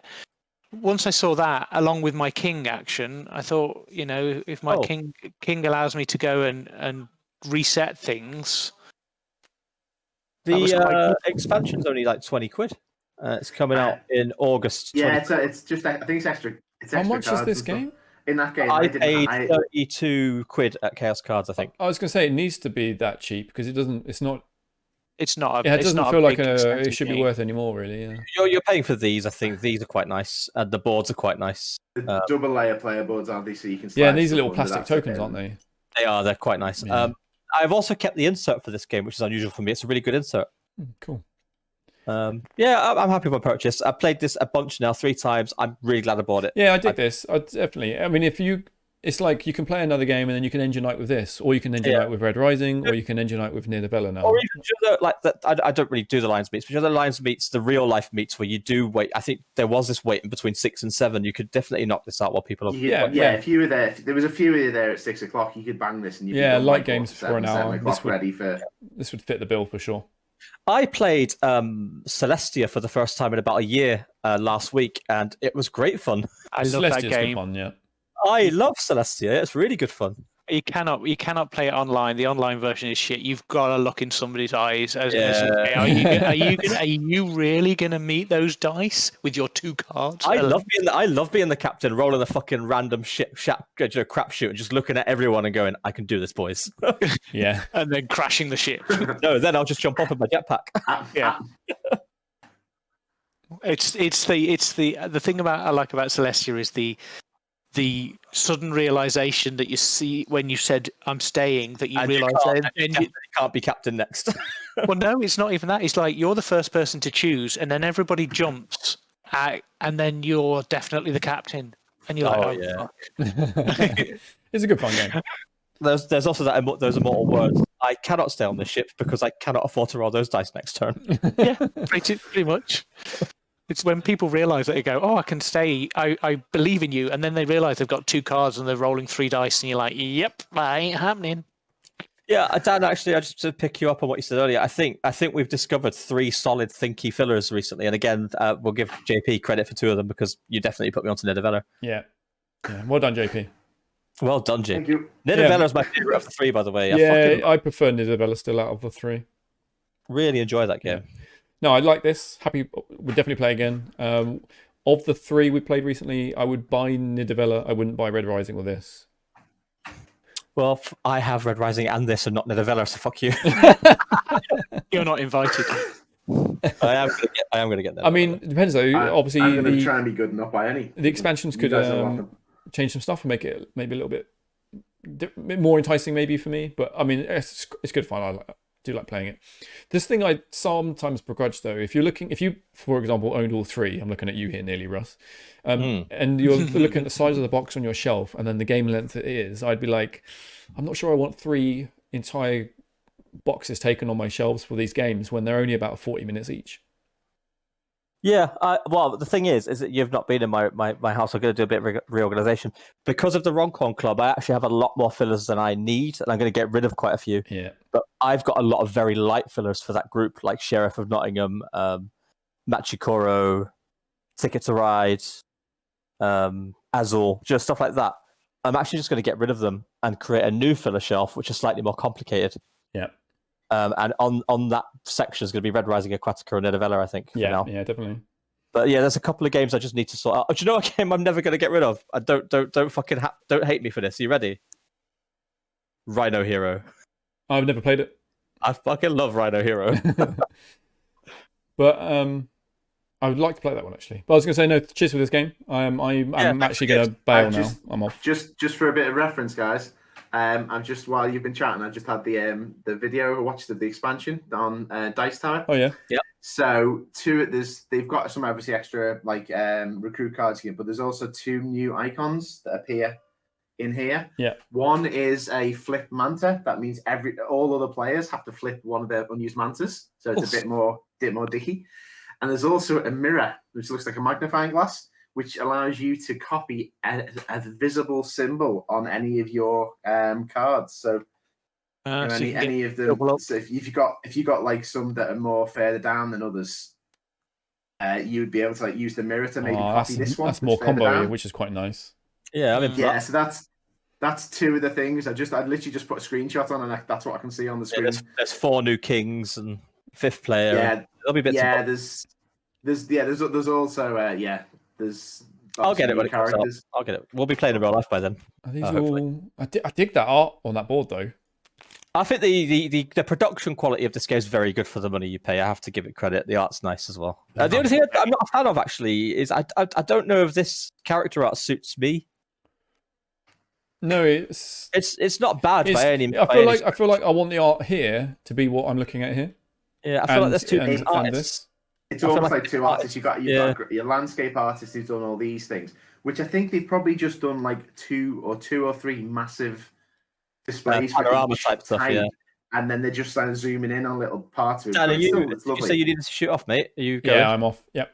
once I saw that along with my king action, I thought, if my king allows me to go and reset things. The expansion's only like 20 quid. It's coming out in August. Yeah, it's just, I think it's extra. It's extra. How much is this game? In that game, I paid 32 quid at Chaos Cards, I think. I was going to say it needs to be that cheap because it doesn't. It's not. It's not. It doesn't feel like it should be worth any more, really. Yeah. You're paying for these. I think these are quite nice. The boards are quite nice. The double layer player boards, aren't they? So you can. Yeah, and these are little plastic tokens, aren't they? They are. They're quite nice. Yeah. I've also kept the insert for this game, which is unusual for me. It's a really good insert. Cool. Yeah, I'm happy with my purchase. I've played this a bunch now, 3 times. I'm really glad I bought it. Yeah, I did this. I definitely. I mean, it's like you can play another game and then you can end your night with this, or you can end your night with Red Rising, or you can end your night with Near the Bella now. Or even just like that. I don't really do the Lions meets, but the Lions meets, the real life meets where you do wait. I think there was this waiting between 6 and 7. You could definitely knock this out while people are. Yeah. If you were there, if there was a few of you there at 6 o'clock, you could bang this and you'd be light games for an hour. This would fit the bill for sure. I played Celestia for the first time in about a year last week, and it was great fun. I love that game. Good fun, yeah. I love Celestia. It's really good fun. You cannot play it online. The online version is shit. You've got to look in somebody's eyes. Are you really gonna meet those dice with your 2 cards? I love being the captain, rolling a fucking random crapshoot, and just looking at everyone and going, "I can do this, boys." Yeah, and then crashing the ship. No, then I'll just jump off with my jetpack. Yeah. It's the thing I like about Celestia is the sudden realization that you see when you said I'm staying, that you realize you can't be captain next. Well, no, it's not even that. It's like you're the first person to choose, and then everybody jumps out, and then you're definitely the captain, and you're yeah. It's a good fun game. There's also those immortal words. I cannot stay on this ship because I cannot afford to roll those dice next turn. Yeah, pretty much. It's when people realise that they go, "Oh, I can stay. I believe in you," and then they realise they've got 2 cards and they're rolling 3 dice, and you're like, "Yep, that ain't happening." Yeah, Dan. Actually, I just to pick you up on what you said earlier. I think we've discovered 3 solid thinky fillers recently, and again, we'll give JP credit for 2 of them because you definitely put me onto Nidavellir. Yeah. Well done, JP. Well done, JP. Thank you. Nidavellir is my favourite of the 3, by the way. I prefer Nidavellir still out of the 3. Really enjoy that game. Yeah. No, I like this. Happy, we'll definitely play again. Of the 3 we played recently, I would buy Nidavellir. I wouldn't buy Red Rising with this. Well, I have Red Rising and this, and not Nidavellir, so fuck you. You're not invited. I am going to get that. I mean, it depends though. Obviously, I'm going to try and be good enough by any. The expansions could change some stuff and make it maybe a little bit more enticing, maybe for me. But I mean, it's good fun. I do like playing it. This thing I sometimes begrudge though, if you for example owned all 3, I'm looking at you here nearly, Russ, and you're looking at the size of the box on your shelf and then the game length it is, I'd be like, I'm not sure I want 3 entire boxes taken on my shelves for these games when they're only about 40 minutes each. Yeah, well, the thing is that you've not been in my house. I'm going to do a bit of reorganization. Because of the Roncon Club, I actually have a lot more fillers than I need, and I'm going to get rid of quite a few. Yeah. But I've got a lot of very light fillers for that group, like Sheriff of Nottingham, Machikoro, Ticket to Ride, Azul, just stuff like that. I'm actually just going to get rid of them and create a new filler shelf, which is slightly more complicated. Yeah. And on that section is going to be Red Rising, Aquatica, and Nidavellir, I think. Yeah, now. yeah, definitely. But yeah, there's a couple of games I just need to sort out. Oh, do you know what game I'm never going to get rid of? I don't fucking don't hate me for this. Are you ready? Rhino Hero. I've never played it. I fucking love Rhino Hero. But I would like to play that one actually. But I was going to say no. Cheers for this game. I'm actually going to bail now. I'm off. Just for a bit of reference, guys. I've just while you've been chatting, I just had the video I watched of the expansion on Dice Tower. Oh yeah. Yeah. So they've got some obviously extra like recruit cards here, but there's also 2 new icons that appear in here. Yeah. One is a flip manta. That means all other players have to flip one of their unused mantas. So it's a bit more dicky. And there's also a mirror, which looks like a magnifying glass, which allows you to copy a visible symbol on any of your cards. So, any of them. So if you got like some that are more further down than others, you would be able to like use the mirror to maybe copy this one. That's more combo, which is quite nice. Yeah, I mean, so that's 2 of the things. I literally just put a screenshot on, and that's what I can see on the screen. There's 4 new kings and 5th player. Yeah, there'll be bits. Yeah, there's also there's. I'll get it when it comes out. characters. I'll get it. We'll be playing in real life by then. Are these all? I dig that art on that board though. I think the production quality of this game is very good for the money you pay. I have to give it credit. The art's nice as well. The only thing I'm not a fan of actually is I don't know if this character art suits me. No, it's not bad by any means. I feel like I want the art here to be what I'm looking at here. Yeah, I feel like there's 2 artists. It's almost like 2 artists. You've got your landscape artist who's done all these things, which I think they've probably just done like 2 or 3 massive displays for panorama type stuff, and then they're just zooming in on little parts of it. Dan, you say you need to shoot off, mate? Are you going? Yeah, I'm off. Yep.